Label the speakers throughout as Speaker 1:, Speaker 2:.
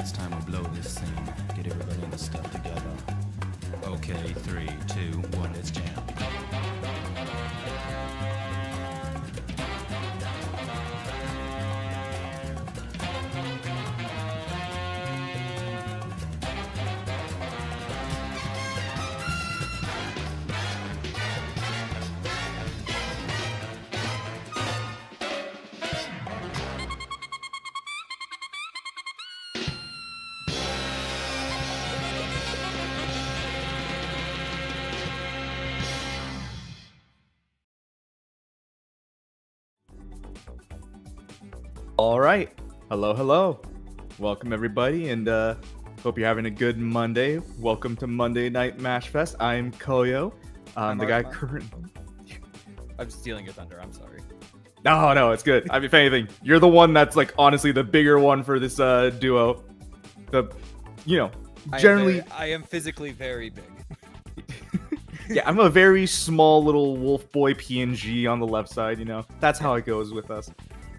Speaker 1: it's time we blow this scene. Get everybody in the stuff together. Okay, 3, 2, 1, let's jam.
Speaker 2: All right. Hello. Welcome, everybody, and hope you're having a good Monday. Welcome to Monday Night Mashfest. I'm Koyo. I'm the guy currently...
Speaker 3: I'm stealing your thunder. I'm sorry.
Speaker 2: No, it's good. I mean, if anything, you're the one that's, like, honestly the bigger one for this duo. Generally...
Speaker 3: I am physically very big.
Speaker 2: Yeah, I'm a very small little wolf boy PNG on the left side, That's how it goes with us.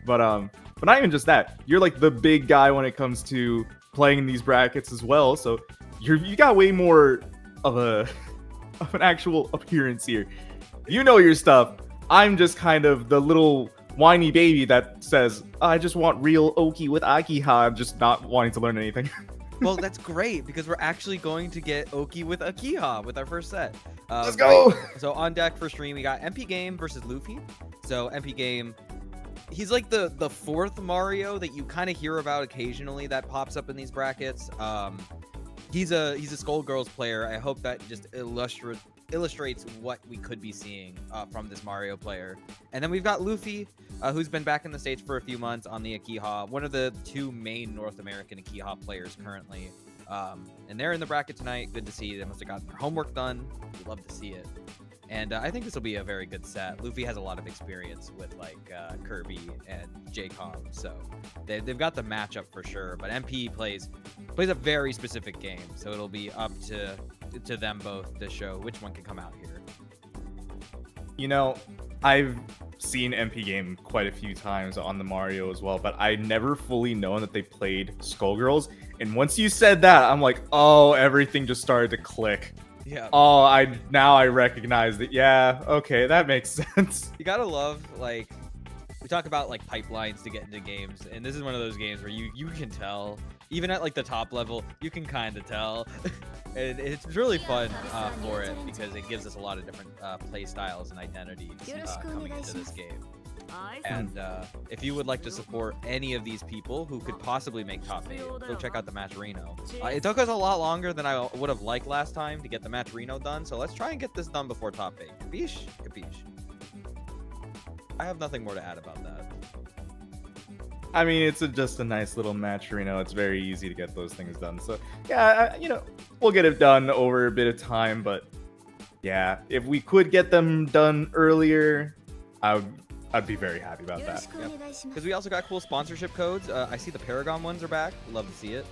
Speaker 2: But not even just that. You're like the big guy when it comes to playing in these brackets as well. So you got way more of an actual appearance here. You know your stuff. I'm just kind of the little whiny baby that says, I just want real Oki with Akiha. I'm just not wanting to learn anything.
Speaker 3: Well, that's great because we're actually going to get Oki with Akiha with our first set.
Speaker 2: Let's go!
Speaker 3: So on deck for stream, we got MPGame versus Luffy. So MPGame, he's like the fourth Mario that you kind of hear about occasionally that pops up in these brackets. He's a Skullgirls player. I hope that just illustrates what we could be seeing from this Mario player. And then we've got Luffy, who's been back in the States for a few months on the Akiha, one of the two main North American Akiha players currently. And they're in the bracket tonight. Good to see. They must have gotten their homework done. We'd love to see it. And I think this will be a very good set. Luffy has a lot of experience with like Kirby and JCOM, so they've got the matchup for sure. But MP plays a very specific game, so it'll be up to them both to show which one can come out here.
Speaker 2: I've seen MPGame quite a few times on the Mario as well, but I never fully known that they played Skullgirls. And once you said that, I'm like, oh, everything just started to click.
Speaker 3: Yeah.
Speaker 2: Oh, I recognize it. Yeah, okay, that makes sense.
Speaker 3: You gotta love, like, we talk about like pipelines to get into games, and this is one of those games where you can tell, even at like the top level, you can kind of tell. And it's really fun for it because it gives us a lot of different play styles and identities coming into this game. And if you would like to support any of these people who could possibly make top 8, go check out the Match Reno. It took us a lot longer than I would have liked last time to get the Match Reno done, so let's try and get this done before top 8. Capiche? Capiche. I have nothing more to add about that.
Speaker 2: I mean, it's just a nice little match, It's very easy to get those things done. So, yeah, we'll get it done over a bit of time. But, yeah, if we could get them done earlier, I'd be very happy about that.
Speaker 3: Because we also got cool sponsorship codes. I see the Paragon ones are back. Love to see it.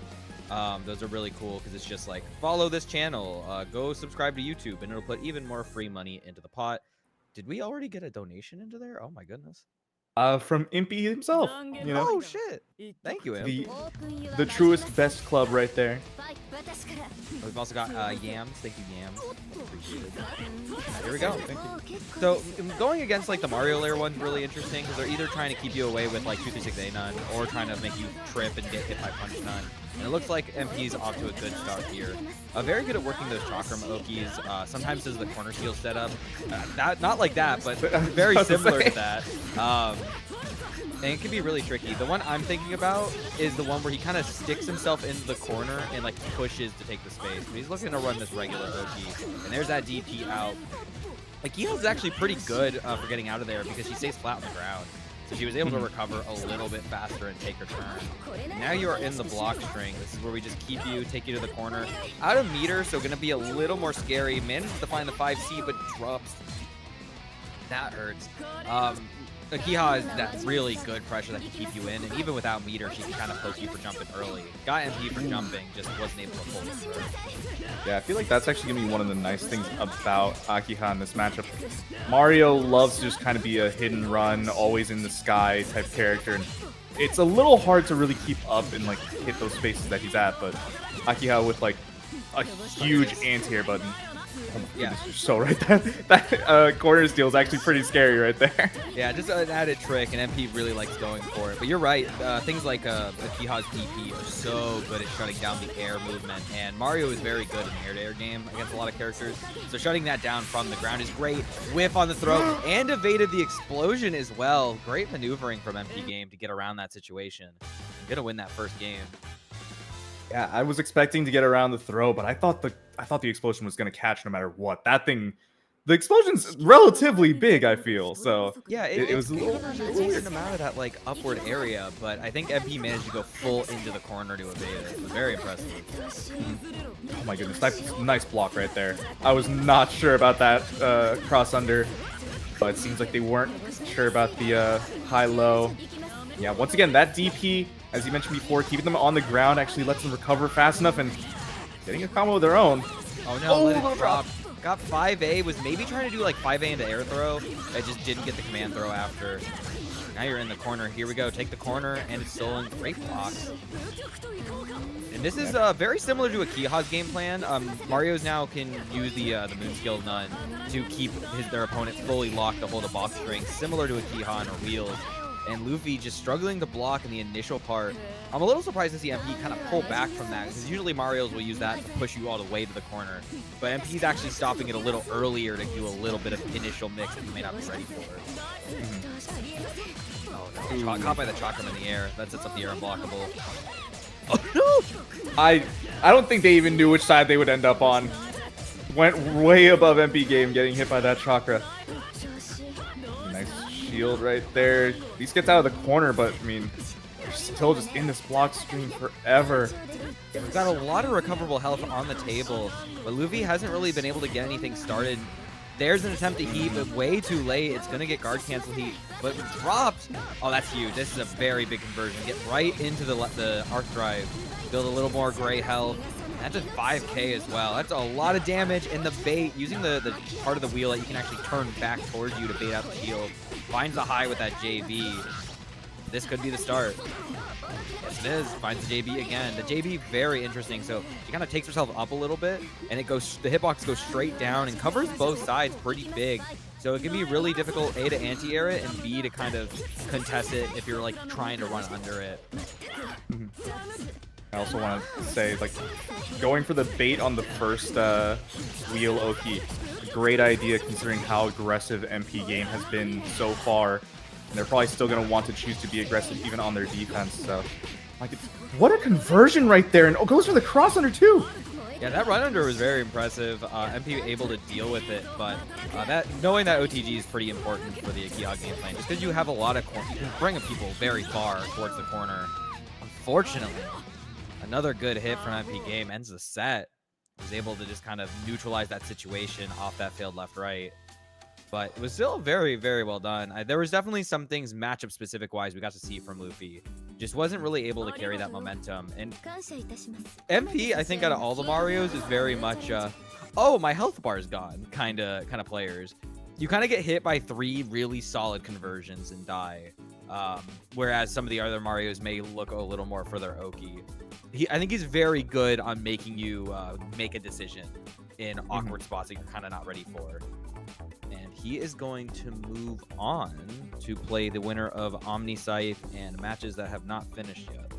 Speaker 3: Those are really cool because it's just like, follow this channel, go subscribe to YouTube, and it'll put even more free money into the pot. Did we already get a donation into there? Oh my goodness.
Speaker 2: From Impy himself.
Speaker 3: Oh shit! Thank you, Imp.
Speaker 2: The truest, best club right there.
Speaker 3: We've also got Yams. Thank you, Yams. Appreciate it. Here we go. Thank you. So going against like the Mario layer one's really interesting because they're either trying to keep you away with like 236A none or trying to make you trip and get hit by punch none. And it looks like MP's off to a good start here. Very good at working those chakram Okis. Sometimes does the corner seal setup. Not like that, but very similar to that. And it can be really tricky. The one I'm thinking about is the one where he kind of sticks himself into the corner and like pushes to take the space. But he's looking to run this regular Oki. And there's that DP out. Akiha's actually pretty good for getting out of there because she stays flat on the ground. So she was able to recover a little bit faster and take her turn. Now you are in the block string. This is where we just keep you, take you to the corner. Out of meter, so going to be a little more scary. Manages to find the 5C, but drops. That hurts. Akiha is that really good pressure that can keep you in, and even without meter, she can kind of poke you for jumping early. Got MP for jumping, just wasn't able to pull it through.
Speaker 2: Yeah, I feel like that's actually going to be one of the nice things about Akiha in this matchup. Mario loves to just kind of be a hidden run, always in the sky type character, and it's a little hard to really keep up and like hit those spaces that he's at. But Akiha with like a huge anti-air button. Oh my
Speaker 3: Yeah.
Speaker 2: goodness, you're so right. That corner steal is actually pretty scary right there.
Speaker 3: Yeah, just an added trick, and MP really likes going for it. But you're right, things like Akiha's DP are so good at shutting down the air movement, and Mario is very good in the air-to-air game against a lot of characters. So shutting that down from the ground is great. Whiff on the throw, and evaded the explosion as well. Great maneuvering from MPGame to get around that situation. I'm gonna win that first game.
Speaker 2: Yeah, I was expecting to get around the throw, but I thought the explosion was gonna catch no matter what. That thing, the explosion's relatively big, I feel. So
Speaker 3: Yeah,
Speaker 2: it was a little
Speaker 3: decent amount of that like upward area, but I think MP managed to go full into the corner to evade it. It was very impressive.
Speaker 2: Oh my goodness, nice block right there. I was not sure about that cross under, but it seems like they weren't sure about the high-low. Yeah, once again, that DP, as you mentioned before, keeping them on the ground actually lets them recover fast enough and getting a combo of their own.
Speaker 3: Oh no, let it drop. Got 5A, was maybe trying to do like 5A into air throw. I just didn't get the command throw after. Now you're in the corner. Here we go. Take the corner, and it's still in great blocks. And this is very similar to Akiha's game plan. Mario's now can use the moon skill Nun to keep their opponent fully locked to hold a box string, similar to Akiha on her wheels. And Luffy just struggling to block in the initial part. I'm a little surprised to see MP kind of pull back from that, because usually Mario's will use that to push you all the way to the corner. But MP's actually stopping it a little earlier to do a little bit of initial mix that you may not be ready for. Oh no, caught by the chakram in the air. That sets up the air unblockable. Oh no!
Speaker 2: I don't think they even knew which side they would end up on. Went way above MPGame getting hit by that chakra. Nice shield right there. At least gets out of the corner, but I mean, they're still just in this block stream forever.
Speaker 3: We've got a lot of recoverable health on the table, but Luffy hasn't really been able to get anything started. There's an attempt to heat, but way too late. It's going to get guard cancel heat, but it dropped. Oh, that's huge. This is a very big conversion. Get right into the arc drive. Build a little more gray health. That's a 5k as well. That's a lot of damage, and the bait, using the part of the wheel that you can actually turn back towards you to bait out the shield, finds the high with that JB. This could be the start. Yes, it is. Finds the JB again. The JB, very interesting. So she kind of takes herself up a little bit, and the hitbox goes straight down and covers both sides pretty big. So it can be really difficult, A, to anti-air it, and B, to kind of contest it if you're like trying to run under it.
Speaker 2: I also want to say, like, going for the bait on the first wheel Oki, great idea considering how aggressive MPGame has been so far. And they're probably still going to want to choose to be aggressive even on their defense. So, like, what a conversion right there. And goes for the cross under too.
Speaker 3: Yeah, that run under was very impressive. MP able to deal with it, but knowing that OTG is pretty important for the Akiha game plan, just because you have a lot of corner, you can bring people very far towards the corner. Unfortunately, another good hit from MPGame ends the set. Was able to just kind of neutralize that situation off that failed left-right. But it was still very, very well done. There was definitely some things matchup specific wise we got to see from Luffy. Just wasn't really able to carry that momentum. And MP, I think out of all the Marios, is very much oh, my health bar is gone kind of players. You kind of get hit by 3 really solid conversions and die. Whereas some of the other Marios may look a little more for their Oki. I think he's very good on making you make a decision in awkward spots that you're kind of not ready for. And he is going to move on to play the winner of OmniSScythe and matches that have not finished yet.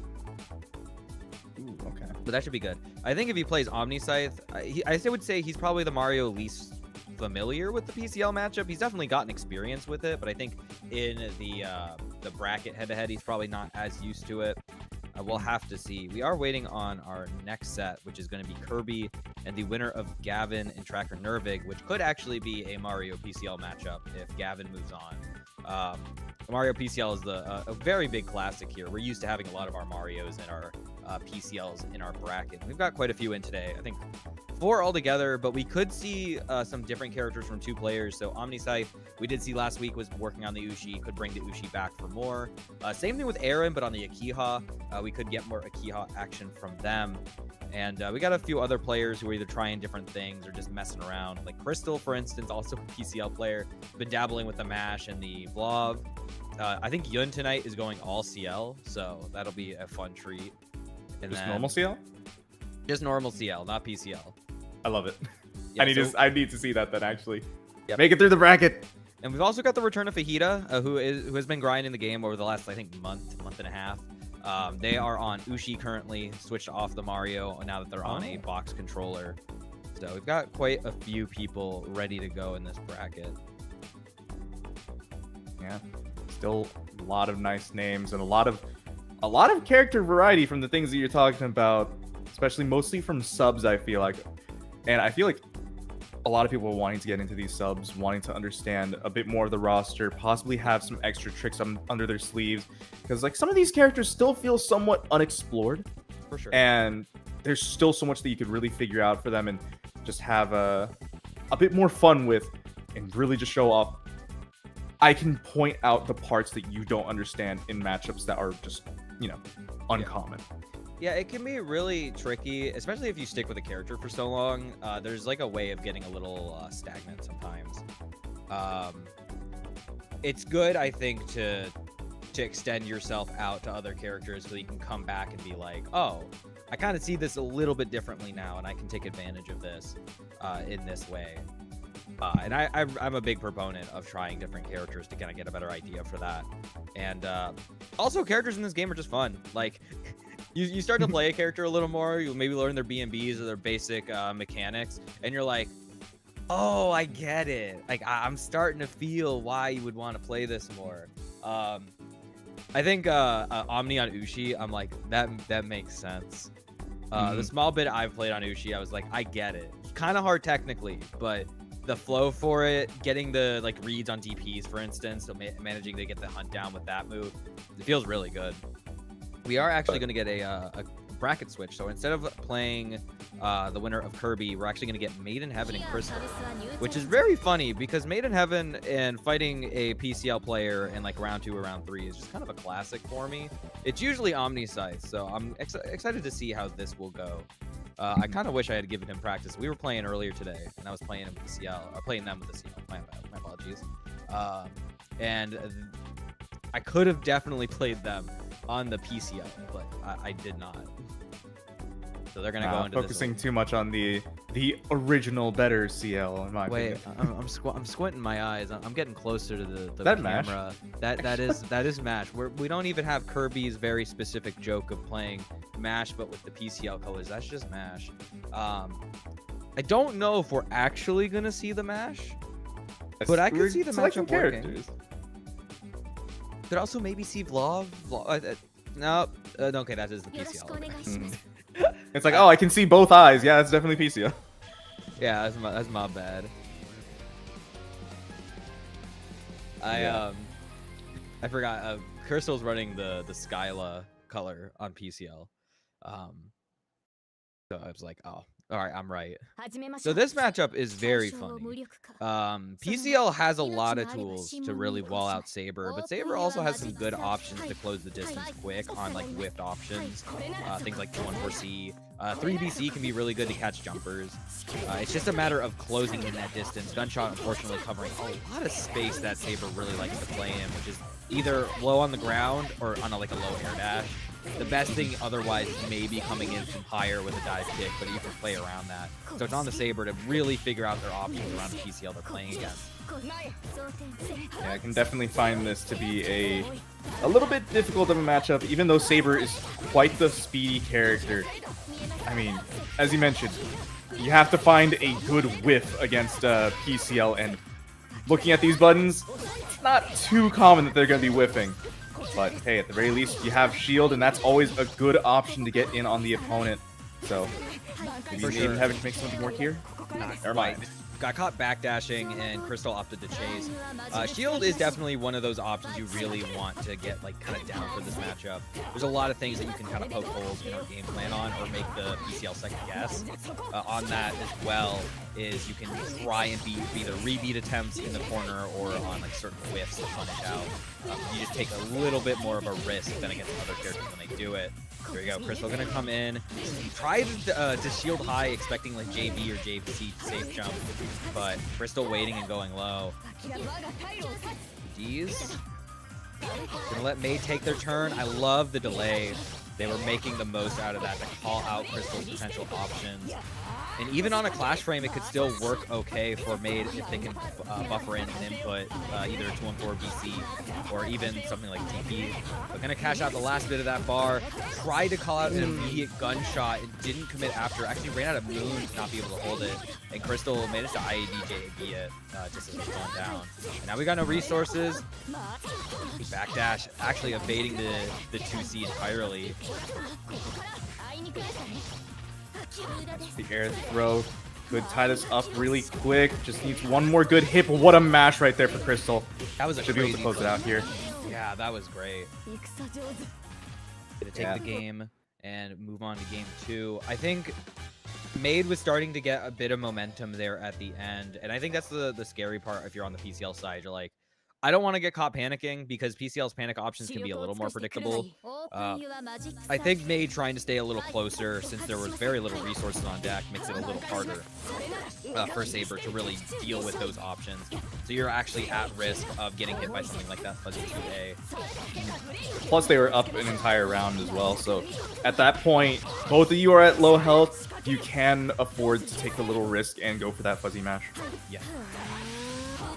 Speaker 2: Ooh, okay.
Speaker 3: But that should be good. I think if he plays OmniSScythe, I would say he's probably the Mario least familiar with the PCL matchup. He's definitely gotten experience with it, but I think in the bracket head-to-head, he's probably not as used to it. We'll have to see. We are waiting on our next set, which is going to be Kirby and the winner of Gavin and Tracker Nervig, which could actually be a Mario PCL matchup if Gavin moves on. Mario PCL is a very big classic here. We're used to having a lot of our Marios and our PCLs in our bracket. We've got quite a few in today. I think 4 altogether, but we could see some different characters from 2 players. So OmniSScythe, we did see last week, was working on the Ushi, could bring the Ushi back for more. Same thing with Erin, but on the Akiha, we could get more Akiha action from them. And we got a few other players who are either trying different things or just messing around. Like Crystal, for instance, also a PCL player, been dabbling with the mash and the blob. I think Yun tonight is going all CL, so that'll be a fun treat. And
Speaker 2: Just
Speaker 3: then,
Speaker 2: normal CL?
Speaker 3: Just normal CL, not PCL.
Speaker 2: I love it.
Speaker 3: Yeah,
Speaker 2: I need to see that then actually.
Speaker 3: Yep.
Speaker 2: Make it through the bracket.
Speaker 3: And we've also got the return of FajitaEatah, who has been grinding the game over the last, I think, month and a half. They are on Ushi currently, switched off the Mario now that they're on a box controller. So we've got quite a few people ready to go in this bracket.
Speaker 2: Yeah, still a lot of nice names and a lot of character variety from the things that you're talking about, especially mostly from subs. I feel like, and I feel like a lot of people are wanting to get into these subs, wanting to understand a bit more of the roster, possibly have some extra tricks under their sleeves, because like some of these characters still feel somewhat unexplored,
Speaker 3: For sure.
Speaker 2: and there's still so much that you could really figure out for them and just have a bit more fun with, and really just show off. I can point out the parts that you don't understand in matchups that are just, you know, uncommon.
Speaker 3: Yeah, it can be really tricky, especially if you stick with a character for so long. There's like a way of getting a little stagnant sometimes. It's good, I think, to extend yourself out to other characters so you can come back and be like, oh, I kind of see this a little bit differently now, and I can take advantage of this in this way. And I'm a big proponent of trying different characters to kind of get a better idea for that. And also, characters in this game are just fun. Like, you start to play a character a little more, you'll maybe learn their BMBs or their basic mechanics, and you're like, oh, I get it. Like, I'm starting to feel why you would want to play this more. I think Omni on Ushi, I'm like, that makes sense. The small bit I've played on Ushi, I was like, I get it. Kind of hard technically, but the flow for it, getting the like reads on DPs, for instance, so managing to get the hunt down with that move, it feels really good. We are actually going to get a bracket switch. So instead of playing the winner of Kirby, we're actually going to get MadeInHeaven and Crystal, which is very funny because MadeInHeaven and fighting a PCL player in like round 2 or round 3 is just kind of a classic for me. It's usually OmniSScythe, so I'm excited to see how this will go. I kind of wish I had given him practice. We were playing earlier today, and I was playing him with the CL, or playing them with the CL. My apologies. And I could have definitely played them on the PCL, but I did not. So they're gonna go into
Speaker 2: focusing too much on the original better CL in my opinion.
Speaker 3: I'm squinting my eyes. I'm getting closer to the
Speaker 2: that
Speaker 3: camera.
Speaker 2: Mash.
Speaker 3: That is Mash. We don't even have Kirby's very specific joke of playing Mash, but with the PCL colors. That's just Mash. I don't know if we're actually gonna see the Mash, but I can see the matchup working. Could also maybe see Vlog. No, okay, that is the PCL.
Speaker 2: It's like, oh, I can see both eyes. Yeah, that's definitely PCL.
Speaker 3: Yeah, that's my bad. I forgot. Crystal's running the Skyla color on PCL. So I was like, oh, all right, I'm right. So this matchup is very funny. PCL has a lot of tools to really wall out Saber, but Saber also has some good options to close the distance quick on like whiffed options. Things like 214C. 3BC can be really good to catch jumpers. It's just a matter of closing in that distance. Gunshot, unfortunately, covering a lot of space that Saber really likes to play in, which is either low on the ground or on a low air dash. The best thing otherwise is maybe coming in from higher with a dive kick, but you can play around that. So it's on the Saber to really figure out their options around the PCL they're playing against.
Speaker 2: Yeah, I can definitely find this to be a little bit difficult of a matchup, even though Saber is quite the speedy character. I mean, as you mentioned, you have to find a good whiff against PCL, and looking at these buttons, it's not too common that they're going to be whiffing. But hey, at the very least, you have shield, and that's always a good option to get in on the opponent. So, maybe MadeInHeaven can make something work here? Never mind.
Speaker 3: Got caught backdashing, and Crystal opted to chase. Shield is definitely one of those options you really want to get kind of down for this matchup. There's a lot of things that you can kind of poke holes in our game plan on, or make the PCL second guess. On that as well is you can try and beat either rebeat attempts in the corner or on certain whiffs to punish out. You just take a little bit more of a risk than against other characters when they do it. Here we go. Crystal gonna come in. Try to shield high, expecting JV or JC to safe jump, but Crystal waiting and going low. D's. Gonna let Made take their turn. I love the delay. They were making the most out of that to call out Crystal's potential options. And even on a clash frame, it could still work okay for Made if they can buffer in an input, either 214 BC or even something like TP. But gonna cash out the last bit of that bar, tried to call out an immediate gunshot and didn't commit after. Actually ran out of moon to not be able to hold it. And Crystal managed to IAD JAB it just as it was going down. And now we got no resources. Backdash actually evading the 2C entirely.
Speaker 2: The air throw could tie this up really quick. Just needs one more good hit. But what a mash right there for Crystal.
Speaker 3: That was a
Speaker 2: Should be able to close it out here.
Speaker 3: Yeah, that was great. To take the game and move on to game 2. I think Made was starting to get a bit of momentum there at the end. And I think that's the scary part if you're on the PCL side. You're like, I don't want to get caught panicking because PCL's panic options can be a little more predictable. I think Made trying to stay a little closer since there was very little resources on deck makes it a little harder for Saber to really deal with those options. So you're actually at risk of getting hit by something like that fuzzy 2A.
Speaker 2: Plus they were up an entire round as well. So at that point, both of you are at low health. You can afford to take a little risk and go for that fuzzy mash.
Speaker 3: Yeah.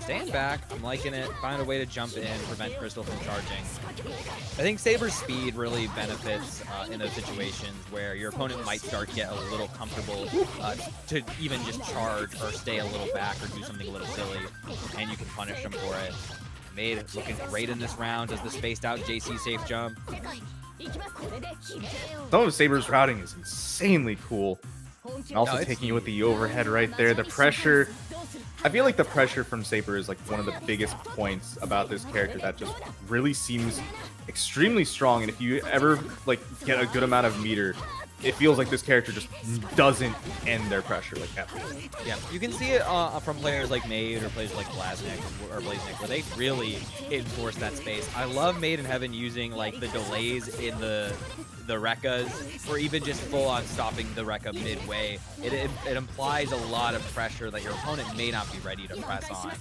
Speaker 3: Stand back, I'm liking it. Find a way to jump in, prevent Crystal from charging. I think Saber's speed really benefits in those situations where your opponent might start to get a little comfortable to even just charge or stay a little back or do something a little silly, and you can punish them for it. Made looking great in this round as the spaced out JC safe jump.
Speaker 2: Some of Saber's routing is insanely cool. And also taking it with the overhead right there. The pressure. I feel like the pressure from Saber is like one of the biggest points about this character that just really seems extremely strong. And if you ever like get a good amount of meter, it feels like this character just doesn't end their pressure like ever.
Speaker 3: Yeah, you can see it from players like Made or players like Blaznik where they really enforce that space. I love MadeInHeaven using like the delays in the Rekkas, or even just full-on stopping the Rekka midway. It implies a lot of pressure that your opponent may not be ready to press on.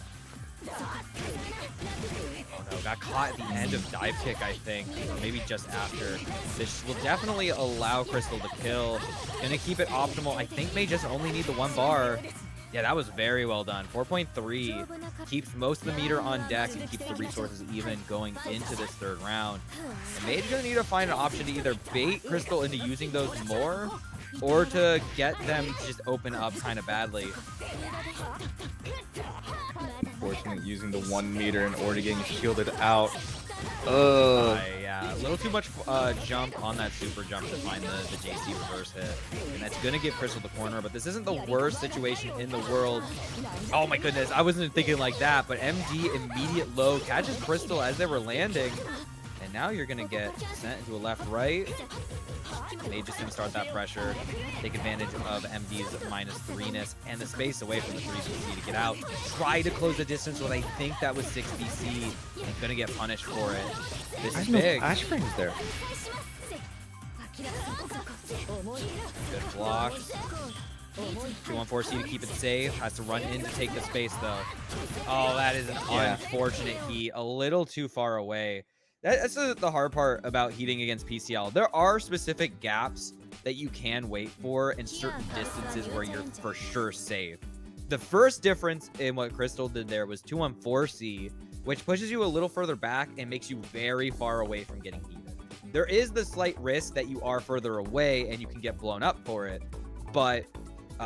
Speaker 3: Oh no, got caught at the end of dive kick, I think, or maybe just after. This will definitely allow Crystal to kill. Gonna keep it optimal. I think may just only need the 1 bar. Yeah, that was very well done. 4.3 keeps most of the meter on deck and keeps the resources even going into this 3rd round. And Made's gonna need to find an option to either bait Crystal into using those more, or to get them to just open up kind of badly.
Speaker 2: Unfortunately, using the 1 meter in order getting shielded out.
Speaker 3: Yeah, a little too much jump on that super jump to find the JC reverse hit. And that's going to give Crystal the corner, but this isn't the worst situation in the world. Oh my goodness, I wasn't thinking like that, but MD immediate low catches Crystal as they were landing. And now you're going to get sent into a left-right. They just didn't start that pressure. Take advantage of MD's -3-ness and the space away from the 3BC to get out. Try to close the distance with, I think that was 6BC, and gonna get punished for it. This is big.
Speaker 2: Ash frames there.
Speaker 3: Good block. 214C to keep it safe. Has to run in to take the space though. Oh, that is an unfortunate heat. A little too far away. That's the hard part about heating against PCL. There are specific gaps that you can wait for and certain distances where you're for sure safe. The first difference in what Crystal did there was 214C, which pushes you a little further back and makes you very far away from getting heated. There is the slight risk that you are further away and you can get blown up for it, but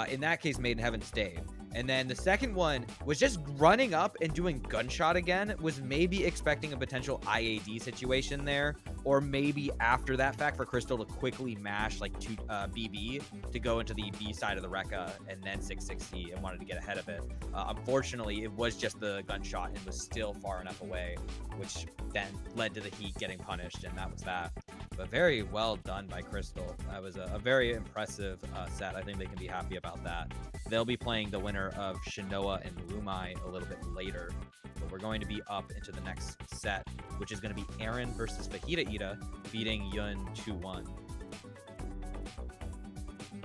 Speaker 3: in that case, MadeInHeaven stayed. And then the second one was just running up and doing gunshot again, was maybe expecting a potential IAD situation there, or maybe after that fact for Crystal to quickly mash like BB to go into the B side of the Rekka and then 660 and wanted to get ahead of it. Unfortunately, it was just the gunshot and was still far enough away, which then led to the Heat getting punished, and that was that. But very well done by Crystal. That was a very impressive set. I think they can be happy about that. They'll be playing the winner of Shinoa and Lumina a little bit later. But we're going to be up into the next set, which is going to be Erin versus FajitaEatah, beating Yun 2-1.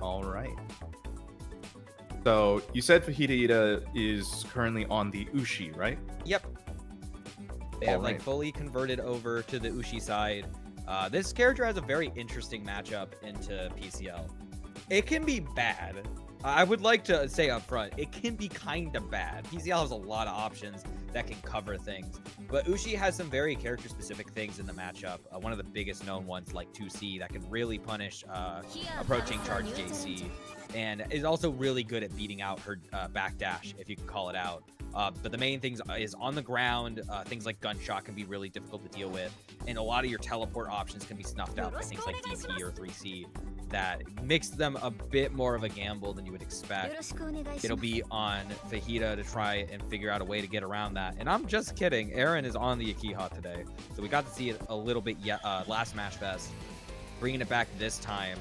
Speaker 2: All right. So you said FajitaEatah is currently on the Ushi, right?
Speaker 3: Yep. They have like fully converted over to the Ushi side. This character has a very interesting matchup into PCL. It can be bad. I would like to say up front, it can be kind of bad. PCL has a lot of options that can cover things, but Ushi has some very character-specific things in the matchup. One of the biggest known ones, like 2C, that can really punish approaching charge JC, and is also really good at beating out her backdash, if you can call it out. But the main things is on the ground. Things like gunshot can be really difficult to deal with, and a lot of your teleport options can be snuffed out by things like DP or 3C. That makes them a bit more of a gamble than you would expect. It'll be on Fajita to try and figure out a way to get around that. And I'm just kidding. Erin is on the Akiha today, so we got to see it a little bit last Mashfest, bringing it back this time.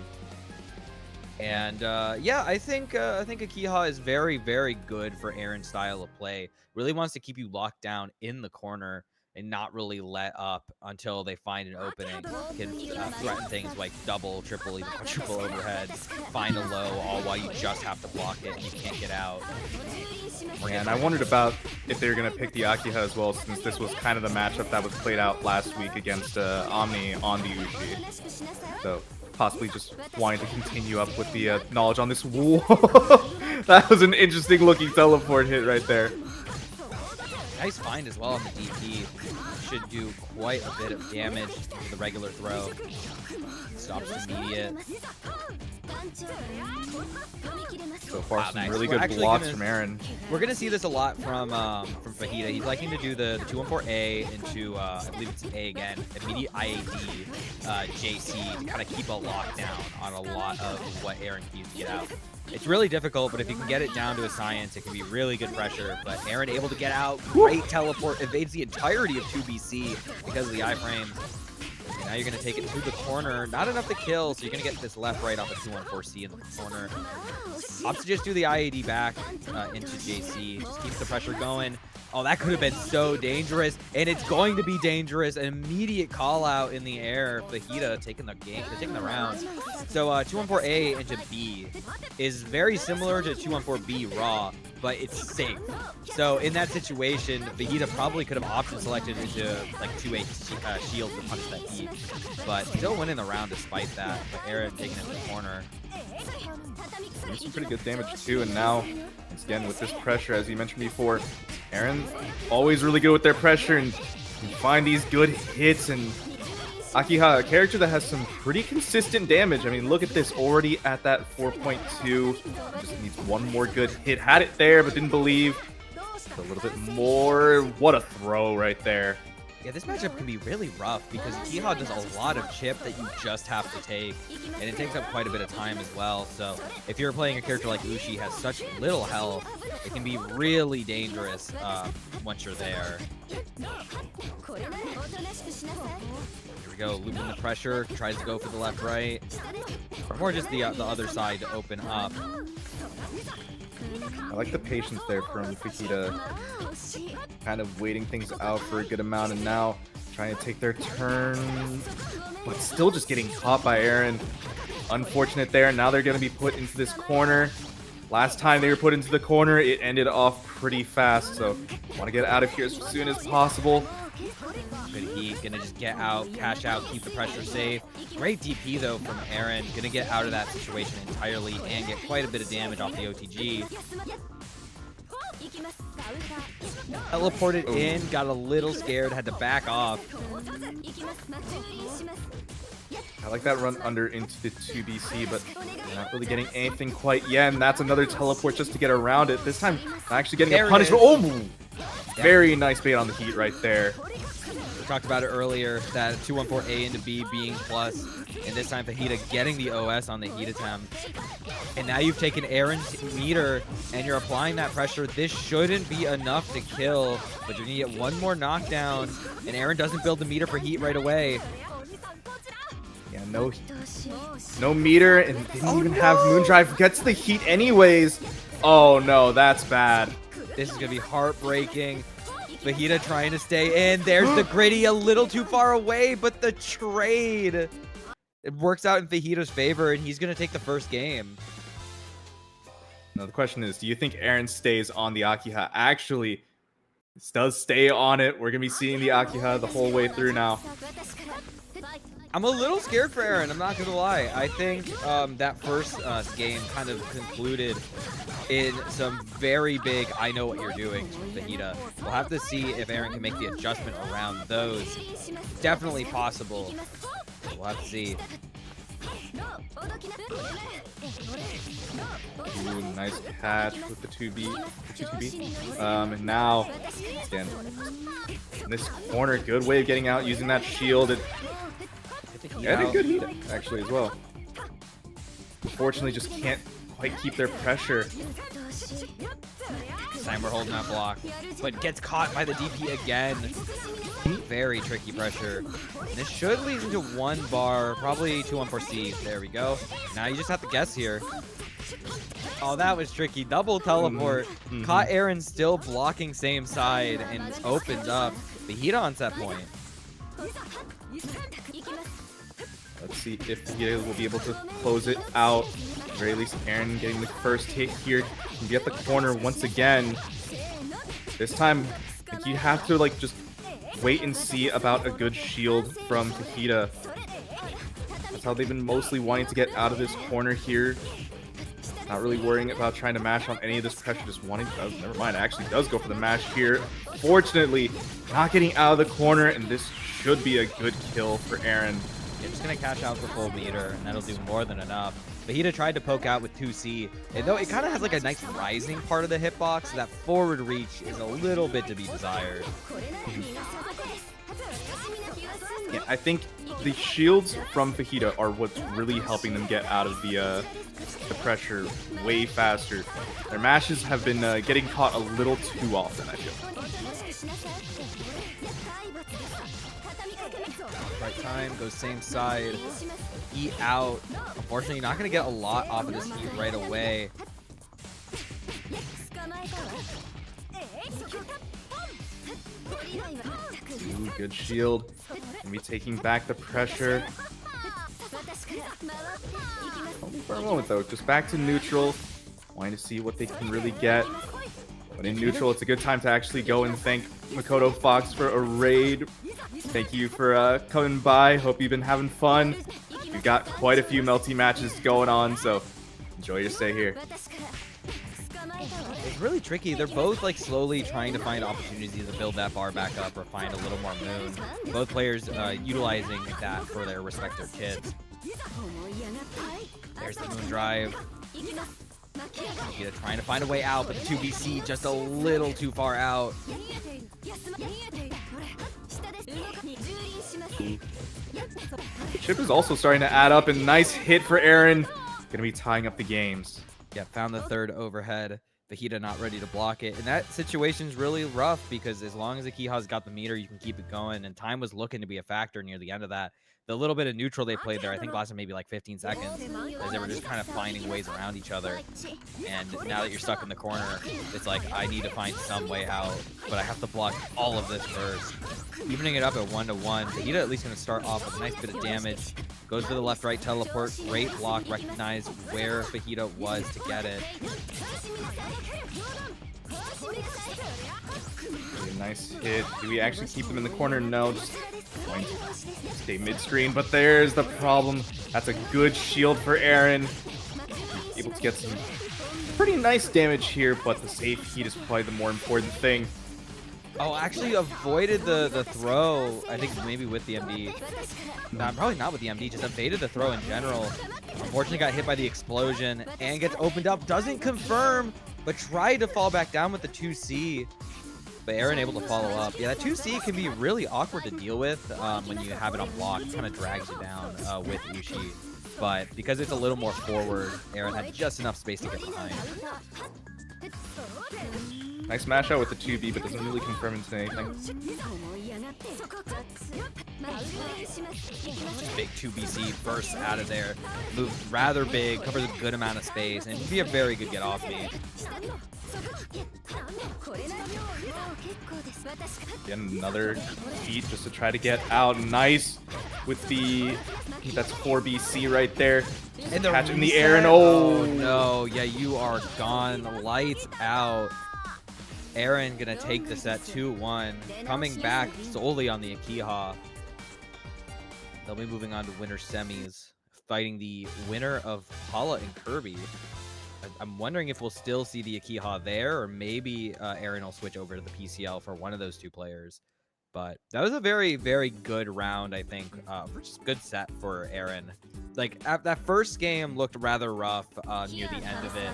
Speaker 3: And yeah, I think Akiha is very, very good for Erin's style of play. Really wants to keep you locked down in the corner and not really let up until they find an opening. Can threaten things like double, triple, even quadruple overhead, find a low, all while you just have to block it and you can't get out.
Speaker 2: And I wondered about if they were going to pick the Akiha as well, since this was kind of the matchup that was played out last week against Omni on the Ushi. So possibly just wanting to continue up with the knowledge on this. Whoa! That was an interesting looking teleport hit right there.
Speaker 3: Nice find as well on the DP. Should do quite a bit of damage to the regular throw. Stops immediate.
Speaker 2: So far, some really good blocks from Erin.
Speaker 3: We're gonna see this a lot from Fajita. He's liking to do the 214A into I believe it's A again, immediate IAD JC to kind of keep a lockdown on a lot of what Erin needs to get out. It's really difficult, but if you can get it down to a science, it can be really good pressure. But Erin able to get out, great teleport, evades the entirety of 2BC because of the iframes. And now you're going to take it to the corner. Not enough to kill, so you're going to get this left-right off of 214C in the corner. Opts to just do the IAD back into JC. Just keeps the pressure going. Oh, that could have been so dangerous, and it's going to be dangerous. An immediate call out in the air. Fajita taking the game, taking the round. So 214A into B is very similar to 214B raw, but it's safe. So in that situation, Fajita probably could have option selected into like 2A shield to punish that B, but still winning the round despite that. But Erin taking it to the corner.
Speaker 2: Doing some pretty good damage too, and now once again with this pressure, as you mentioned before, Erin always really good with their pressure and can find these good hits. And Akiha, a character that has some pretty consistent damage. I mean, look at this, already at that 4.2. Just needs one more good hit. Had it there, but didn't believe. Just a little bit more. What a throw right there.
Speaker 3: Yeah, this matchup can be really rough because Akiha does a lot of chip that you just have to take, and it takes up quite a bit of time as well. So if you're playing a character like Ushi has such little health, it can be really dangerous once you're there. Here we go, looping the pressure, tries to go for the left-right, or more just the other side to open up.
Speaker 2: I like the patience there from Fajita, kind of waiting things out for a good amount, and now trying to take their turn, but still just getting caught by Erin. Unfortunate there. Now they're going to be put into this corner. Last time they were put into the corner, it ended off pretty fast, so want to get out of here as soon as possible.
Speaker 3: Good heat, gonna just get out, cash out, keep the pressure safe. Great DP though from Erin, gonna get out of that situation entirely and get quite a bit of damage off the OTG. Teleported in, got a little scared, had to back off.
Speaker 2: I like that run under into the 2BC, but not really getting anything quite yet, and that's another teleport just to get around it. This time, not actually getting a punishment. Oh! Very nice bait on the heat right there.
Speaker 3: We talked about it earlier, that 214A into B being plus, and this time Fajita getting the OS on the heat attempt. And now you've taken Erin's meter, and you're applying that pressure. This shouldn't be enough to kill, but you're gonna get one more knockdown, and Erin doesn't build the meter for heat right away.
Speaker 2: Yeah, no meter, and didn't even have Moondrive. Gets the heat anyways. Oh no, that's bad.
Speaker 3: This is gonna be heartbreaking. Fajita trying to stay in. There's the gritty a little too far away, but the trade, it works out in Fajita's favor, and he's gonna take the first game.
Speaker 2: Now the question is, do you think Erin stays on the Akiha? Actually, This does stay on it. We're gonna be seeing the Akiha the whole way through now.
Speaker 3: I'm a little scared for Erin, I'm not gonna lie. I think that first game kind of concluded in some very big I know what you're doing from Fajita. We'll have to see if Erin can make the adjustment around those. Definitely possible. We'll have to see.
Speaker 2: Ooh, nice catch with the 2B. And now, again, in this corner, good way of getting out using that shield. And a good heat actually as well. Unfortunately, just can't quite keep their pressure.
Speaker 3: Saber holding that block, but gets caught by the DP again. Very tricky pressure. And this should lead into 1 bar, probably 2 on 4C. There we go. Now you just have to guess here. Oh, that was tricky. Double teleport. Caught Erin still blocking same side and opens up. Fajita on set point.
Speaker 2: Let's see if he will be able to close it out. At the very least, Erin getting the first hit here. Can get the corner once again. This time, I think you have to like just wait and see about a good shield from Fajita. That's how they've been mostly wanting to get out of this corner here. Not really worrying about trying to mash on any of this pressure, just wanting to, never mind, actually does go for the mash here. Fortunately, not getting out of the corner, and this should be a good kill for Erin.
Speaker 3: You're just going to cash out the full meter, and that'll do more than enough. Fajita tried to poke out with 2C, and though it kind of has like a nice rising part of the hitbox, so that forward reach is a little bit to be desired.
Speaker 2: Yeah, I think the shields from Fajita are what's really helping them get out of the pressure way faster. Their mashes have been getting caught a little too often, I feel.
Speaker 3: Right time, goes same side. Eat out. Unfortunately, not going to get a lot off of this heat right away.
Speaker 2: Ooh, good shield. Gonna be taking back the pressure. Only for a moment though, just back to neutral. Wanting to see what they can really get. But in neutral, it's a good time to actually go and thank Makoto Fox for a raid. Thank you for coming by. Hope you've been having fun. We've got quite a few Melty matches going on, so enjoy your stay here.
Speaker 3: It's really tricky. They're both like slowly trying to find opportunities to build that bar back up or find a little more moon. Both players utilizing that for their respective kits. There's the moon drive. Trying to find a way out, but the 2BC just a little too far out.
Speaker 2: Chip is also starting to add up, and nice hit for Erin. Gonna be tying up the games.
Speaker 3: Yeah, found the third overhead. Fajita not ready to block it. And that situation's really rough because as long as Akiha's got the meter, you can keep it going. And time was looking to be a factor near the end of that. The little bit of neutral they played there, I think lasted maybe like 15 seconds as they were just kind of finding ways around each other. And now that you're stuck in the corner, it's like, I need to find some way out, but I have to block all of this first. Evening it up at 1-1. Fajita at least going to start off with a nice bit of damage. Goes to the left-right teleport. Great block. Recognized where Fajita was to get it.
Speaker 2: Really nice hit. Do we actually keep them in the corner? No, just going to stay mid-screen. But there's the problem. That's a good shield for Erin. Able to get some pretty nice damage here, but the safe heat is probably the more important thing.
Speaker 3: Oh, actually avoided the throw, I think maybe with the MD. No, probably not with the MD, just evaded the throw in general. Unfortunately got hit by the explosion and gets opened up. Doesn't confirm, but tried to fall back down with the 2C. But Erin able to follow up. Yeah, that 2C can be really awkward to deal with when you have it on block. It kind of drags you down with Ushi. But because it's a little more forward, Erin had just enough space to get behind.
Speaker 2: Nice mash out with the 2B, but doesn't really confirm into anything.
Speaker 3: Big 2BC bursts out of there. Moves rather big, covers a good amount of space, and it'd be a very good get off me.
Speaker 2: Again, another feat just to try to get out. Nice with the, I think that's 4BC right there.
Speaker 3: And the
Speaker 2: catch in the air, and oh
Speaker 3: no, yeah, you are gone. Lights out. Erin gonna take the set 2-1, coming back solely on the Akiha. They'll be moving on to winter semis, fighting the winner of Paula and Kirby. I'm wondering if we'll still see the Akiha there, or maybe Erin will switch over to the PCL for one of those two players. But that was a very, very good round, I think. Just good set for Erin. Like, that first game looked rather rough near the end of it.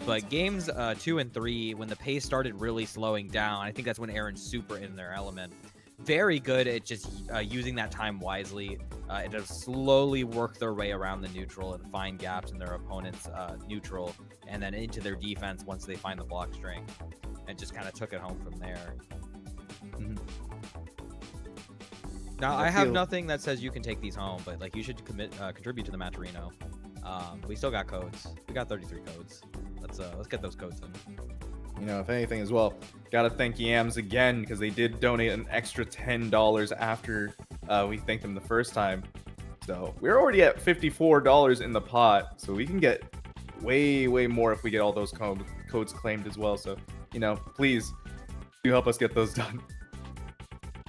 Speaker 3: But games 2 and 3, when the pace started really slowing down, I think that's when Erin's super in their element. Very good at just using that time wisely and to slowly work their way around the neutral and find gaps in their opponent's neutral and then into their defense once they find the block string, and just kind of took it home from there. Now, I have nothing that says you can take these home, but like you should contribute to the Matcherino. We still got codes. We got 33 codes. Let's get those codes in.
Speaker 2: You know, if anything as well, gotta thank Yams again because they did donate an extra $10 after we thanked them the first time. So we're already at $54 in the pot, so we can get way more if we get all those codes claimed as well. So, you know, please do help us get those done.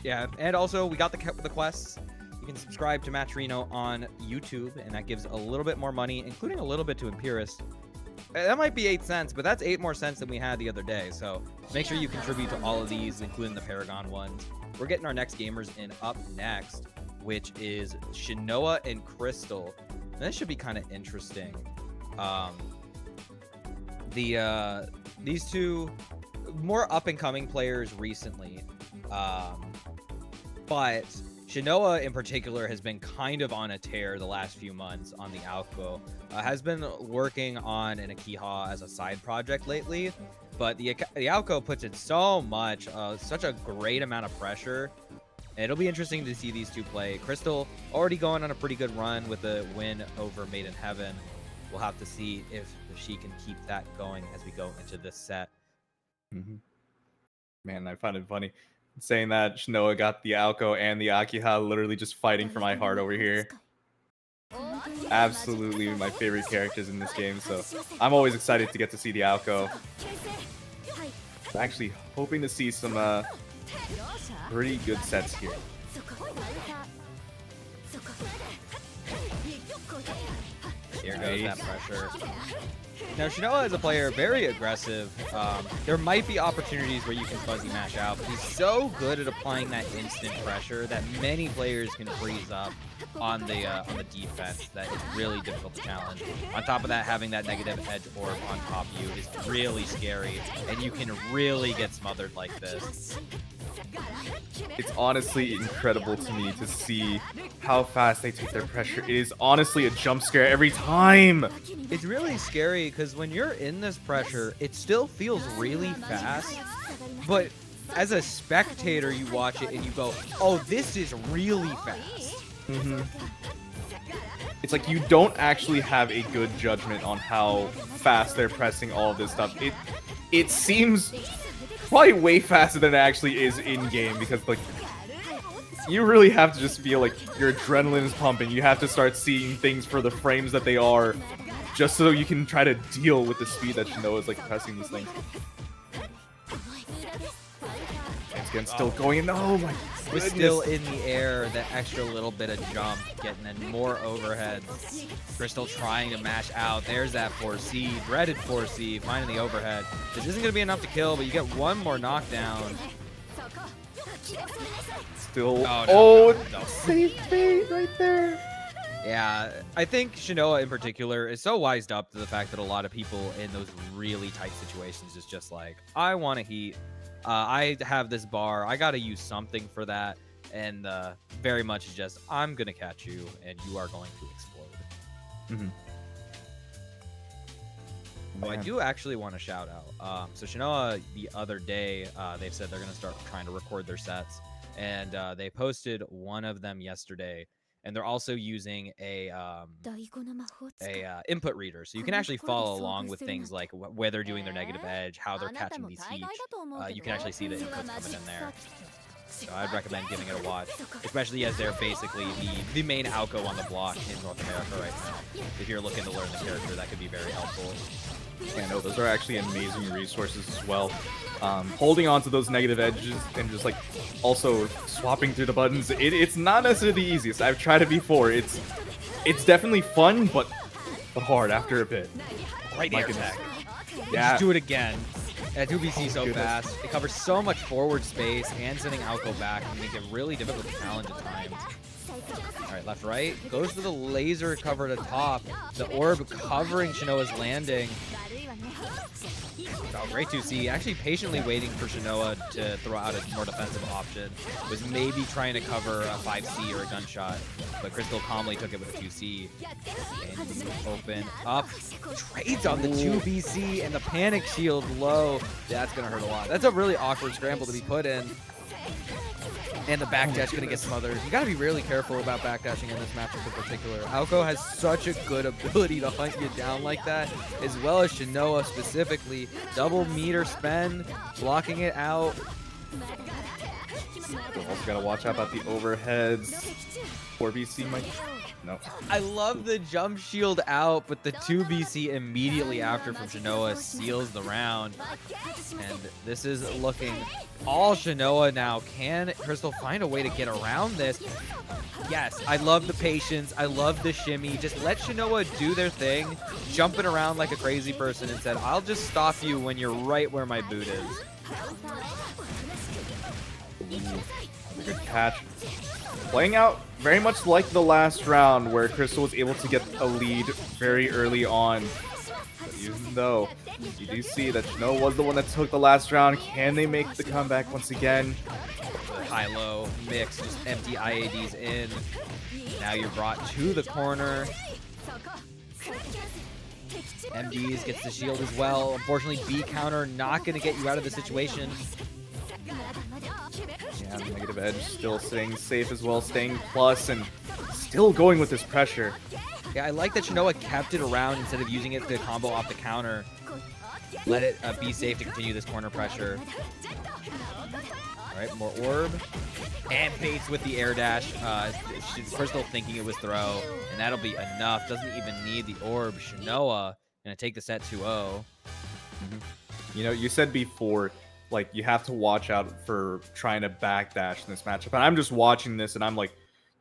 Speaker 3: Yeah, and also we got the quests. You can subscribe to Matcherino on YouTube, and that gives a little bit more money, including a little bit to Impurest. That might be 8 cents, but that's 8 more cents than we had the other day. So make sure you contribute to all of these, including the Paragon ones. We're getting our next gamers in up next, which is Shinoa and Crystal. And this should be kind of interesting. These two more up-and-coming players recently. But Shinoa in particular has been kind of on a tear the last few months on the Aoko. Has been working on an Akiha as a side project lately, but the Aoko puts in so much, such a great amount of pressure. And it'll be interesting to see these two play. Crystal already going on a pretty good run with a win over MadeInHeaven. We'll have to see if she can keep that going as we go into this set.
Speaker 2: Man, I find it funny saying that Shinoa got the Aoko and the Akiha literally just fighting for my heart over here. Absolutely my favorite characters in this game, so I'm always excited to get to see the Aoko. I'm actually hoping to see some pretty good sets here.
Speaker 3: Here goes that pressure. Now, Shinoa is a player, very aggressive. There might be opportunities where you can fuzzy mash out, but he's so good at applying that instant pressure that many players can freeze up on the defense that it's really difficult to challenge. On top of that, having that negative edge orb on top of you is really scary, and you can really get smothered like this.
Speaker 2: It's honestly incredible to me to see how fast they take their pressure. It is honestly a jump scare every time.
Speaker 3: It's really scary because when you're in this pressure, it still feels really fast. But as a spectator, you watch it and you go, oh, this is really fast.
Speaker 2: It's like you don't actually have a good judgment on how fast they're pressing all of this stuff. It seems probably way faster than it actually is in game because like you really have to just feel like your adrenaline is pumping. You have to start seeing things for the frames that they are, just so you can try to deal with the speed that Shinoa is like pressing these things. It's again still going in. Oh my goodness.
Speaker 3: We're still in the air, that extra little bit of jump, getting in more overhead. Crystal trying to mash out. There's that 4C, dreaded 4C, finding the overhead. This isn't going to be enough to kill, but you get one more knockdown.
Speaker 2: Still,
Speaker 3: no.
Speaker 2: Safe bait right there.
Speaker 3: Yeah, I think Shinoa in particular is so wised up to the fact that a lot of people in those really tight situations is just like, I want to heat. I have this bar. I got to use something for that. And very much is just, I'm going to catch you and you are going to explode. Oh, I do actually want to shout out. So Shinoa, the other day, they've said they're going to start trying to record their sets. And they posted one of them yesterday. And they're also using a input reader, so you can actually follow along with things like where they're doing their negative edge, how they're catching these heat. You can actually see the inputs coming in there. So I'd recommend giving it a watch, especially as they're basically the main Aoko on the block in North America right now. If you're looking to learn the character, that could be very helpful.
Speaker 2: Yeah, no, those are actually amazing resources as well. Holding on to those negative edges and just like also swapping through the buttons, it's not necessarily the easiest. I've tried it before. It's definitely fun, but hard after a bit.
Speaker 3: Right
Speaker 2: My
Speaker 3: air
Speaker 2: goodness.
Speaker 3: attack.
Speaker 2: Yeah.
Speaker 3: Just do it again. That 2BC so
Speaker 2: Goodness.
Speaker 3: fast. It covers so much forward space and sending Aoko back and make it really difficult to challenge at times. All right, left, right. Goes to the laser cover to top. The orb covering Shinoa's landing. Oh, great to see. Actually patiently waiting for Shinoa to throw out a more defensive option. Was maybe trying to cover a 5C or a gunshot, but Crystal calmly took it with a 2C. And you open up. Trades on the 2BC and the panic shield low. That's going to hurt a lot. That's a really awkward scramble to be put in. And the backdash going to get smothered. You got to be really careful about backdashing in this matchup in particular. Aoko has such a good ability to hunt you down like that, as well as Shinoa specifically. Double meter spend, blocking it out.
Speaker 2: Also gotta watch out about the overheads. 4BC might... No.
Speaker 3: I love the jump shield out, but the 2BC immediately after from Shinoa seals the round. And this is looking all Shinoa now. Can Crystal find a way to get around this? Yes, I love the patience. I love the shimmy. Just let Shinoa do their thing, jumping around like a crazy person, and said, I'll just stop you when you're right where my boot is.
Speaker 2: Good catch. Playing out very much like the last round where Crystal was able to get a lead very early on. But even though you do see that Shinoa was the one that took the last round, can they make the comeback once again?
Speaker 3: High-low mix, just empty IADs in. Now you're brought to the corner. MDs gets the shield as well. Unfortunately, B counter not going to get you out of the situation.
Speaker 2: Yeah, the negative edge still staying safe as well, staying plus and still going with this pressure.
Speaker 3: Yeah, I like that Shinoa kept it around instead of using it to combo off the counter. Let it be safe to continue this corner pressure. All right, more orb. And baits with the air dash. Crystal thinking it was throw, and that'll be enough. Doesn't even need the orb. Shinoa gonna take the set 2-0.
Speaker 2: You know, you said before, like, you have to watch out for trying to backdash in this matchup. And I'm just watching this, and I'm like,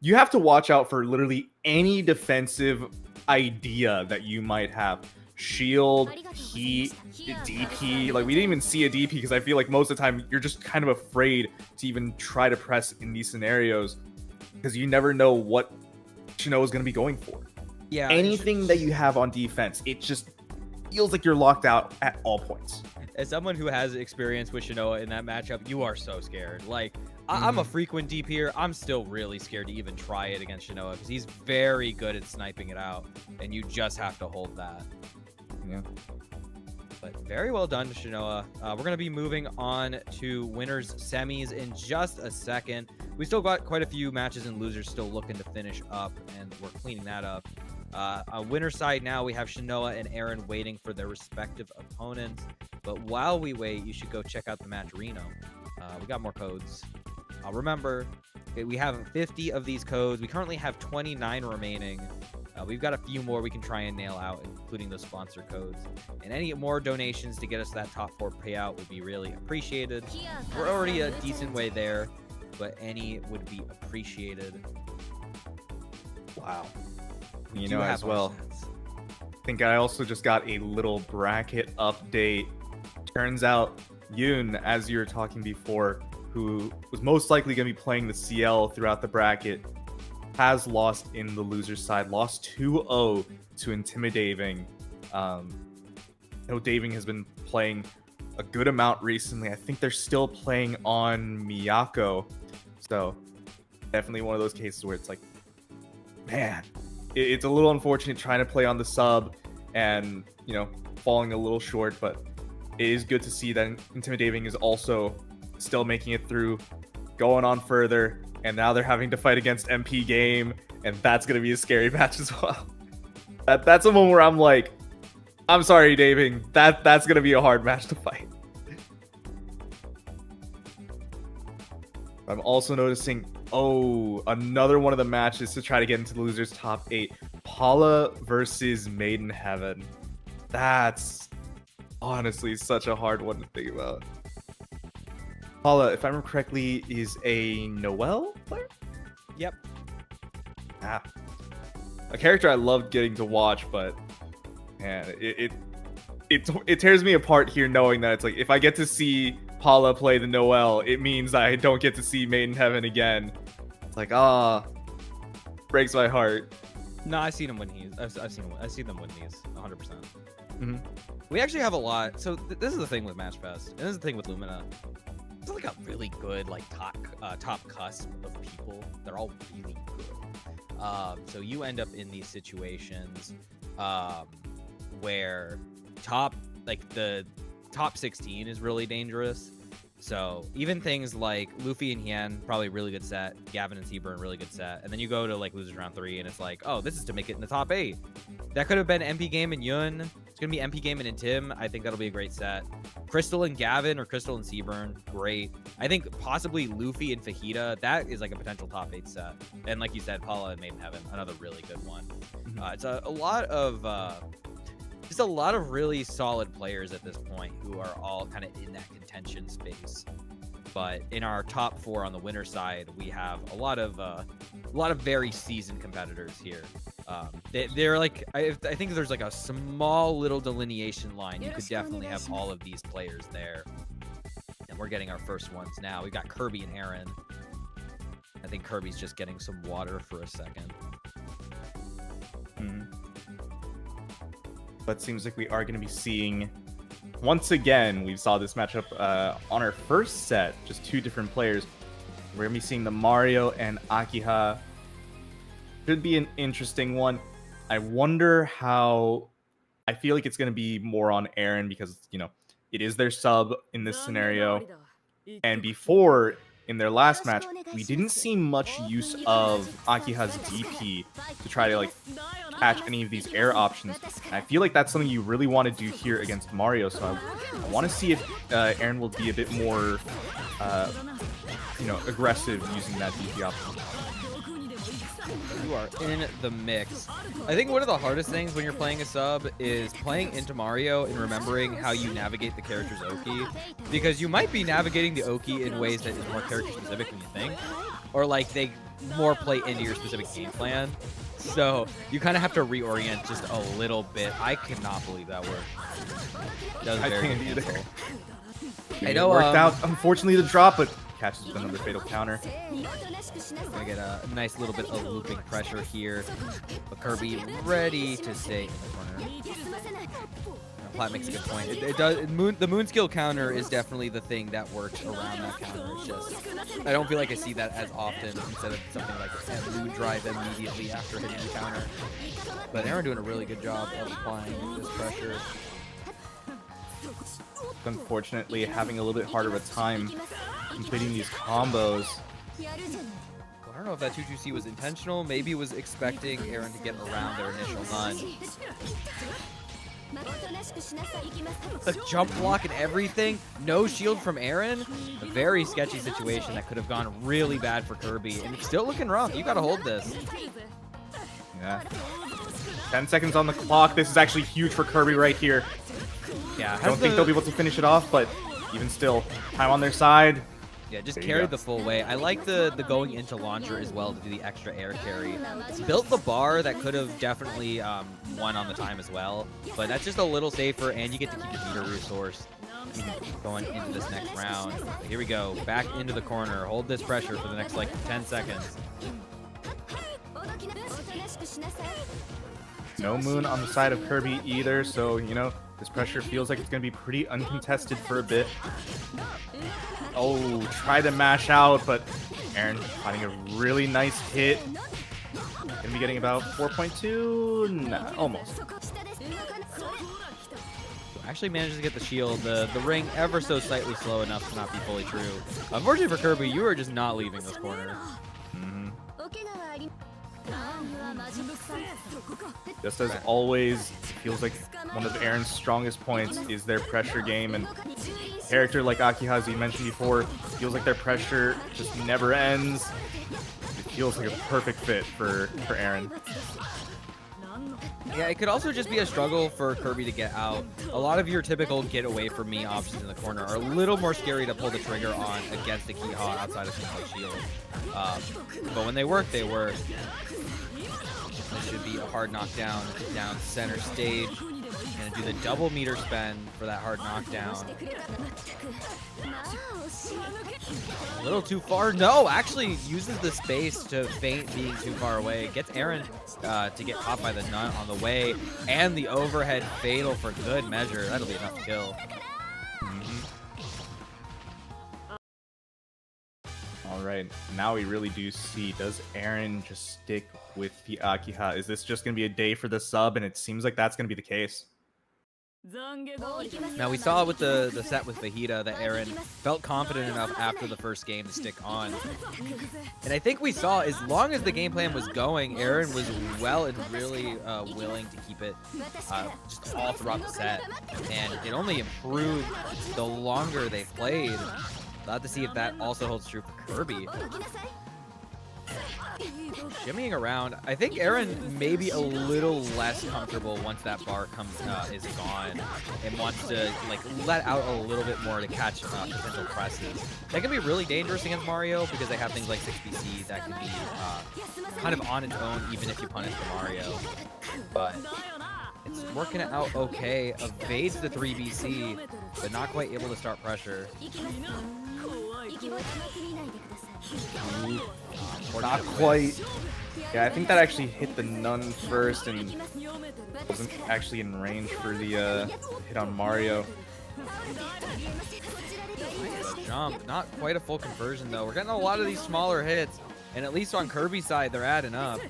Speaker 2: you have to watch out for literally any defensive idea that you might have. Shield, heat, DP. Like, we didn't even see a DP because I feel like most of the time you're just kind of afraid to even try to press in these scenarios because you never know what Shinoa is going to be going for.
Speaker 3: Yeah.
Speaker 2: Anything that you have on defense, it just feels like you're locked out at all points.
Speaker 3: As someone who has experience with Shinoa in that matchup, you are so scared. Like, I'm a frequent DPer. I'm still really scared to even try it against Shinoa because he's very good at sniping it out, and you just have to hold that.
Speaker 2: Yeah.
Speaker 3: But very well done to Shinoa. We're going to be moving on to winners semis in just a second. We still got quite a few matches and losers still looking to finish up, and we're cleaning that up. On winner side now, we have Shinoa and Erin waiting for their respective opponents. But while we wait, you should go check out the match Reno. We got more codes. Remember, we have 50 of these codes. We currently have 29 remaining. We've got a few more we can try and nail out, including those sponsor codes. And any more donations to get us that top 4 payout would be really appreciated. We're already a decent way there, but any would be appreciated.
Speaker 2: Wow.
Speaker 3: We
Speaker 2: You
Speaker 3: do
Speaker 2: know,
Speaker 3: have
Speaker 2: as
Speaker 3: our
Speaker 2: well,
Speaker 3: sets.
Speaker 2: I think I also just got a little bracket update. Turns out, Yoon, as you were talking before, who was most likely going to be playing the Ciel throughout the bracket, has lost in the loser's side, lost 2-0 to Intimidating. I know Daving has been playing a good amount recently. I think they're still playing on Miyako. So, definitely one of those cases where it's like, man, it's a little unfortunate trying to play on the sub and, you know, falling a little short, but it is good to see that Intimidating is also still making it through, going on further, and now they're having to fight against MPGame, and that's going to be a scary match as well. That's a moment where I'm like, I'm sorry, Daving, that's going to be a hard match to fight. I'm also noticing, another one of the matches to try to get into the losers top 8. Paula versus MadeInHeaven. That's honestly such a hard one to think about. Paula, if I remember correctly, is a Noelle player?
Speaker 3: Yep.
Speaker 2: Ah. A character I loved getting to watch, but man, it tears me apart here knowing that it's like, if I get to see Paula play the Noelle, it means I don't get to see MadeInHeaven again. It's like, breaks my heart.
Speaker 3: No, I've seen him when I've seen them win these 100%.
Speaker 2: Mm-hmm.
Speaker 3: We actually have a lot. So this is the thing with Mashfest, and this is the thing with Lumina. It's like a really good like top cusp of people. They're all really good. So you end up in these situations where the top 16 is really dangerous. So even things like Luffy and Hien, probably really good set. Gavin and Saber, really good set. And then you go to like losers round 3, and it's like, oh, this is to make it in the top 8. That could have been MPGame and Yun. It's gonna be MPGame and Tim. I think that'll be a great set. Crystal and Gavin or Crystal and Seaburn, great. I think possibly Luffy and Fajita, that is like a potential top 8 set. And like you said, Paula and MadeInHeaven, another really good one. It's a lot of just a lot of really solid players at this point who are all kind of in that contention space. But in our top 4 on the winner side, we have a lot of very seasoned competitors here. They're like, I think there's like a small little delineation line. You could definitely have all of these players there. And we're getting our first ones now. We've got Kirby and Erin. I think Kirby's just getting some water for a second.
Speaker 2: But it seems like we are going to be seeing, once again, we saw this matchup on our first set, just 2 different players. We're going to be seeing the Mario and Akiha. Could be an interesting one. I wonder how, I feel like it's going to be more on Erin because, you know, it is their sub in this scenario. And before, in their last match, we didn't see much use of Akiha's DP to try to like catch any of these air options. And I feel like that's something you really want to do here against Mario. So I want to see if Erin will be a bit more, aggressive using that DP option.
Speaker 3: You are in the mix. I think one of the hardest things when you're playing a sub is playing into Mario and remembering how you navigate the character's Oki, because you might be navigating the Oki in ways that is more character specific than you think, or like they more play into your specific game plan. So you kind of have to reorient just a little bit. I cannot believe that worked. That was very good cancel. I know
Speaker 2: it worked out, unfortunately, the drop, but catches with another fatal counter.
Speaker 3: Gonna get a nice little bit of looping pressure here, but Kirby ready to stay in the corner. Plat makes a good point. It does. The moon skill counter is definitely the thing that works around that counter. It's just, I don't feel like I see that as often instead of something like a moon drive immediately after hitting the counter. But Erin doing a really good job of applying this pressure.
Speaker 2: Unfortunately, having a little bit harder of a time completing these combos.
Speaker 3: Well, I don't know if that 2-2C was intentional. Maybe was expecting Erin to get around their initial run. The jump block and everything. No shield from Erin. A very sketchy situation that could have gone really bad for Kirby. And it's still looking rough. You got to hold this.
Speaker 2: Yeah. 10 seconds on the clock. This is actually huge for Kirby right here.
Speaker 3: Yeah,
Speaker 2: I don't think they'll be able to finish it off, but even still, time on their side.
Speaker 3: Yeah, just carried the full way. I like the going into launcher as well to do the extra air carry. It's built the bar that could have definitely won on the time as well, but that's just a little safer, and you get to keep the meter resource going into this next round. Here we go, back into the corner. Hold this pressure for the next like 10 seconds.
Speaker 2: No moon on the side of Kirby either, so, you know, this pressure feels like it's going to be pretty uncontested for a bit. Oh, try to mash out, but Erin finding a really nice hit. Going to be getting about 4.2? No, almost.
Speaker 3: Actually manages to get the shield. The ring ever so slightly slow enough to not be fully true. Unfortunately for Kirby, you are just not leaving this corner.
Speaker 2: Just as always, it feels like one of Erin's strongest points is their pressure game, and character like Akiha, as you mentioned before, feels like their pressure just never ends. It feels like a perfect fit for Erin.
Speaker 3: Yeah, it could also just be a struggle for Kirby to get out. A lot of your typical get away from me options in the corner are a little more scary to pull the trigger on against Akiha outside of things like Ciel. But when they work, they work. This should be a hard knockdown down center stage. Gonna do the double meter spend for that hard knockdown. A little too far. No, actually uses the space to feint being too far away. Gets Erin to get caught by the nut on the way. And the overhead fatal for good measure. That'll be enough to kill.
Speaker 2: All right, now we really do see, does Erin just stick with the Akiha? Is this just going to be a day for the sub? And it seems like that's going to be the case.
Speaker 3: Now we saw with the set with Fajita that Erin felt confident enough after the first game to stick on. And I think we saw, as long as the game plan was going, Erin was well and really willing to keep it just all throughout the set. And it only improved the longer they played. We'll have to see if that also holds true for Kirby. Shimmying around, I think Erin may be a little less comfortable once that bar is gone, and wants to like let out a little bit more to catch potential presses. That can be really dangerous against Mario because they have things like 6BC that can be kind of on its own even if you punish the Mario. But it's working out okay. Evades the 3BC, but not quite able to start pressure.
Speaker 2: Not quite. Yeah, I think that actually hit the nun first and wasn't actually in range for the hit on Mario.
Speaker 3: Jump, not quite a full conversion though. We're getting a lot of these smaller hits, and at least on Kirby's side, they're adding up.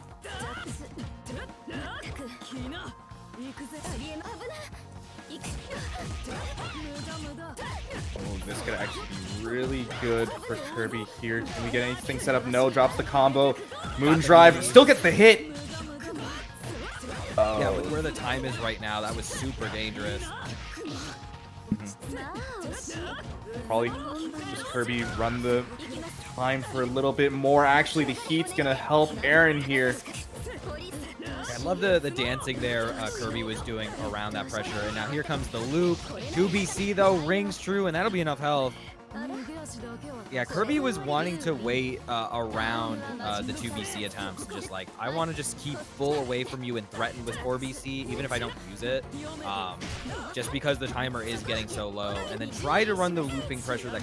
Speaker 2: Oh, this could actually be really good for Kirby here. Can we get anything set up? No, drops the combo. Moon drive, still gets the hit. Oh.
Speaker 3: Yeah, with where the time is right now, that was super dangerous.
Speaker 2: Probably just Kirby run the time for a little bit more. Actually, the heat's gonna help Erin here.
Speaker 3: I love the dancing there Kirby was doing around that pressure. And now here comes the loop. 2BC though, rings true, and that'll be enough health. Yeah, Kirby was wanting to wait around the 2BC attempts. Just like, I want to just keep full away from you and threaten with 4BC, even if I don't use it. Just because the timer is getting so low. And then try to run the looping pressure that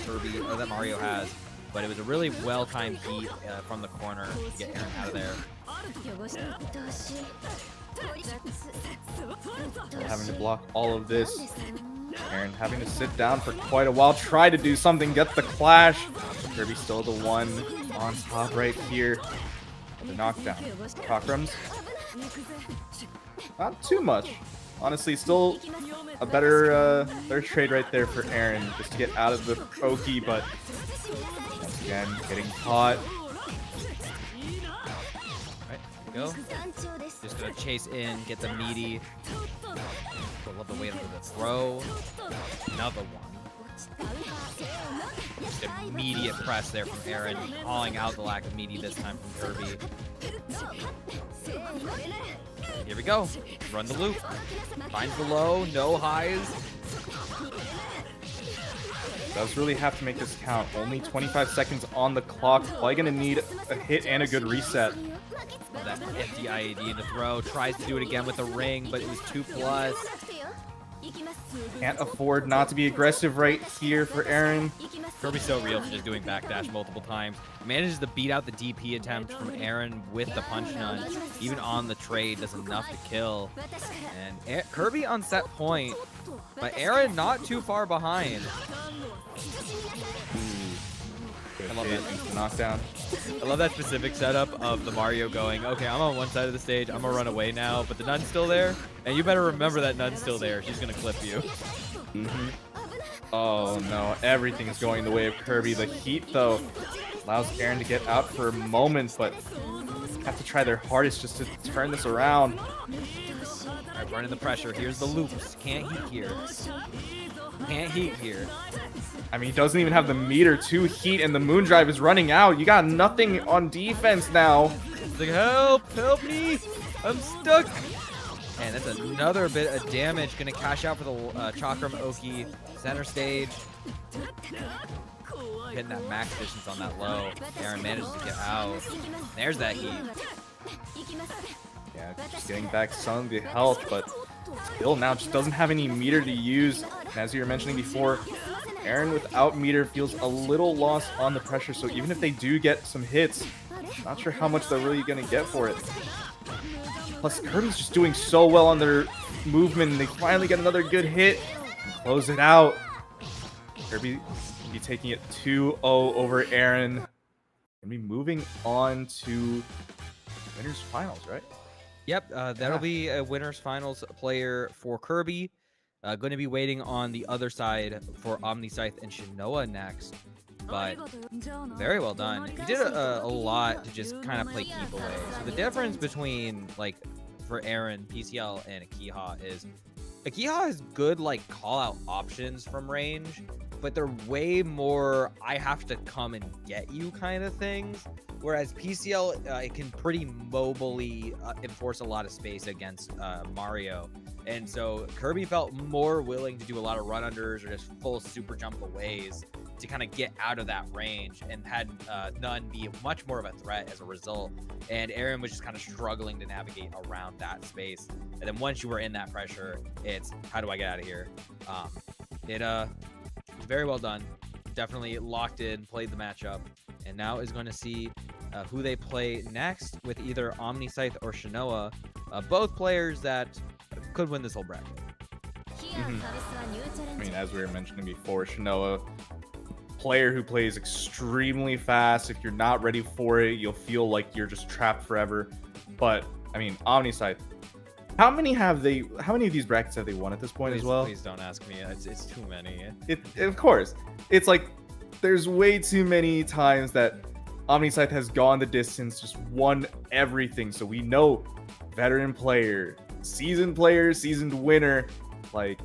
Speaker 3: that Mario has. But it was a really well-timed heat from the corner to get Erin out of there.
Speaker 2: Having to block all of this. Erin having to sit down for quite a while, try to do something, get the clash. Kirby still the one on top right here. The knockdown. Cockrums. Not too much. Honestly, still a better trade right there for Erin, just to get out of the pokey, but once again, getting caught.
Speaker 3: Go. Just gonna chase in, get the meaty. I love the way under the throw. Another one. Just immediate press there from Erin, calling out the lack of meaty this time from Kirby. Here we go. Run the loop. Finds the low, no highs.
Speaker 2: Does really have to make this count. Only 25 seconds on the clock. Probably gonna need a hit and a good reset.
Speaker 3: That empty IAD in the throw. Tries to do it again with a ring, but it was 2+.
Speaker 2: Can't afford not to be aggressive right here for Erin.
Speaker 3: Kirby's so real for just doing backdash multiple times. Manages to beat out the DP attempt from Erin with the punch nun. Even on the trade, does enough to kill. And Kirby on set point, but Erin not too far behind.
Speaker 2: I love that knockdown.
Speaker 3: I love that specific setup of the Mario going, okay, I'm on one side of the stage, I'm gonna run away now, but the nun's still there, and you better remember that nun's still there. She's gonna clip you.
Speaker 2: Oh no, everything's going the way of Kirby. The heat though allows Erin to get out for a moment, but have to try their hardest just to turn this around.
Speaker 3: Alright, running the pressure. Here's the loops. Can't heat here. Can't heat here.
Speaker 2: I mean, he doesn't even have the meter to heat, and the Moondrive is running out. You got nothing on defense now.
Speaker 3: He's like, help me, I'm stuck. And that's another bit of damage. Gonna cash out for the Chakram Oki center stage. Hitting that max distance on that low. Erin manages to get out. There's that heat.
Speaker 2: Yeah, just getting back some of the health, but still now just doesn't have any meter to use. And as you were mentioning before, Erin without meter feels a little lost on the pressure, so even if they do get some hits, not sure how much they're really going to get for it. Plus, Kirby's just doing so well on their movement, and they finally get another good hit and close it out. Kirby will be taking it 2-0 over Erin. And be moving on to winners finals, right?
Speaker 3: Yep, that'll be a winners finals player for Kirby. Going to be waiting on the other side for OmniSScythe and Shinoa next. But very well done. He did a lot to just kind of play keep away. So the difference between, like, for Erin, PCL, and Akiha is Akiha has good, like, call-out options from range, but they're way more I have to come and get you kind of things. Whereas PCL, it can pretty mobily enforce a lot of space against Mario. And so Kirby felt more willing to do a lot of run-unders or just full super jump aways to kind of get out of that range, and had none be much more of a threat as a result. And Erin was just kind of struggling to navigate around that space. And then once you were in that pressure, it's how do I get out of here? It was very well done. Definitely locked in, played the matchup, and now is going to see who they play next with either OmniSScythe or Shinoa. Both players that could win this whole bracket.
Speaker 2: I mean, as we were mentioning before, Shinoa, player who plays extremely fast. If you're not ready for it, you'll feel like you're just trapped forever. But I mean, OmniSScythe, how many of these brackets have they won at this point as well?
Speaker 3: Please don't ask me. It's too many.
Speaker 2: Of course, it's like there's way too many times that OmniSScythe has gone the distance, just won everything. So we know veteran player, seasoned winner, like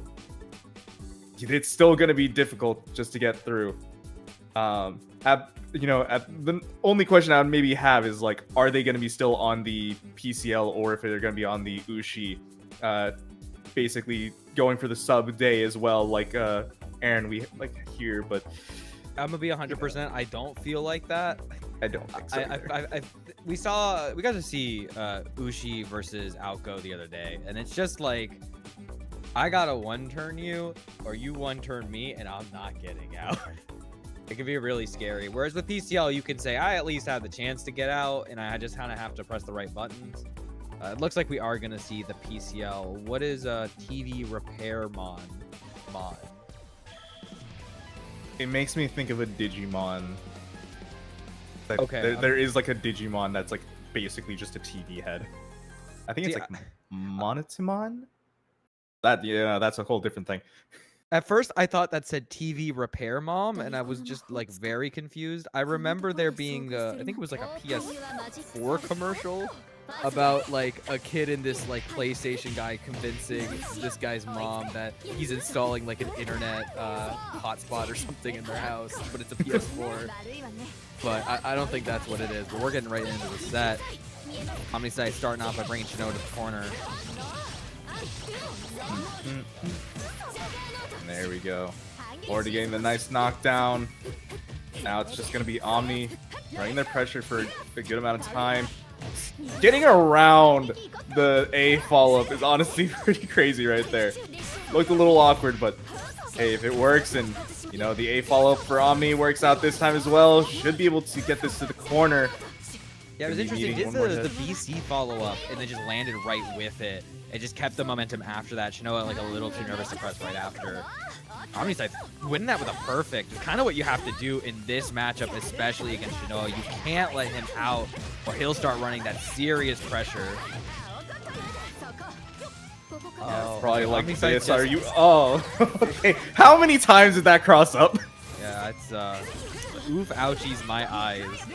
Speaker 2: it's still going to be difficult just to get through. The only question I would maybe have is, like, are they going to be still on the PCL, or if they're going to be on the Ushi, basically going for the sub day as well, like Erin we like here. But
Speaker 3: I'm gonna be 100%. I don't feel like that.
Speaker 2: I don't think so.
Speaker 3: We got to see Ushi versus Aoko the other day, and it's just like, I gotta one-turn you, or you one-turn me, and I'm not getting out. It can be really scary. Whereas with PCL, you can say, I at least have the chance to get out, and I just kind of have to press the right buttons. It looks like we are going to see the PCL. What is a TV repair mod?
Speaker 2: It makes me think of a Digimon.
Speaker 3: Okay.
Speaker 2: There is like a Digimon that's like basically just a TV head. I think it's like Monotimon? That's a whole different thing.
Speaker 3: At first, I thought that said TV repair mom, and I was just like very confused. I remember there being, I think it was like a PS4 commercial about like a kid in this like PlayStation guy convincing this guy's mom that he's installing like an internet hotspot or something in their house, but it's a PS4. But I don't think that's what it is. But we're getting right into the set. OmniSScythe starting off by bringing Shinoa to the corner.
Speaker 2: And there we go. Already getting the nice knockdown. Now it's just going to be Omni running their pressure for a good amount of time. Getting around the A follow-up is honestly pretty crazy right there. Looked a little awkward, but hey, if it works, and you know the A follow-up for Omni works out this time as well, should be able to get this to the corner.
Speaker 3: Yeah, it was interesting. Did the BC follow-up and then just landed right with it. It just kept the momentum after that. Shinoa like a little too nervous to press right after. OmniSScythe winning that with a perfect. It's kind of what you have to do in this matchup, especially against Shinoa. You can't let him out, or he'll start running that serious pressure.
Speaker 2: Oh, probably like this. Are you? Oh, okay. How many times did that cross up?
Speaker 3: Yeah, it's oof, ouchies, my eyes.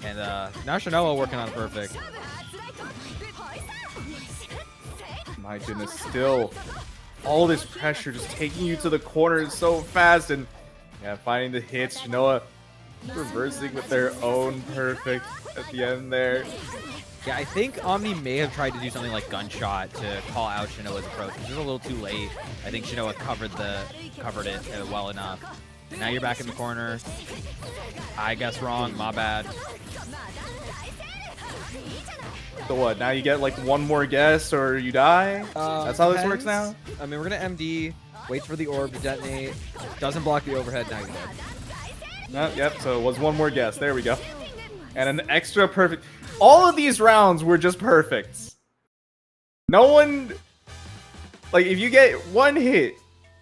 Speaker 3: And now Shinoa working on perfect.
Speaker 2: My goodness, still all this pressure just taking you to the corner so fast, and yeah, finding the hits. Shinoa reversing with their own perfect at the end there.
Speaker 3: Yeah, I think Omni may have tried to do something like Gunshot to call out Shinoa's approach, which is a little too late. I think Shinoa covered it well enough. Now you're back in the corner. I guess wrong, my bad.
Speaker 2: So what, now you get like one more guess or you die? That's how this works now?
Speaker 3: I mean, we're gonna MD, waits for the orb to detonate, doesn't block the overhead, now you're dead.
Speaker 2: Yep, so it was one more guess. There we go. And an extra perfect. All of these rounds were just perfects. No one... Like, if you get one hit,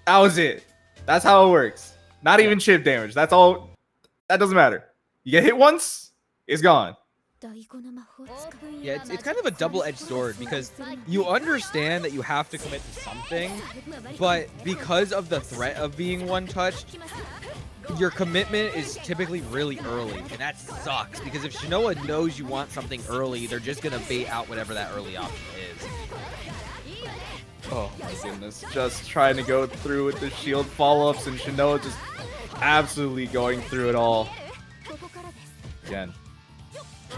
Speaker 2: that was it. That's how it works. Not even chip damage. That's all. That doesn't matter. You get hit once, it's gone.
Speaker 3: Yeah, it's kind of a double-edged sword because you understand that you have to commit to something, but because of the threat of being one-touched, your commitment is typically really early, and that sucks because if Shinoa knows you want something early, they're just gonna bait out whatever that early option is.
Speaker 2: Oh my goodness, just trying to go through with the shield follow-ups, and Shinoa just absolutely going through it all. Again,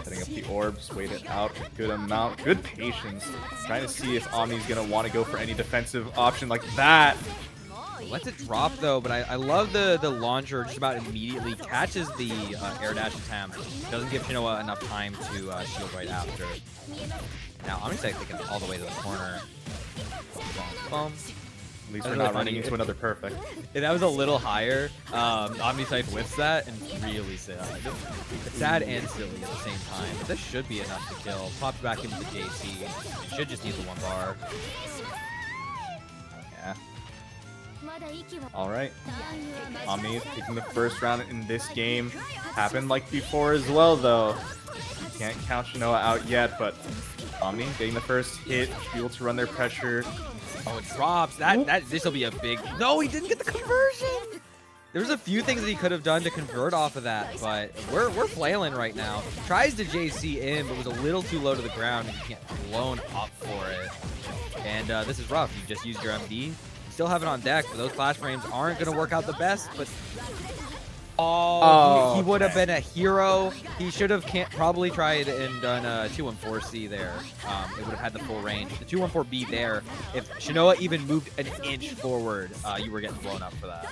Speaker 2: setting up the orbs, wait it out a good amount, good patience, trying to see if Omni's gonna want to go for any defensive option like that.
Speaker 3: Lets it drop though, but I love the launcher just about immediately catches the air dash attempt. Doesn't give Shinoa enough time to shield right after. Now OmniSScythe taking it all the way to the corner. Boom.
Speaker 2: At least we're not running into another perfect.
Speaker 3: If that was a little higher, OmniSScythe whiffs that and really sad. It's sad and silly at the same time, but this should be enough to kill. Pops back into the JC. Should just need the one bar.
Speaker 2: Yeah. Alright. Omni is taking the first round in this game. Happened like before as well, though. You can't count Shinoa out yet, but Omni getting the first hit, be able to run their pressure.
Speaker 3: Oh, it drops. This will be a big... No, he didn't get the conversion! There's a few things that he could have done to convert off of that, but we're flailing right now. Tries to JC in, but was a little too low to the ground and you can't blown up for it. And this is rough. You just used your MD. Still have it on deck, but those flash frames aren't going to work out the best, but... Oh, he would have been a hero. He should have probably tried and done a 214C there. It would have had the full range. The 214B there, if Shinoa even moved an inch forward, you were getting blown up for that.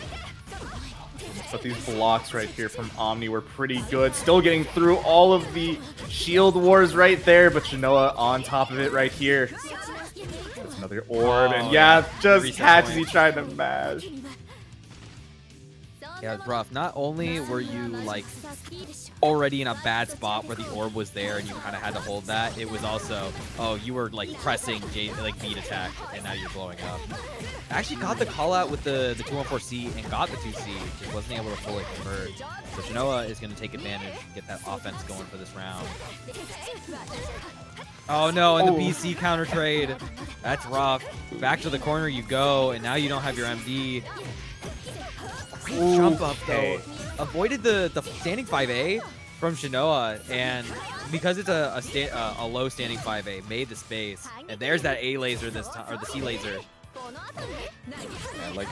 Speaker 2: But these blocks right here from Omni were pretty good. Still getting through all of the shield wars right there, but Shinoa on top of it right here. That's another orb, and yeah, just catches he tried to mash.
Speaker 3: Yeah, it's rough. Not only were you like already in a bad spot where the orb was there and you kind of had to hold that, it was also, oh, you were like pressing beat attack and now you're blowing up. I actually got the call out with the 214C and got the 2C, just wasn't able to fully convert. So Shinoa is going to take advantage and get that offense going for this round. Oh no, and the BC counter trade. That's rough. Back to the corner you go, and now you don't have your MD. Great jump up though. Avoided the standing 5A from Shinoa, and because it's a low standing 5A, made the space. And there's that A laser this time, or the C laser.
Speaker 2: Yeah, like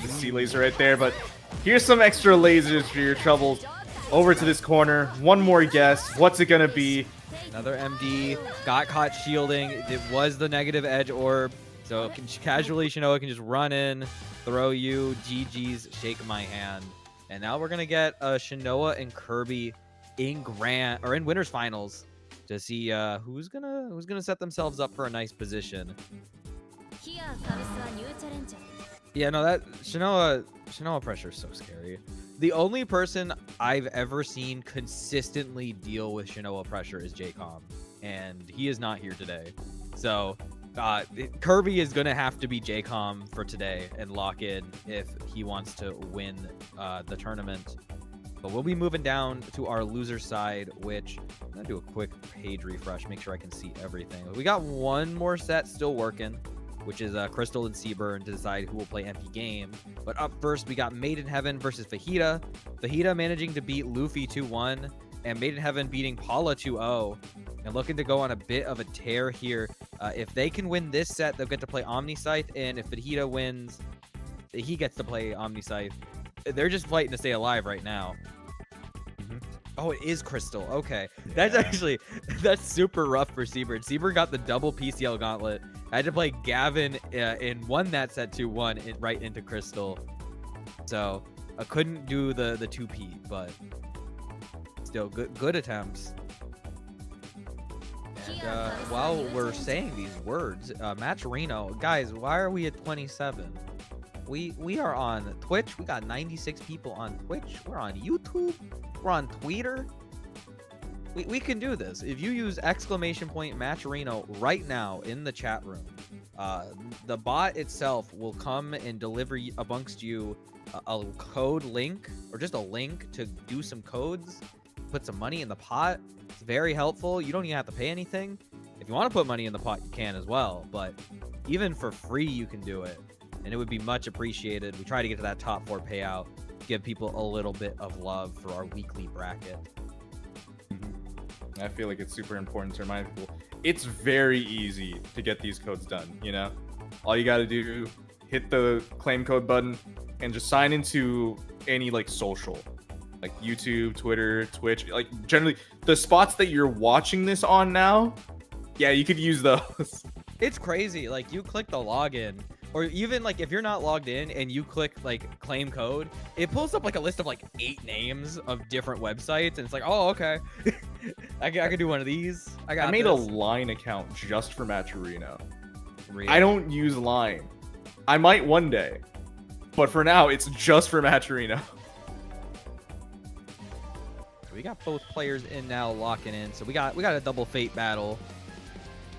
Speaker 2: you C laser right there, but here's some extra lasers for your troubles. Over to this corner. One more guess. What's it gonna be?
Speaker 3: Another MD. Got caught shielding. It was the negative edge orb. So casually Shinoa can just run in, throw you, GG's, shake my hand. And now we're gonna get Shinoa and Kirby in winners finals to see who's gonna set themselves up for a nice position. Yeah, no, that Shinoa pressure is so scary. The only person I've ever seen consistently deal with Shinoa pressure is JCOM, and he is not here today. So Kirby is gonna have to be JCOM for today and lock in if he wants to win the tournament. But we'll be moving down to our loser side, which I'm gonna do a quick page refresh, make sure I can see everything. We got one more set still working, which is Crystal and Saber, to decide who will play MPGame. But up first, we got MadeInHeaven versus FajitaEatah. FajitaEatah managing to beat Luffy 2-1, and MadeInHeaven beating Paula 2-0. and looking to go on a bit of a tear here. If they can win this set, they'll get to play OmniSScythe, and if Fajita wins, he gets to play OmniSScythe. They're just fighting to stay alive right now. Oh, it is Crystal. Okay.
Speaker 2: Yeah.
Speaker 3: That's super rough for Saber. Saber got the double PCL gauntlet. I had to play Gavin and won that set 2-1 right into Crystal. So I couldn't do the 2P, but still good attempts. And while we're saying these words, Matcherino, guys, why are we at 27? We are on Twitch. We got 96 people on Twitch. We're on YouTube. We're on Twitter. We can do this. If you use !Matcherino right now in the chat room, the bot itself will come and deliver amongst you a code link, or just a link to do some codes, put some money in the pot. It's very helpful. You don't even have to pay anything. If you want to put money in the pot, you can as well, but even for free, you can do it, and it would be much appreciated. We try to get to that top 4 payout, give people a little bit of love for our weekly bracket.
Speaker 2: I feel like it's super important to remind people it's very easy to get these codes done, you know? All you gotta do, hit the claim code button and just sign into any like social, like YouTube, Twitter, Twitch, like generally the spots that you're watching this on now. Yeah, you could use those.
Speaker 3: It's crazy. Like, you click the login, or even like if you're not logged in and you click like claim code, it pulls up like a list of like 8 names of different websites, and it's like, oh, okay. I could do one of these. I
Speaker 2: made a Line account just for Matcherino.
Speaker 3: Really?
Speaker 2: I don't use Line. I might one day, but for now it's just for Matcherino.
Speaker 3: We got both players in now, locking in. So we got a double fate battle.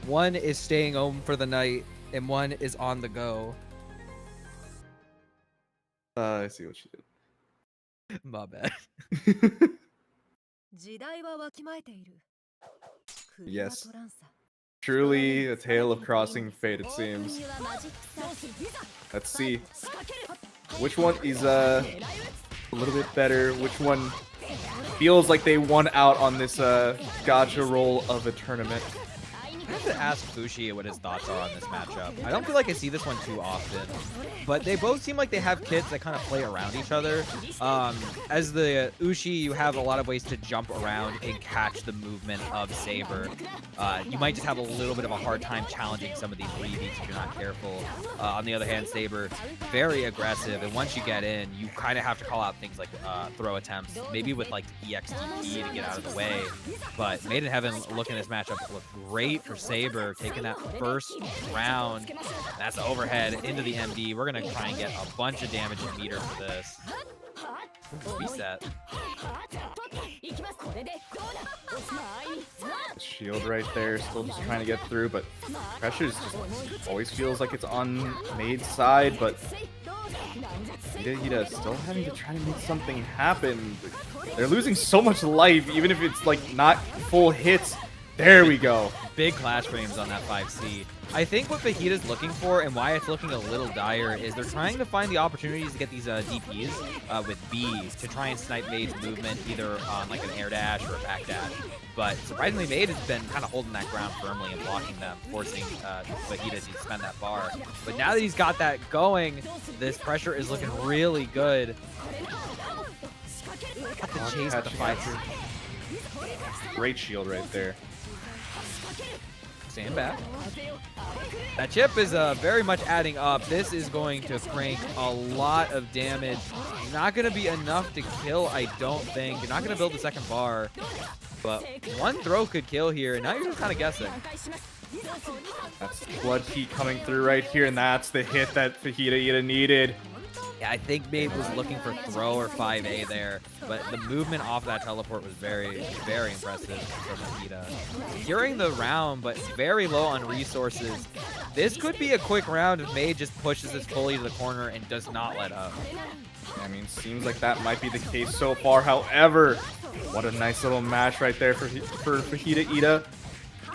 Speaker 3: One is staying home for the night, and one is on the go.
Speaker 2: I see what she did.
Speaker 3: My bad.
Speaker 2: Yes. Truly a tale of crossing fate, it seems. Let's see. Which one is a little bit better? Which one feels like they won out on this gacha roll of a tournament?
Speaker 3: I have to ask Fushi what his thoughts are on this matchup. I don't feel like I see this one too often, but they both seem like they have kits that kind of play around each other. As the Ushi, you have a lot of ways to jump around and catch the movement of Saber. You might just have a little bit of a hard time challenging some of these rebeats if you're not careful. On the other hand, Saber, very aggressive, and once you get in, you kind of have to call out things like throw attempts, maybe with like EXTP to get out of the way. But MadeInHeaven, looking at this matchup, looked great for Saber, taking that first round. That's the overhead into the MD. We're gonna try and get a bunch of damage and meter for this. Reset.
Speaker 2: Shield right there, still just trying to get through, but pressure just always feels like it's on Made's side, but FajitaEatah still having to try to make something happen. They're losing so much life, even if it's like not full hits. There we go.
Speaker 3: Big clash frames on that 5C. I think what Fajita's looking for, and why it's looking a little dire, is they're trying to find the opportunities to get these DPs with B to try and snipe Made's movement, either on like an air dash or a back dash. But surprisingly, Made has been kind of holding that ground firmly and blocking them, forcing Fajita to spend that bar. But now that he's got that going, this pressure is looking really good. Got the chase with the 5C.
Speaker 2: Great shield right there.
Speaker 3: Stand back. That chip is very much adding up. This is going to crank a lot of damage. Not going to be enough to kill, I don't think. You're not going to build the second bar. But one throw could kill here, and now you're just kind of guessing.
Speaker 2: That's blood heat coming through right here, and that's the hit that FajitaEatah needed.
Speaker 3: Yeah, I think Made was looking for throw or 5A there, but the movement off that teleport was very, very impressive from Akiha. Securing the round, but very low on resources. This could be a quick round if Made just pushes this fully to the corner and does not let up.
Speaker 2: I mean, seems like that might be the case so far. However, what a nice little match right there for FajitaEatah.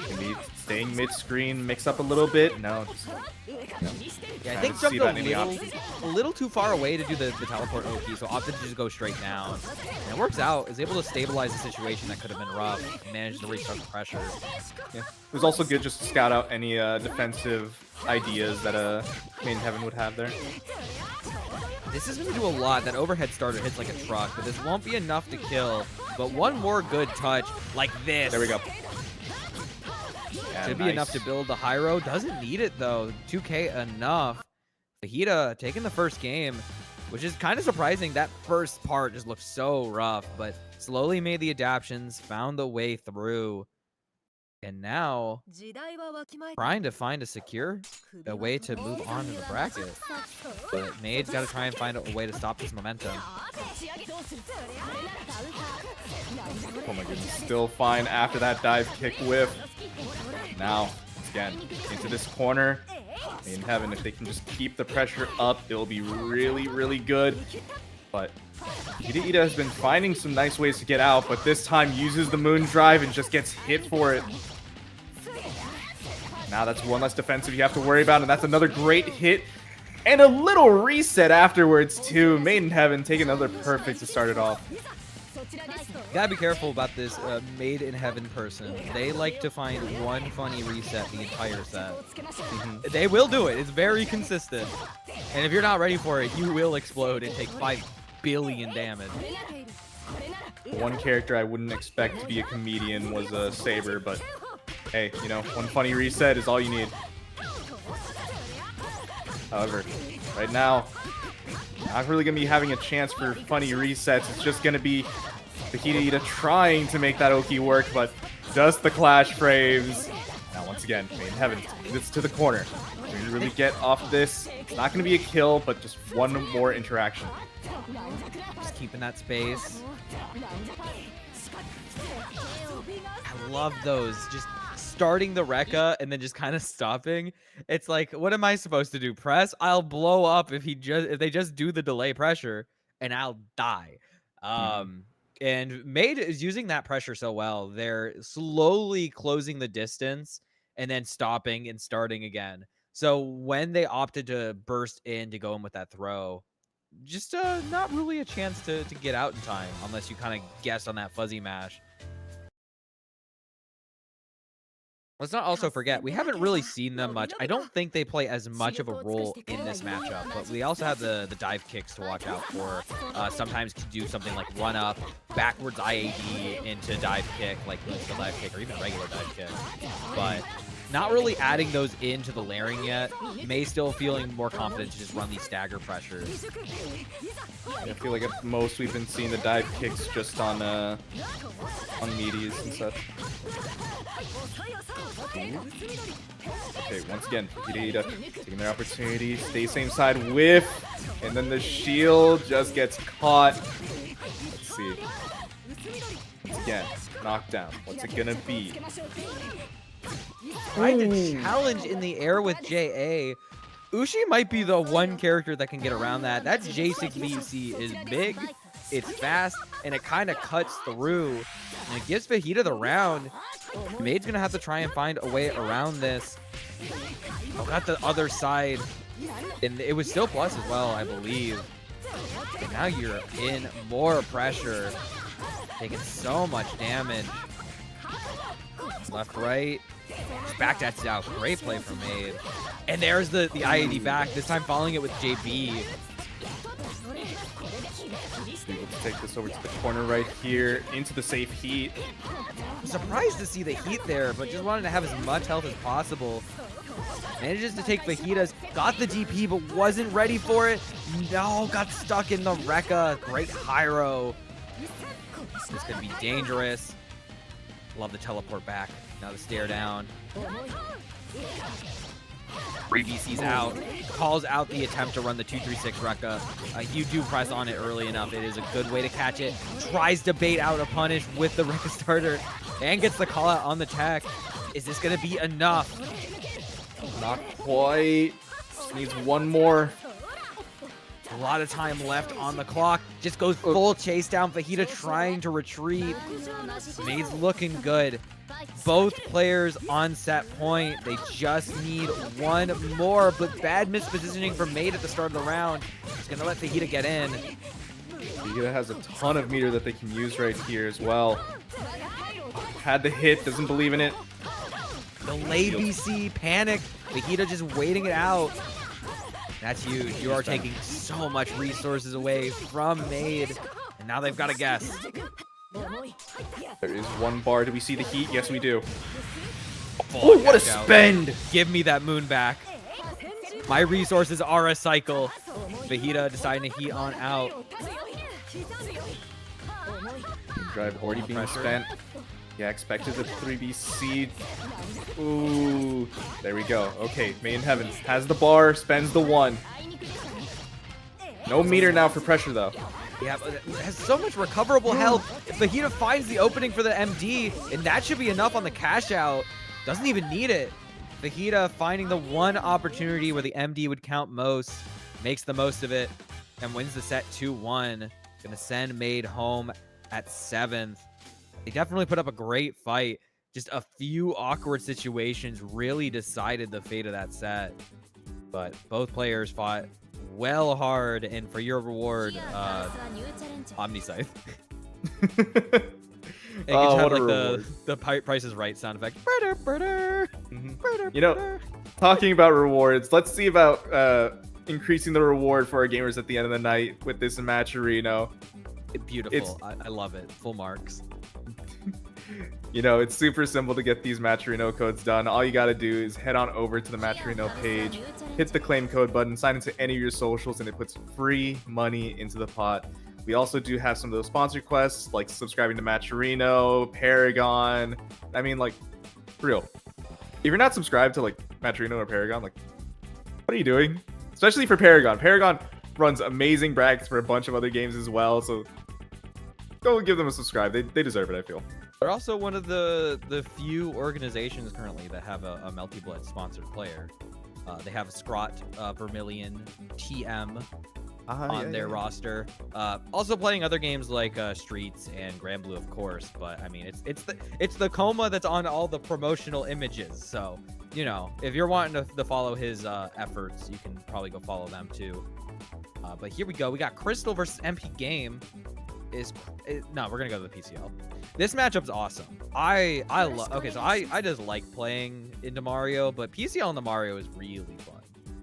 Speaker 2: Maybe staying mid-screen, mix up a little bit. No, just
Speaker 3: Yeah, I
Speaker 2: I
Speaker 3: think
Speaker 2: don't see
Speaker 3: jumped
Speaker 2: that in any
Speaker 3: a little too far away to do the teleport Oki, so opted to just go straight down. And it works out. Is able to stabilize the situation that could have been rough and managed to restart the pressure.
Speaker 2: yeah. It was also good just to scout out any defensive ideas that MadeInHeaven would have there.
Speaker 3: This is going to do a lot. That overhead starter hits like a truck, but this won't be enough to kill. But one more good touch like this.
Speaker 2: There we go. Yeah,
Speaker 3: Should be enough to build the high row. Doesn't need it, though. 2K enough. FajitaEatah taking the first game, which is kind of surprising. That first part just looked so rough, but slowly made the adaptions, found the way through. And now, trying to find a way to move on to the bracket. But Made's got to try and find a way to stop this momentum.
Speaker 2: Oh my goodness, still fine after that dive kick whiff. Now, again, into this corner. MadeInHeaven, if they can just keep the pressure up, it'll be really, really good. But FajitaEatah has been finding some nice ways to get out, but this time uses the moon drive and just gets hit for it. Now that's one less defensive you have to worry about, and that's another great hit. And a little reset afterwards, too. MadeInHeaven taking another perfect to start it off.
Speaker 3: Gotta be careful about this MadeInHeaven person. They like to find one funny reset the entire set. They will do it. It's very consistent. And if you're not ready for it, you will explode and take 5 billion damage.
Speaker 2: One character I wouldn't expect to be a comedian was Saber, but hey, you know, one funny reset is all you need. However, right now, not really going to be having a chance for funny resets. It's just going to be FajitaEatah trying to make that Oki work, but just the clash frames. Now, once again, MadeInHeaven, it's to the corner. Can you really get off this? It's not going to be a kill, but just one more interaction.
Speaker 3: Just keeping that space. I love those. Just starting the Rekka and then just kind of stopping. It's like, what am I supposed to do? Press? I'll blow up if they just do the delay pressure, and I'll die. And Made is using that pressure so well. They're slowly closing the distance and then stopping and starting again. So when they opted to burst in to go in with that throw, just not really a chance to get out in time unless you kind of guess on that fuzzy mash. Let's not also forget, we haven't really seen them much. I don't think they play as much of a role in this matchup, but we also have the dive kicks to watch out for. Sometimes to do something like run up, backwards IAD into dive kick, like neutral dive kick, or even regular dive kick. But not really adding those into the layering yet. May still feeling more confident to just run these stagger pressures.
Speaker 2: Yeah, I feel like at most we've been seeing the dive kicks just on meaties and such. Okay, once again, FajitaEatah taking their opportunity, stay same side, whiff, and then the shield just gets caught. Let's see. Once again, knockdown. What's it gonna be?
Speaker 3: Trying to challenge in the air with JA. Ushi might be the one character that can get around that. That J6BC is big, it's fast, and it kind of cuts through. And it gives FajitaEatah the round. Made's going to have to try and find a way around this. Oh, got the other side. And it was still plus as well, I believe. And now you're in more pressure. Taking so much damage. Left, right. Back that's out. Great play from Made. And there's the IAD back, this time following it with JB.
Speaker 2: Able to take this over to the corner right here, into the safe heat.
Speaker 3: I'm surprised to see the heat there, but just wanted to have as much health as possible. Manages to take FajitaEatah's, got the DP, but wasn't ready for it. No, got stuck in the Rekka. Great Hyro. This is going to be dangerous. Love the teleport back. Now the stare down. BC's out, calls out the attempt to run the 236 Rekka. You do press on it early enough. It is a good way to catch it. Tries to bait out a punish with the Rekka starter and gets the call out on the tech. Is this going to be enough?
Speaker 2: Not quite. Just needs one more.
Speaker 3: A lot of time left on the clock. Just goes full chase down. Fajita trying to retreat. Made's looking good. Both players on set point. They just need one more, but bad mispositioning from Made at the start of the round. He's going to let Fajita get in.
Speaker 2: Fajita has a ton of meter that they can use right here as well. Had the hit, doesn't believe in it.
Speaker 3: Delay BC, panic. Fajita just waiting it out. That's huge. You are taking so much resources away from Made. And now they've got to guess.
Speaker 2: There is one bar. Do we see the heat? Yes, we do. Oh, what a spend!
Speaker 3: Give me that moon back. My resources are a cycle. Fajita deciding to heat on out.
Speaker 2: Drive already being spent. Yeah, expected the 3BC. Ooh, there we go. Okay, MadeInHeaven has the bar, spends the 1. No meter now for pressure though.
Speaker 3: Yeah, but it has so much recoverable health. If Fajita finds the opening for the MD, and that should be enough on the cash out. Doesn't even need it. Fajita finding the one opportunity where the MD would count most, makes the most of it, and wins the set 2-1. Gonna send Made home at 7th. They definitely put up a great fight. Just a few awkward situations really decided the fate of that set. But both players fought well hard, and for your reward, OmniSScythe. And you
Speaker 2: Oh,
Speaker 3: have
Speaker 2: what a
Speaker 3: like
Speaker 2: reward.
Speaker 3: the Price is Right sound effect.
Speaker 2: You know, talking about rewards, let's see about increasing the reward for our gamers at the end of the night with this Matcherino.
Speaker 3: Beautiful. I love it. Full marks.
Speaker 2: You know, it's super simple to get these Matcherino codes done. All you gotta do is head on over to the Matcherino page, hit the claim code button, sign into any of your socials, and it puts free money into the pot. We also do have some of those sponsor quests, like subscribing to Matcherino, Paragon. I mean, like, for real. If you're not subscribed to, like, Matcherino or Paragon, like, what are you doing? Especially for Paragon. Paragon runs amazing brackets for a bunch of other games as well, so go give them a subscribe. They deserve it, I feel.
Speaker 3: They're also one of the few organizations currently that have a Melty Blood sponsored player. They have Scrot, Vermilion, TM on their roster. Also playing other games like Streets and Grand Blue, of course. But I mean, it's the Coma that's on all the promotional images. So you know, if you're wanting to follow his efforts, you can probably go follow them too. But here we go. We got Crystal versus MPGame. No, we're gonna go to the PCL. This matchup's awesome. I love. Okay, so I just like playing into Mario, but PCL into Mario is really fun.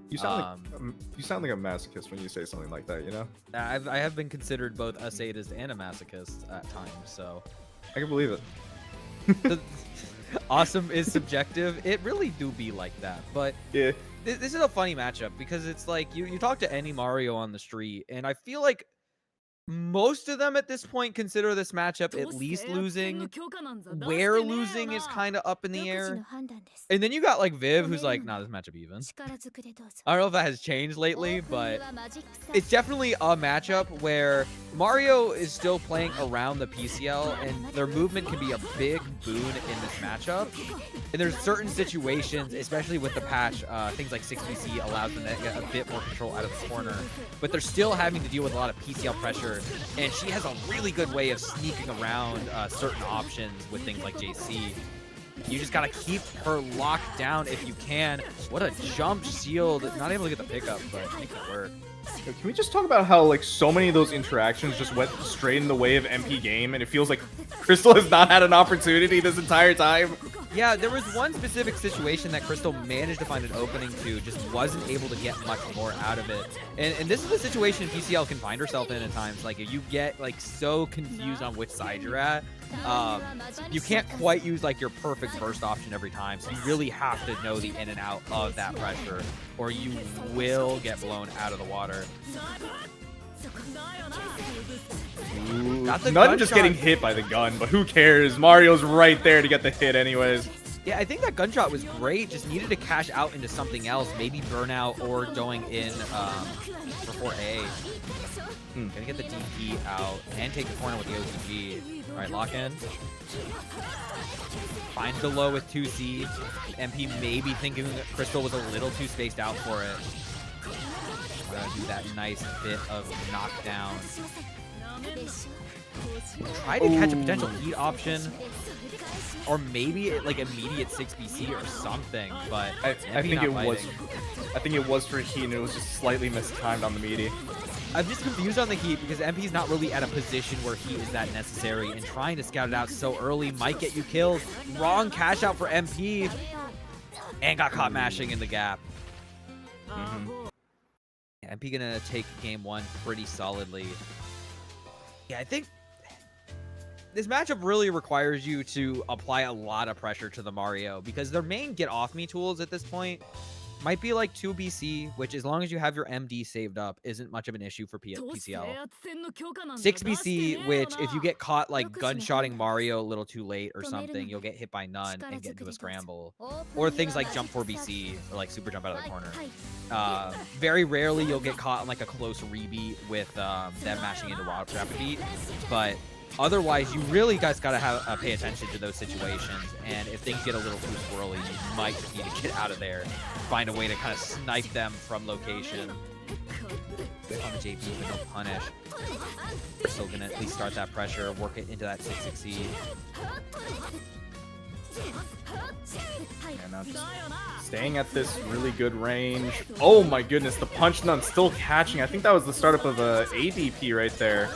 Speaker 2: You sound like a masochist when you say something like that. You know.
Speaker 3: I have been considered both a sadist and a masochist at times, so
Speaker 2: I can believe it.
Speaker 3: Awesome is subjective. It really do be like that, but
Speaker 2: yeah,
Speaker 3: this is a funny matchup because it's like you talk to any Mario on the street, and I feel like most of them at this point consider this matchup at least losing. Where losing is kind of up in the air. And then you got like Viv, who's like, nah, this matchup even. I don't know if that has changed lately, but it's definitely a matchup where Mario is still playing around the PCL, and their movement can be a big boon in this matchup. And there's certain situations, especially with the patch, things like 6BC allows them to get a bit more control out of the corner, but they're still having to deal with a lot of PCL pressure. And she has a really good way of sneaking around certain options with things like JC. You just gotta keep her locked down if you can. What a jump shield. Not able to get the pickup, but make it work.
Speaker 2: Can we just talk about how like so many of those interactions just went straight in the way of MPGame, and it feels like Crystal has not had an opportunity this entire time?
Speaker 3: Yeah, there was one specific situation that Crystal managed to find an opening to, just wasn't able to get much more out of it. And this is a situation PCL can find herself in at times. Like, if you get like so confused on which side you're at, you can't quite use like your perfect burst option every time. So you really have to know the in and out of that pressure, or you will get blown out of the water.
Speaker 2: None just getting hit by the gun, but who cares? Mario's right there to get the hit anyways.
Speaker 3: Yeah, I think that gunshot was great. Just needed to cash out into something else, maybe burnout or going in for 4A. Gonna get the DP out and take the corner with the OTG. All right, lock in. Finds the low with 2C. MP maybe thinking that Crystal was a little too spaced out for it. do that nice bit of knockdown. Try to catch a potential heat option, or maybe like immediate 6BC or something. But
Speaker 2: I
Speaker 3: MP
Speaker 2: think
Speaker 3: not
Speaker 2: it was.
Speaker 3: biting.
Speaker 2: I think it was for heat, and it was just slightly mistimed on the meaty.
Speaker 3: I'm just confused on the heat because MP's not really at a position where heat is that necessary, and trying to scout it out so early might get you killed. Wrong cash out for MP, and got caught mashing in the gap. Yeah, MP gonna take game 1 pretty solidly. Yeah, I think this matchup really requires you to apply a lot of pressure to the Mario because their main get off me tools at this point might be like 2BC, which as long as you have your MD saved up, isn't much of an issue for PCL. 6BC, which if you get caught like gunshotting Mario a little too late or something, you'll get hit by none and get into a scramble. Or things like jump 4BC or like super jump out of the corner. Very rarely you'll get caught on like a close rebeat with them mashing into rapid beat, but otherwise, you really guys gotta have pay attention to those situations, and if things get a little too swirly, you might just need to get out of there, find a way to kind of snipe them from location. On the JP with no punish. We're still gonna at least start that pressure, work it into that 6-6-E.
Speaker 2: And now just staying at this really good range. Oh my goodness, the punch nun still catching. I think that was the startup of a ADP right there.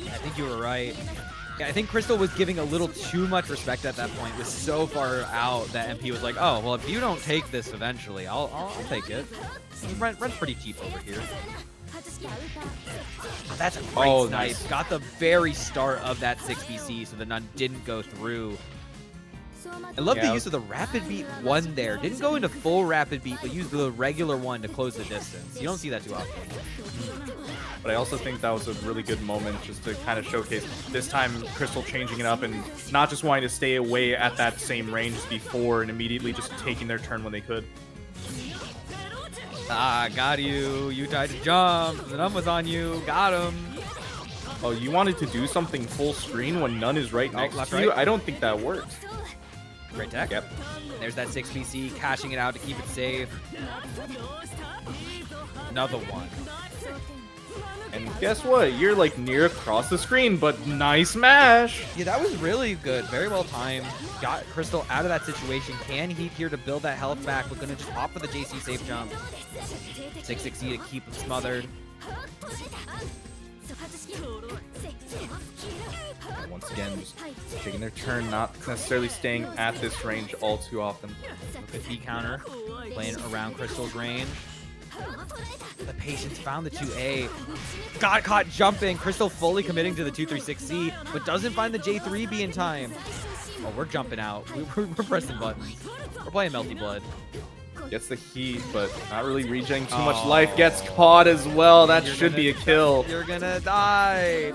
Speaker 3: I think you were right. Yeah, I think Crystal was giving a little too much respect at that point. It was so far out that MP was like, oh, well, if you don't take this eventually, I'll take it. Rent's pretty cheap over here. That's a great snipe.
Speaker 2: Nice.
Speaker 3: Got the very start of that 6BC, so the nun didn't go through. I love the use of the rapid beat one there. Didn't go into full rapid beat, but used the regular one to close the distance. You don't see that too often.
Speaker 2: But I also think that was a really good moment just to kind of showcase this time Crystal changing it up and not just wanting to stay away at that same range as before and immediately just taking their turn when they could.
Speaker 3: Ah, got you. You tried to jump. The nun was on you. Got him.
Speaker 2: Oh, you wanted to do something full screen when none is right next to you? I don't think that works.
Speaker 3: Great tech.
Speaker 2: Yep.
Speaker 3: There's that 6BC, cashing it out to keep it safe. Another one.
Speaker 2: And guess what? You're like near across the screen, but nice mash.
Speaker 3: Yeah, that was really good. Very well timed. Got Crystal out of that situation. Can heat here to build that health back, but gonna just opt for the JC safe jump. 6-6-E to keep him smothered.
Speaker 2: And once again, just taking their turn, not necessarily staying at this range all too often.
Speaker 3: Good B counter, playing around Crystal's range. The patience found the 2A. Got caught jumping. Crystal fully committing to the 2-3-6-C, but doesn't find the J3B in time. Oh, we're jumping out. We're pressing buttons. We're playing Melty Blood.
Speaker 2: Gets the heat, but not really regenerating too much life. Gets caught as well. That should be a kill.
Speaker 3: You're gonna die.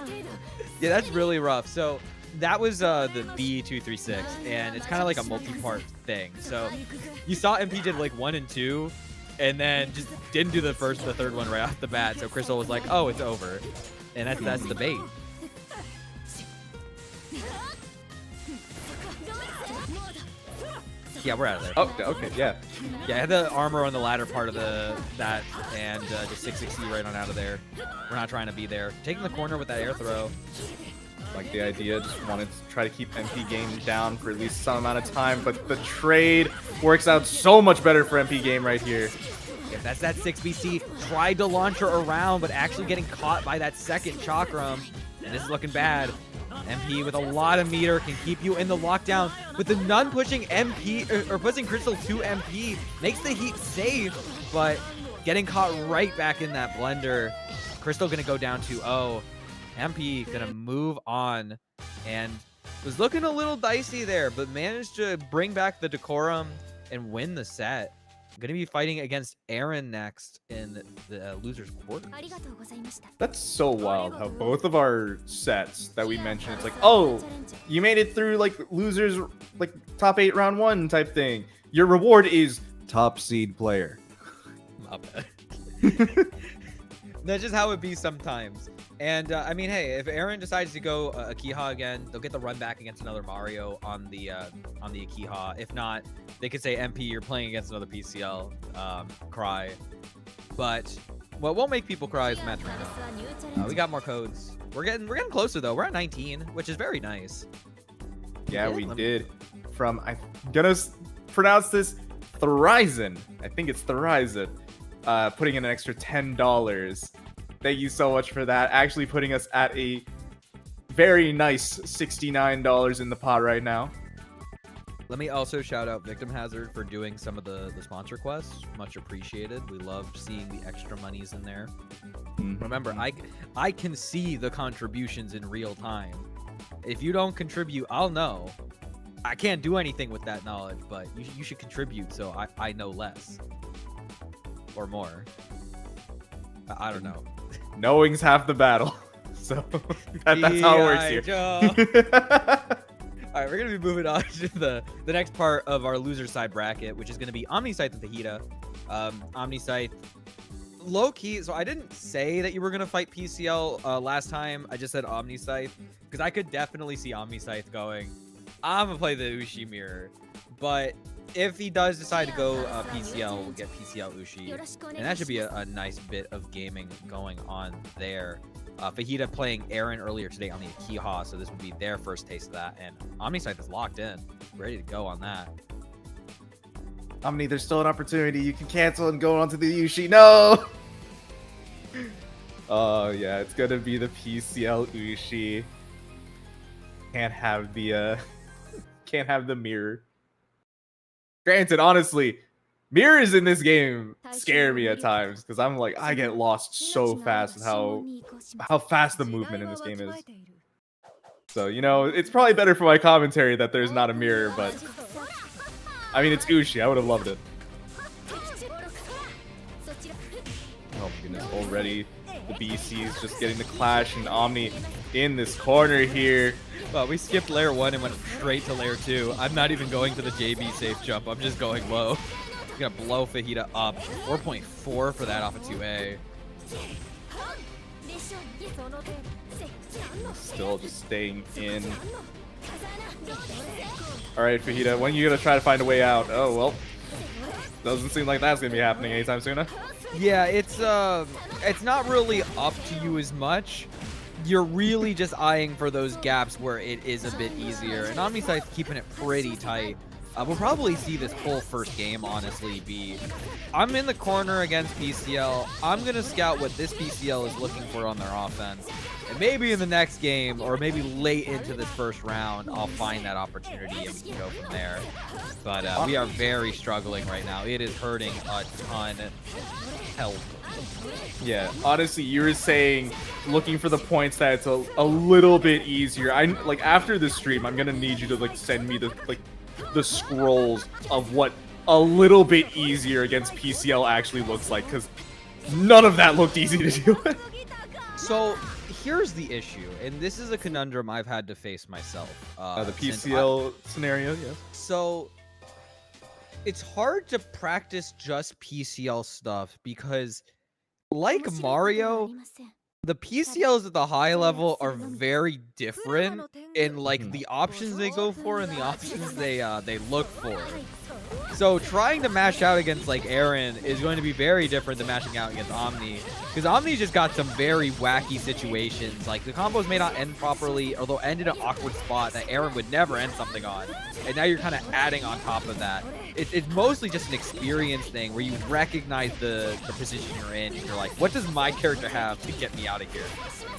Speaker 3: Yeah, that's really rough. So that was the B236, and it's kind of like a multi-part thing. So you saw MP did like 1 and 2, and then just didn't do the third one right off the bat. So Crystal was like, "Oh, it's over," and that's the bait. Yeah, we're out of there.
Speaker 2: Oh, okay, yeah.
Speaker 3: Yeah, I had the armor on the latter part of that, and just 6-6-E right on out of there. We're not trying to be there. Taking the corner with that air throw.
Speaker 2: Like the idea, just wanted to try to keep MPGame down for at least some amount of time, but the trade works out so much better for MPGame right here.
Speaker 3: Yeah, that's that 6BC. Tried to launch her around, but actually getting caught by that second chakram. And this is looking bad. MP with a lot of meter can keep you in the lockdown, but the nun pushing MP or pushing Crystal to MP makes the heat safe, but getting caught right back in that blender. Crystal gonna go down 2-0. MP gonna move on, and was looking a little dicey there, but managed to bring back the decorum and win the set. Gonna be fighting against Erin next in the loser's quarter.
Speaker 2: That's so wild how both of our sets that we mentioned, it's like, oh, you made it through like losers, like top 8 round 1 type thing. Your reward is top seed player.
Speaker 3: My bad. That's just how it be sometimes. And I mean, hey, if Erin decides to go Akiha again, they'll get the run back against another Mario on the Akiha. If not, they could say MP, you're playing against another PCL. Cry. But what won't make people cry is the match right now. We got more codes. We're getting closer though. We're at 19, which is very nice.
Speaker 2: Yeah, we did. From, I'm gonna pronounce this, Thrizon. I think it's Thrizon. Putting in an extra $10. Thank you so much for that. Actually putting us at a very nice $69 in the pot right now.
Speaker 3: Let me also shout out Victim Hazard for doing some of the sponsor quests. Much appreciated. We loved seeing the extra monies in there. Remember, I can see the contributions in real time. If you don't contribute, I'll know. I can't do anything with that knowledge, but you should contribute so I know less. Or more. I don't know.
Speaker 2: Knowing's half the battle. So that's how it works here.
Speaker 3: All right, we're going to be moving on to the next part of our loser side bracket, which is going to be OmniSScythe and Fajita. OmniSScythe, low key. So I didn't say that you were going to fight PCL last time. I just said OmniSScythe because I could definitely see OmniSScythe going, I'm going to play the Ushi mirror. But if he does decide to go PCL, we'll get PCL Ushi. And that should be a nice bit of gaming going on there. Fajita playing Erin earlier today on the Akiha, so this would be their first taste of that. And OmniSScythe is locked in, ready to go on that.
Speaker 2: Omni, there's still an opportunity. You can cancel and go on to the Ushi. No! Oh, yeah, it's gonna be the PCL Ushi. Can't have the, can't have the mirror. Granted, honestly, mirrors in this game scare me at times because I'm like, I get lost so fast with how fast the movement in this game is. So, you know, it's probably better for my commentary that there's not a mirror, but I mean, it's Ushi. I would have loved it. Oh my goodness, already the BC is just getting the clash, and Omni in this corner here.
Speaker 3: Well, we skipped layer 1 and went straight to layer 2. I'm not even going to the JB safe jump. I'm just going low. We're gonna blow Fajita up. 4.4 for that off of 2A.
Speaker 2: Still just staying in. Alright, Fajita, when are you gonna try to find a way out? Oh, well. Doesn't seem like that's gonna be happening anytime soon, huh?
Speaker 3: Yeah, it's not really up to you as much. You're really just eyeing for those gaps where it is a bit easier. And OmniSScythe keeping it pretty tight. We'll probably see this whole first game, honestly, be... I'm in the corner against PCL. I'm going to scout what this PCL is looking for on their offense. And maybe in the next game, or maybe late into this first round, I'll find that opportunity and we can go from there. But we are very struggling right now. It is hurting a ton. Help.
Speaker 2: Yeah, honestly, you were saying looking for the points that it's a little bit easier. Like, after this stream, I'm going to need you to, like, send me the scrolls of what a little bit easier against PCL actually looks like, because none of that looked easy to do.
Speaker 3: So here's the issue, and this is a conundrum I've had to face myself.
Speaker 2: The PCL scenario, yes.
Speaker 3: So it's hard to practice just PCL stuff because, like Mario, the PCLs at the high level are very different in like the options they go for and the options they look for. So trying to mash out against like Erin is going to be very different than mashing out against Omni, because Omni's just got some very wacky situations. Like the combos may not end properly, although end in an awkward spot that Erin would never end something on. And now you're kind of adding on top of that. It's mostly just an experience thing where you recognize the position you're in and you're like, what does my character have to get me out of here?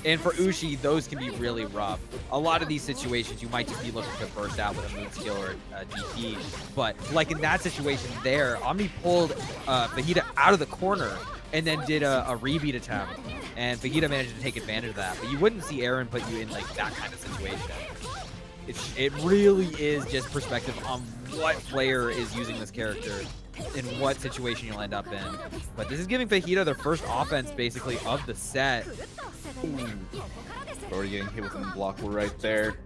Speaker 3: And for Ushi, those can be really rough. A lot of these situations, you might just be looking to burst out with a move skill or a DP. But like in that situation there, Omni pulled Fajita out of the corner and then did a rebeat attempt. And Fajita managed to take advantage of that. But you wouldn't see Erin put you in like that kind of situation. It really is just perspective on what player is using this character in what situation you'll end up in. But this is giving Fajita their first offense basically of the set.
Speaker 2: Ooh. Already getting hit with a block right there.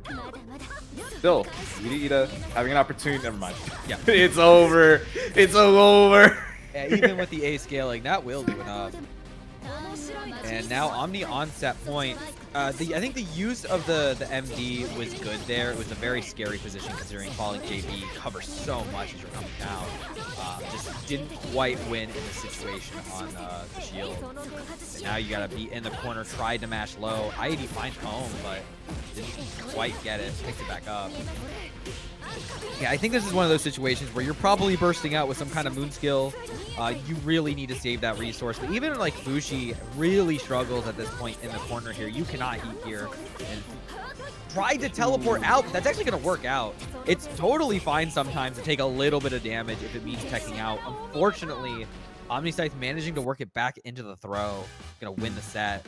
Speaker 2: Still, FajitaEatah having an opportunity. Never mind.
Speaker 3: Yeah.
Speaker 2: It's over. It's over.
Speaker 3: Yeah, even with the A scaling, that will do enough. And now Omni on set point. I think the use of the MD was good there. It was a very scary position considering falling JB covers so much as you're coming down. Just didn't quite win in the situation on the shield. And now you gotta be in the corner, tried to mash low. IAD finds home, but didn't quite get it. Picks it back up. Yeah, I think this is one of those situations where you're probably bursting out with some kind of moon skill. You really need to save that resource. But even like Fushi really struggles at this point in the corner here. You cannot heat here. And tried to teleport out, but that's actually going to work out. It's totally fine sometimes to take a little bit of damage if it means teching out. Unfortunately, OmniSScythe managing to work it back into the throw. Going to win the set.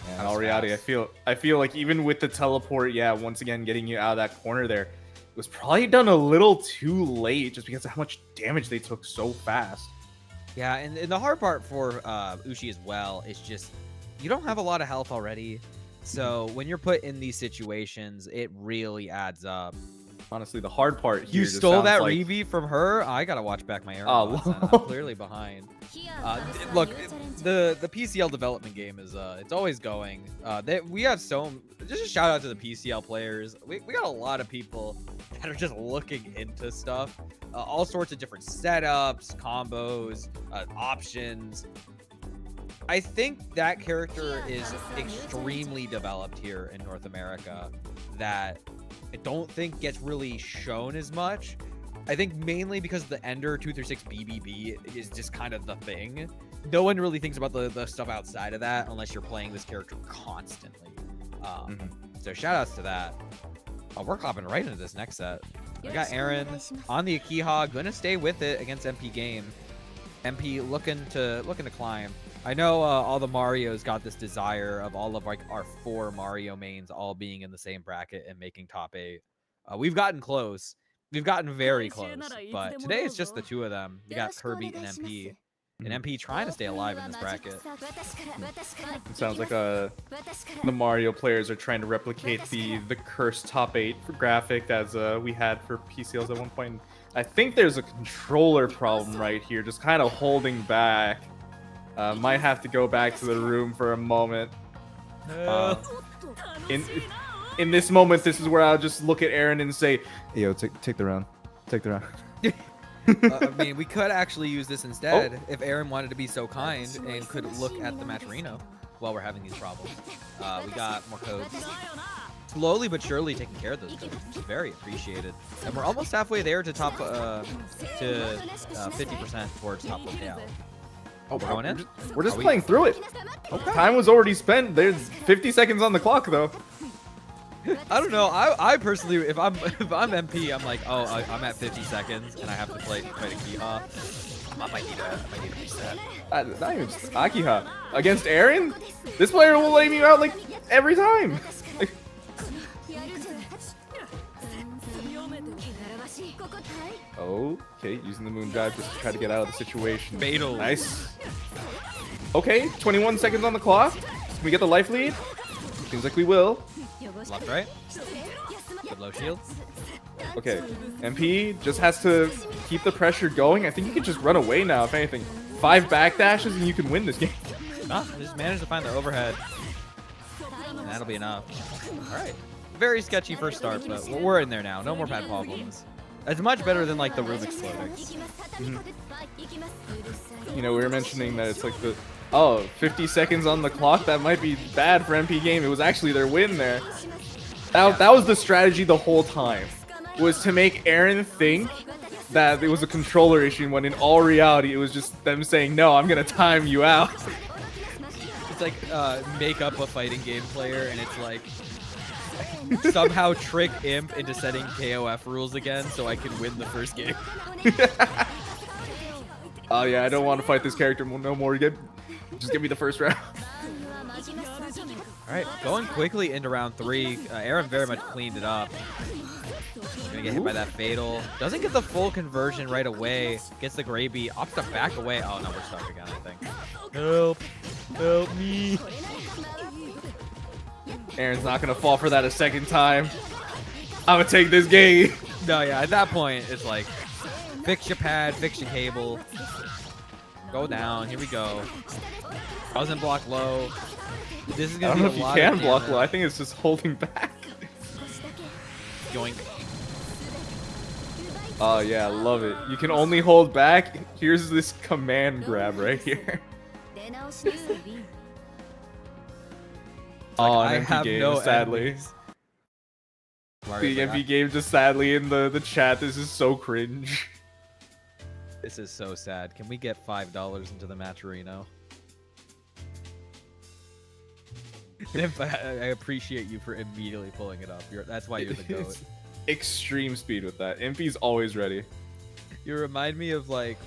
Speaker 2: And in all reality, I feel like even with the teleport, yeah, once again getting you out of that corner there, was probably done a little too late just because of how much damage they took so fast.
Speaker 3: Yeah, and the hard part for Ushi as well is just you don't have a lot of health already. So when you're put in these situations, it really adds up.
Speaker 2: Honestly, the hard part here
Speaker 3: You stole that Reeve from her? I gotta watch back my arrow. I'm clearly behind. Look, the PCL development game is it's always going. We have just a shout out to the PCL players. We got a lot of people that are just looking into stuff, all sorts of different setups, combos, options. I think that character is extremely developed here in North America that I don't think gets really shown as much. I think mainly because the Ender 236 BBB is just kind of the thing. No one really thinks about the stuff outside of that unless you're playing this character constantly. So shout outs to that. We're hopping right into this next set. We got Erin on the Akiha, gonna stay with it against MPGame. MP looking to climb. I know all the Marios got this desire of all of like our 4 Mario mains all being in the same bracket and making top 8. We've gotten close. We've gotten very close. But today it's just the 2 of them. We got Kirby and MP. And MP trying to stay alive in this bracket.
Speaker 2: It sounds like the Mario players are trying to replicate the cursed top 8 graphic as we had for PCLs at one point. I think there's a controller problem right here, just kind of holding back. Might have to go back to the room for a moment. In this moment, this is where I'll just look at Erin and say, hey, yo, take the round. Take the round.
Speaker 3: I mean, we could actually use this instead if Erin wanted to be so kind and could look at the match Reno while we're having these problems. We got more codes. Slowly but surely taking care of those codes. Very appreciated. And we're almost halfway there to top to 50% towards top 1 payout.
Speaker 2: Oh,
Speaker 3: we're going in?
Speaker 2: We're just playing through it. Okay. Time was already spent. There's 50 seconds on the clock, though.
Speaker 3: I don't know. I personally, if I'm MP, I'm like, oh, I'm at 50 seconds and I have to fight Akiha. I might need a reset.
Speaker 2: Not even just Akiha against Erin. This player will lay me out like every time. Okay, using the moon dive just to try to get out of the situation.
Speaker 3: Fatal.
Speaker 2: Nice. Okay, 21 seconds on the clock. Can we get the life lead? Seems like we will.
Speaker 3: Left, right. Good low shield.
Speaker 2: Okay, MP just has to keep the pressure going. I think you can just run away now, if anything. 5 backdashes and you can win this game.
Speaker 3: Just managed to find the overhead. And that'll be enough. Alright. Very sketchy first start, but we're in there now. No more bad problems. It's much better than like the room exploding.
Speaker 2: You know, we were mentioning that it's like the 50 seconds on the clock. That might be bad for MPGame. It was actually their win there. That was the strategy the whole time, was to make Erin think that it was a controller issue when in all reality it was just them saying, no, I'm gonna time you out.
Speaker 3: It's like make up a fighting game player and it's like somehow trick Imp into setting KOF rules again so I can win the first game.
Speaker 2: Oh yeah, I don't want to fight this character no more. Just give me the first round.
Speaker 3: Alright, going quickly into round 3. Erin very much cleaned it up. Gonna get hit by that fatal. Doesn't get the full conversion right away. Gets the Gravy. Opts to back away. Oh no, we're stuck again, I think. Help. Help me.
Speaker 2: Erin's not gonna fall for that a second time. I'm gonna take this game.
Speaker 3: No, yeah, at that point, it's like, fix your pad, fix your cable. Go down, here we go. Doesn't block low. This is
Speaker 2: I
Speaker 3: gonna
Speaker 2: don't
Speaker 3: be
Speaker 2: know
Speaker 3: a
Speaker 2: if you
Speaker 3: lot
Speaker 2: can
Speaker 3: of
Speaker 2: block
Speaker 3: damage.
Speaker 2: well. I think it's just holding back.
Speaker 3: Yoink.
Speaker 2: Oh yeah, I love it. You can only hold back. Here's this command grab right here. Oh,
Speaker 3: I
Speaker 2: an
Speaker 3: have
Speaker 2: MPGame,
Speaker 3: no
Speaker 2: sadly.
Speaker 3: enemies.
Speaker 2: The
Speaker 3: Mario's like,
Speaker 2: MPGame just sadly in the chat. This is so cringe.
Speaker 3: This is so sad. Can we get $5 into the match arena? If I appreciate you for immediately pulling it up. That's why you're the goat.
Speaker 2: Extreme speed with that. Impy's always ready.
Speaker 3: You remind me of like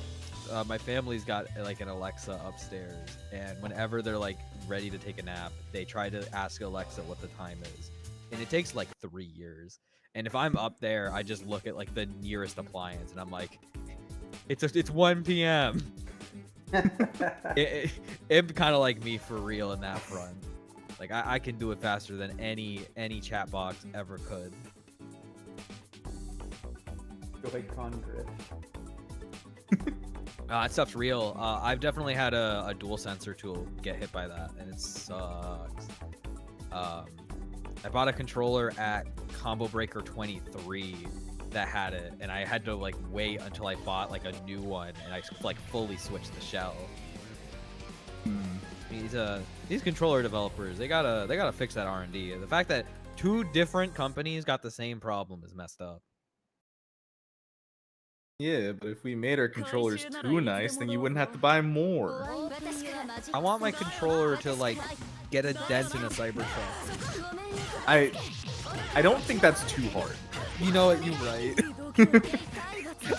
Speaker 3: my family's got like an Alexa upstairs, and whenever they're like ready to take a nap, they try to ask Alexa what the time is, and it takes like 3 years. And if I'm up there, I just look at like the nearest appliance, and I'm like, it's 1 p.m. It kind of like me for real in that front. Like I can do it faster than any chat box ever could. That stuff's real. I've definitely had a dual sensor tool get hit by that, and it sucks. I bought a controller at Combo Breaker 23 that had it, and I had to like wait until I bought like a new one, and I like fully switched the shell. These controller developers, they gotta fix that R&D. The fact that 2 different companies got the same problem is messed up.
Speaker 2: Yeah, but if we made our controllers too nice, then you wouldn't have to buy more.
Speaker 3: I want my controller to like get a dent in a Cybertruck.
Speaker 2: I don't think that's too hard.
Speaker 3: You know what? You're right.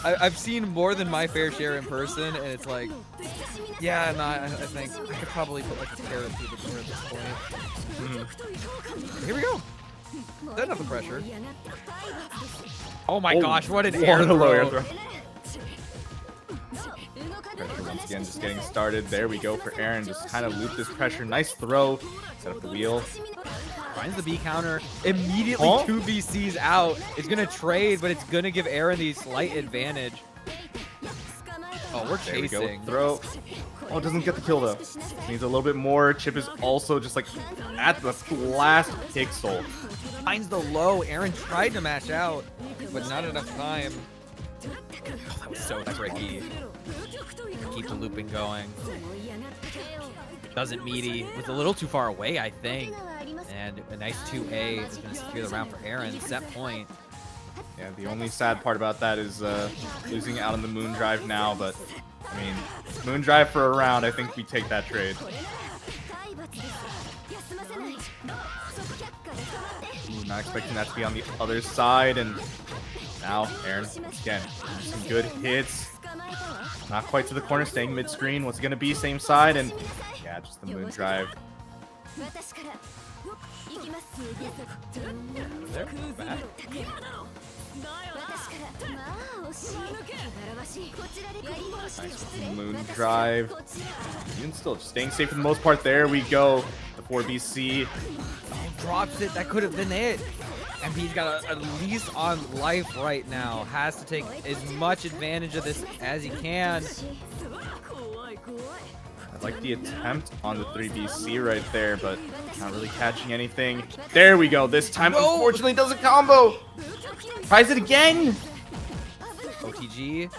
Speaker 3: I've seen more than my fair share in person, and it's like, yeah, no, I think I could probably put like a carrot through the door at this point. Here we go. That's enough of pressure. Oh my gosh, what an air
Speaker 2: low air
Speaker 3: throw.
Speaker 2: throw. Pressure once again just getting started. There we go for Erin. Just kind of loop this pressure. Nice throw. Set up the wheel.
Speaker 3: Finds the B counter. Immediately 2 VCs out. It's going to trade, but it's going to give Erin the slight advantage. Oh, we're
Speaker 2: There we go.
Speaker 3: chasing.
Speaker 2: Throw. Oh, it doesn't get the kill though. Needs a little bit more. Chip is also just like at the last pixel.
Speaker 3: Finds the low. Erin tried to match out, but not enough time. Oh, that was so tricky. Keep the looping going. Doesn't meaty. Was a little too far away, I think. And a nice 2A is going to secure the round for Erin. Set point.
Speaker 2: Yeah, the only sad part about that is losing out on the moon drive now, but I mean, moon drive for a round, I think we take that trade. Ooh, not expecting that to be on the other side, and now Erin, again, some good hits. Not quite to the corner, staying mid-screen. What's it going to be? Same side, and yeah, just the moon drive.
Speaker 3: There, back.
Speaker 2: Nice moon drive. Even still, just staying safe for the most part. There we go. The 4BC.
Speaker 3: Oh, drops it. That could have been it. MP's got at least on life right now. Has to take as much advantage of this as he can.
Speaker 2: I like the attempt on the 3BC right there, but not really catching anything. There we go. This time, unfortunately, doesn't combo. Tries it again.
Speaker 3: OTG.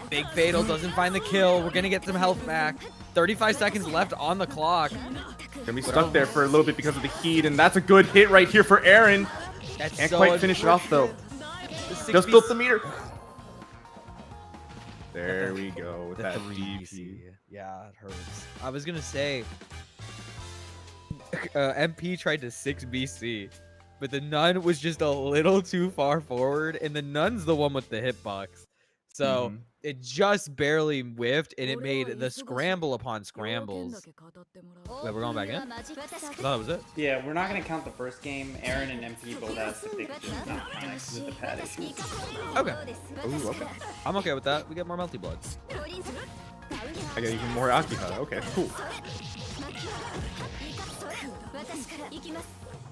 Speaker 3: Big Fatal doesn't find the kill. We're going to get some health back. 35 seconds left on the clock.
Speaker 2: Gonna be stuck there for a little bit because of the heat, and that's a good hit right here for Erin. Can't quite finish it off, though. Just built the meter. There we go with that DP.
Speaker 3: Yeah, it hurts. I was gonna say, MP tried to 6BC, but the Nun was just a little too far forward, and the Nun's the one with the hitbox. So it just barely whiffed, and it made the scramble upon scrambles. Wait, we're going back in? No, that was it?
Speaker 4: Yeah, we're not going to count the first game. Erin and MP both asked if they could just not panic with the pad issues.
Speaker 3: Okay.
Speaker 2: Ooh, okay.
Speaker 3: I'm okay with that. We get more Melty Blood.
Speaker 2: I got even more Akiha. Okay, cool.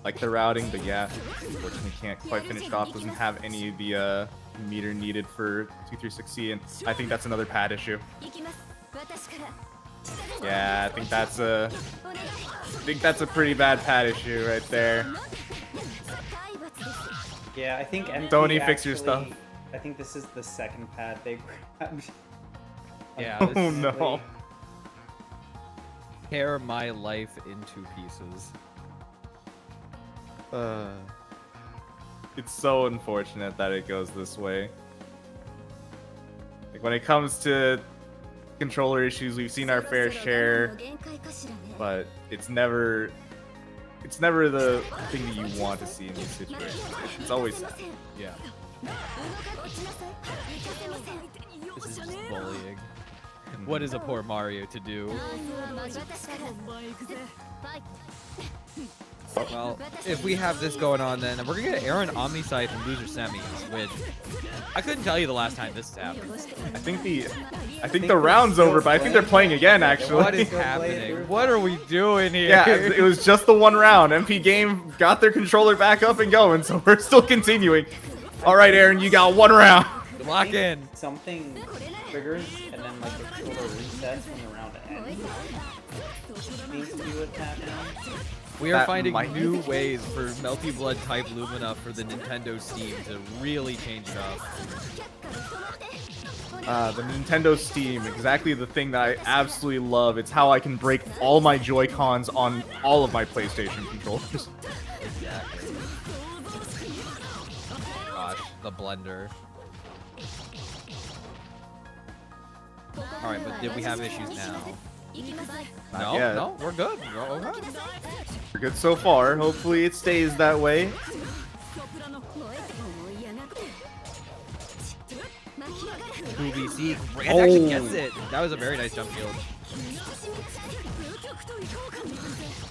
Speaker 2: Like the routing, but yeah, unfortunately can't quite finish it off. Doesn't have any of the meter needed for 236C, and I think that's another pad issue. Yeah, I think that's a pretty bad pad issue right there.
Speaker 4: Yeah, I think MP
Speaker 2: Tony, fix your stuff.
Speaker 4: I think this is the second pad they grabbed.
Speaker 3: Yeah.
Speaker 2: Oh
Speaker 3: This
Speaker 2: no.
Speaker 3: tear my life into pieces.
Speaker 2: It's so unfortunate that it goes this way. Like when it comes to controller issues, we've seen our fair share, but it's never the thing that you want to see in these situations. It's always sad.
Speaker 3: Yeah. This is just bullying. What is a poor Mario to do? Well, if we have this going on, then we're gonna get Erin OmniSScythe and loser semis, which I couldn't tell you the last time this happened.
Speaker 2: I think the round's over, but I think they're playing again actually.
Speaker 3: What is happening? What are we doing here?
Speaker 2: Yeah, it was just the one round. MPGame got their controller back up and going, so we're still continuing. All right, Erin, you got one round.
Speaker 3: Lock in.
Speaker 4: Something triggers and then like the controller resets when the round ends. Seems to be what's happening.
Speaker 3: We are
Speaker 2: That
Speaker 3: finding
Speaker 2: might-
Speaker 3: new ways for Melty Blood type Lumina for the Nintendo Steam to really change it up.
Speaker 2: The Nintendo Steam, exactly the thing that I absolutely love. It's how I can break all my Joy-Cons on all of my PlayStation controllers.
Speaker 3: Exactly. Gosh, the blender. Alright, but did we have issues now?
Speaker 2: Not yet.
Speaker 3: No, we're good. We're okay.
Speaker 2: We're good so far. Hopefully it stays that way.
Speaker 3: QVC, Grant actually gets it. That was a very nice jump shield.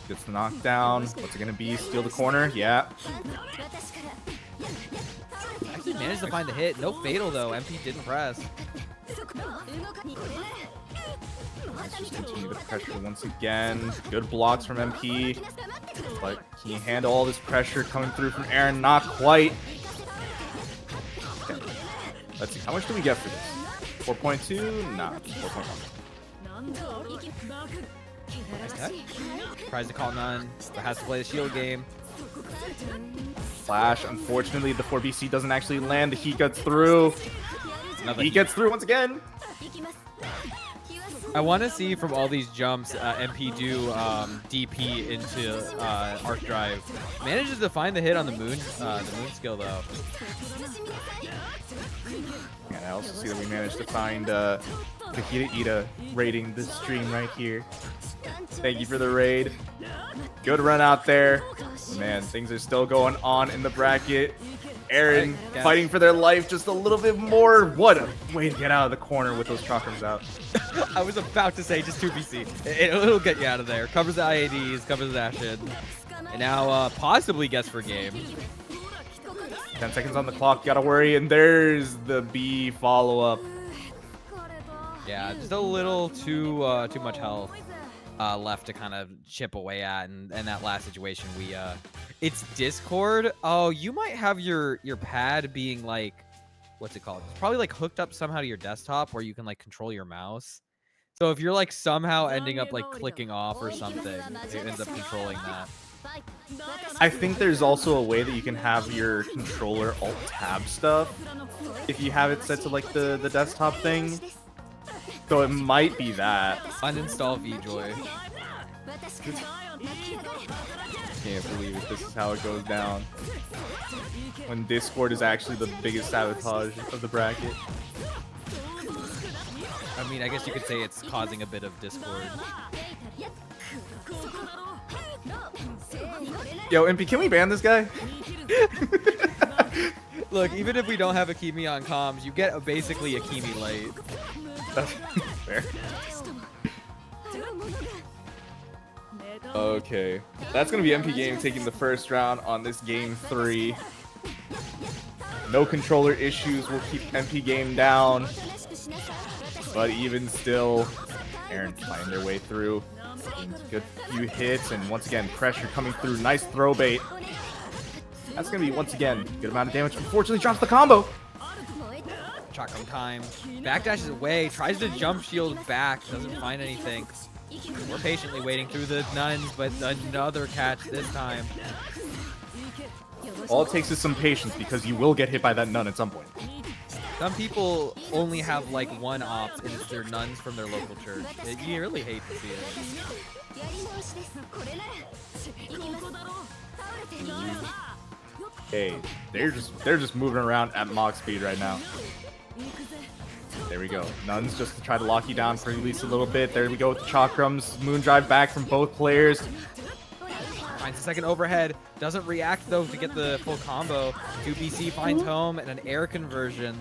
Speaker 2: Gets the knockdown. What's it gonna be? Steal the corner? Yeah.
Speaker 3: Actually managed to find the hit. No fatal though. MP didn't press.
Speaker 2: Let's just continue the pressure once again. Good blocks from MP. But can you handle all this pressure coming through from Erin? Not quite. Okay. Let's see. How much do we get for this? 4.2? Nah, 4.1.
Speaker 3: Nice tech. Tries to call none, but has to play the shield game.
Speaker 2: Flash. Unfortunately, the 4BC doesn't actually land. The heat gets through.
Speaker 3: Another
Speaker 2: He
Speaker 3: heat.
Speaker 2: gets through once again.
Speaker 3: I want to see from all these jumps, MP do DP into Arc Drive. Manages to find the hit on the moon skill though.
Speaker 2: And I also see that we managed to find FajitaEatah raiding this stream right here. Thank you for the raid. Good run out there. Man, things are still going on in the bracket. Erin
Speaker 3: Yeah.
Speaker 2: fighting for their life just a little bit more. What a way to get out of the corner with those chakrams out.
Speaker 3: I was about to say just 2BC. It'll get you out of there. Covers the IADs, covers the Ashen. And now possibly gets for game.
Speaker 2: 10 seconds on the clock, gotta worry. And there's the B follow-up.
Speaker 3: Yeah, just a little too much health left to kind of chip away at. And that last situation, it's Discord. Oh, you might have your pad being like, what's it called? It's probably like hooked up somehow to your desktop where you can like control your mouse. So if you're like somehow ending up like clicking off or something, it ends up controlling that.
Speaker 2: I think there's also a way that you can have your controller alt-tab stuff if you have it set to like the desktop thing. So it might be that.
Speaker 3: Uninstall VJoy.
Speaker 2: Can't believe it. This is how it goes down. When Discord is actually the biggest sabotage of the bracket.
Speaker 3: I mean, I guess you could say it's causing a bit of discord.
Speaker 2: Yo, MP, can we ban this guy?
Speaker 3: Look, even if we don't have Akimi on comms, you get basically Akimi late.
Speaker 2: That's fair. Okay. That's going to be MPGame taking the first round on this game 3. No controller issues will keep MPGame down. But even still, Erin finding their way through. Good few hits, and once again, pressure coming through. Nice throw bait. That's going to be, once again, good amount of damage. Unfortunately, drops the combo.
Speaker 3: shotgun time. Backdashes away, tries to jump shield back, doesn't find anything. We're patiently waiting through the nuns, but another catch this time.
Speaker 2: All it takes is some patience because you will get hit by that nun at some point.
Speaker 3: Some people only have like one opt, and it's their nuns from their local church. You really hate to see it.
Speaker 2: Hey, they're just moving around at Mach speed right now. There we go. Nuns just to try to lock you down for at least a little bit. There we go with the chakrams. Moon drive back from both players.
Speaker 3: Finds a second overhead. Doesn't react though to get the full combo. 2BC finds home and an air conversion.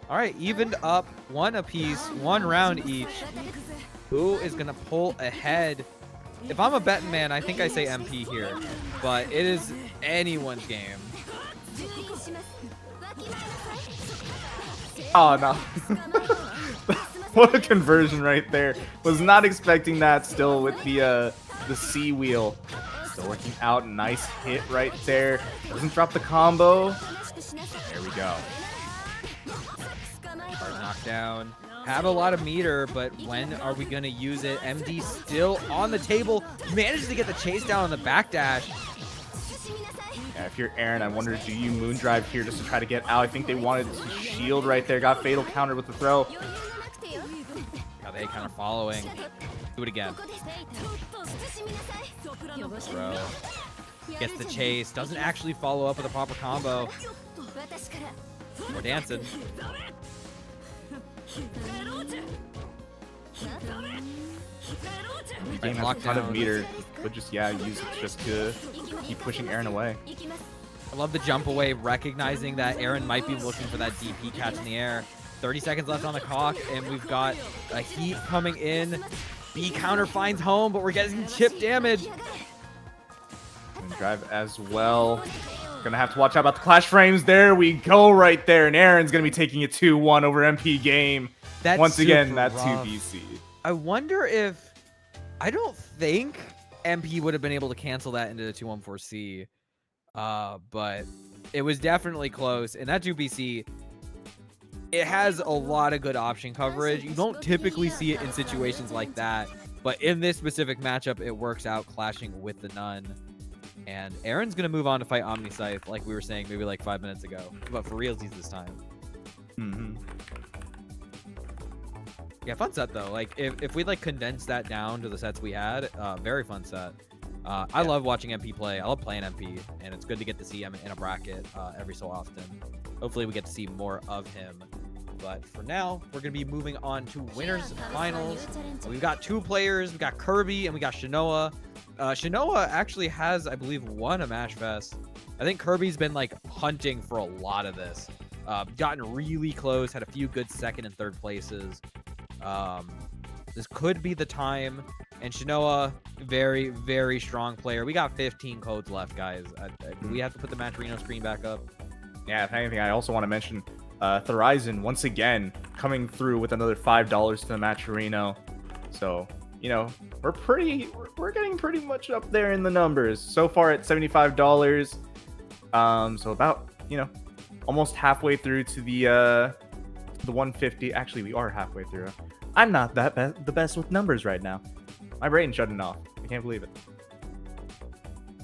Speaker 3: All right, evened up, one apiece, 1 round each. Who is gonna pull ahead? If I'm a betting man, I think I say MP here, but it is anyone's game.
Speaker 2: Oh no. What a conversion right there. Was not expecting that still with the C wheel. Still working out. Nice hit right there. Doesn't drop the combo. There we go.
Speaker 3: Hard knockdown. Have a lot of meter, but when are we going to use it? MD still on the table. Manages to get the chase down on the backdash.
Speaker 2: Yeah, if you're Erin, I wonder, do you moon drive here just to try to get out? I think they wanted to shield right there. Got fatal countered with the throw.
Speaker 3: Now they kind of following. Do it again. Throw. Gets the chase. Doesn't actually follow up with a proper combo. We're dancing.
Speaker 2: Game has a ton of meter, but just, yeah, use it just to keep pushing Erin away.
Speaker 3: I love the jump away, recognizing that Erin might be looking for that DP catch in the air. 30 seconds left on the clock, and we've got a heat coming in. B counter finds home, but we're getting chip damage.
Speaker 2: And drive as well. Gonna have to watch out about the clash frames. There we go right there, and Erin's gonna be taking it 2-1 over MPGame.
Speaker 3: That's
Speaker 2: once again,
Speaker 3: super
Speaker 2: that
Speaker 3: rough.
Speaker 2: 2BC.
Speaker 3: I wonder if... I don't think MP would have been able to cancel that into the 214C, but it was definitely close. And that 2BC, it has a lot of good option coverage. You don't typically see it in situations like that, but in this specific matchup, it works out clashing with the Nun. And Erin's going to move on to fight OmniSScythe, like we were saying maybe like 5 minutes ago, but for realsies this time.
Speaker 2: Mm-hmm.
Speaker 3: Yeah, fun set though. Like if we like condense that down to the sets we had, very fun set. I love watching MP play. I love playing MP, and it's good to get to see him in a bracket every so often. Hopefully we get to see more of him. But for now, we're going to be moving on to winners finals. We've got 2 players. We got Kirby and we got Shinoa. Shinoa actually has, I believe, won a Mashfest. I think Kirby's been like hunting for a lot of this. Gotten really close, had a few good 2nd and 3rd places. This could be the time. And Shinoa, very, very strong player. We got 15 codes left, guys. We have to put the Match Reno screen back up.
Speaker 2: Yeah, if anything, I also want to mention Thorizon once again coming through with another $5 to the Match Reno. So, you know, we're getting pretty much up there in the numbers. So far at $75. So about, you know, almost halfway through to the 150. Actually, we are halfway through. I'm not the best with numbers right now. My brain's shutting off. I can't believe it.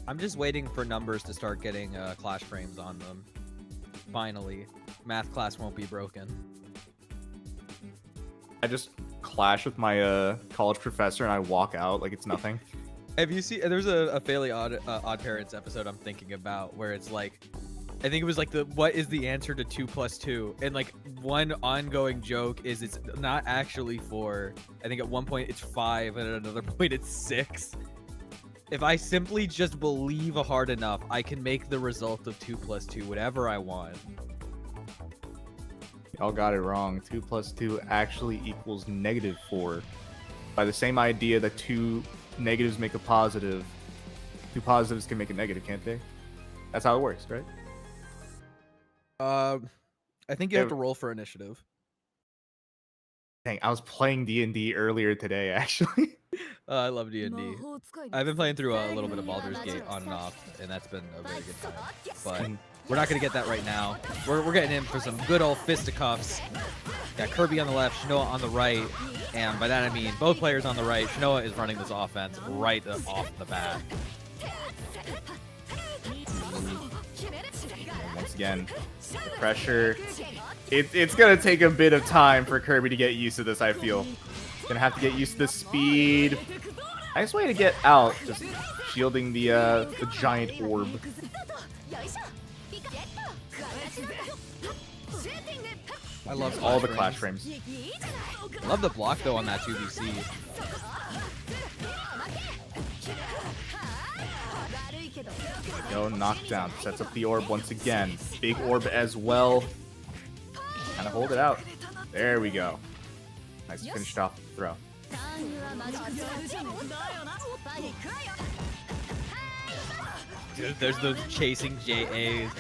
Speaker 3: I'm just waiting for numbers to start getting clash frames on them. Finally, math class won't be broken.
Speaker 2: I just clash with my college professor and I walk out like it's nothing.
Speaker 3: Have you seen? There's a fairly odd Parents episode I'm thinking about where it's like, I think it was like what is the answer to 2 + 2? And like one ongoing joke is it's not actually 4. I think at one point it's 5 and at another point it's 6. If I simply just believe hard enough, I can make the result of 2 + 2 whatever I want.
Speaker 2: Y'all got it wrong. 2 + 2 actually equals -4. By the same idea that 2 negatives make a positive, 2 positives can make a negative, can't they? That's how it works, right?
Speaker 3: I think you have to roll for initiative.
Speaker 2: Dang, I was playing D&D earlier today, actually.
Speaker 3: I love D&D. I've been playing through a little bit of Baldur's Gate on and off, and that's been a very good time. But We're not going to get that right now. We're getting in for some good old fisticuffs. Got Kirby on the left, Shinoa on the right. And by that I mean both players on the right. Shinoa is running this offense right off the bat.
Speaker 2: Once again, the pressure. It's going to take a bit of time for Kirby to get used to this, I feel. Going to have to get used to the speed. Nice way to get out, just shielding the giant orb.
Speaker 3: I love
Speaker 2: all the clash frames.
Speaker 3: I love the block though on that 2VC.
Speaker 2: Go, knockdown. Sets up the orb once again. Big orb as well. Kind of hold it out. There we go. Nice, finished off the throw.
Speaker 3: Dude, there's those chasing JAs.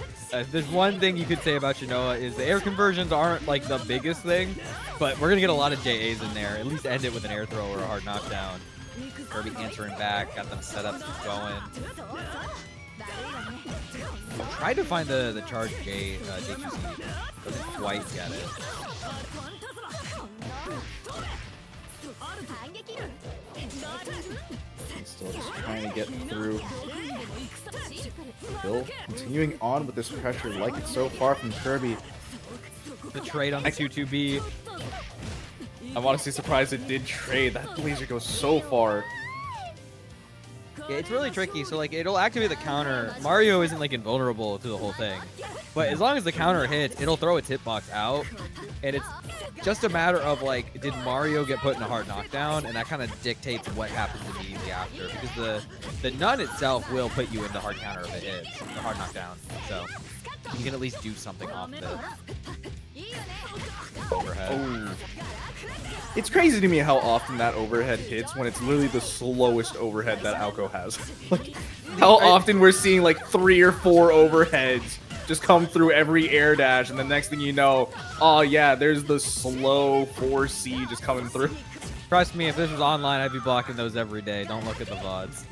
Speaker 3: There's one thing you could say about Shinoa is the air conversions aren't like the biggest thing, but we're gonna get a lot of JAs in there. At least end it with an air throw or a hard knockdown. Kirby answering back, got them set up, going. Tried to find the charge J2C. Doesn't quite get it.
Speaker 2: Still just trying to get through. Still continuing on with this pressure, like it so far from Kirby.
Speaker 3: The trade on the 2-2B.
Speaker 2: I'm honestly surprised it did trade. That laser goes so far.
Speaker 3: Yeah, it's really tricky. So like, it'll activate the counter. Mario isn't like invulnerable to the whole thing, but as long as the counter hits, it'll throw its hitbox out, and it's just a matter of like, did Mario get put in a hard knockdown, and that kind of dictates what happens immediately after, because the nun itself will put you into hard counter if it hits, the hard knockdown. So you can at least do something off the overhead.
Speaker 2: Oh. It's crazy to me how often that overhead hits when it's literally the slowest overhead that Aoko has. Like, how often we're seeing like 3 or 4 overheads just come through every air dash, and the next thing you know, oh yeah, there's the slow 4C just coming through.
Speaker 3: Trust me, if this was online, I'd be blocking those every day. Don't look at the VODs.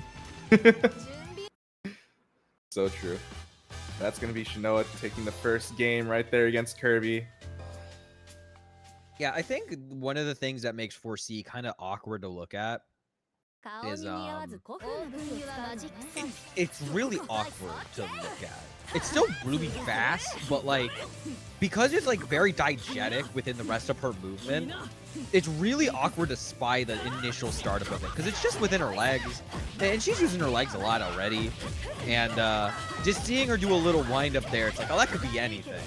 Speaker 2: So true. That's going to be Shinoa taking the first game right there against Kirby.
Speaker 3: Yeah, I think one of the things that makes 4C kind of awkward to look at is it's really awkward to look at. It's still really fast, but like, because it's like very diegetic within the rest of her movement, it's really awkward to spy the initial startup of it, because it's just within her legs, and she's using her legs a lot already, and just seeing her do a little wind up there, it's like, oh, that could be anything.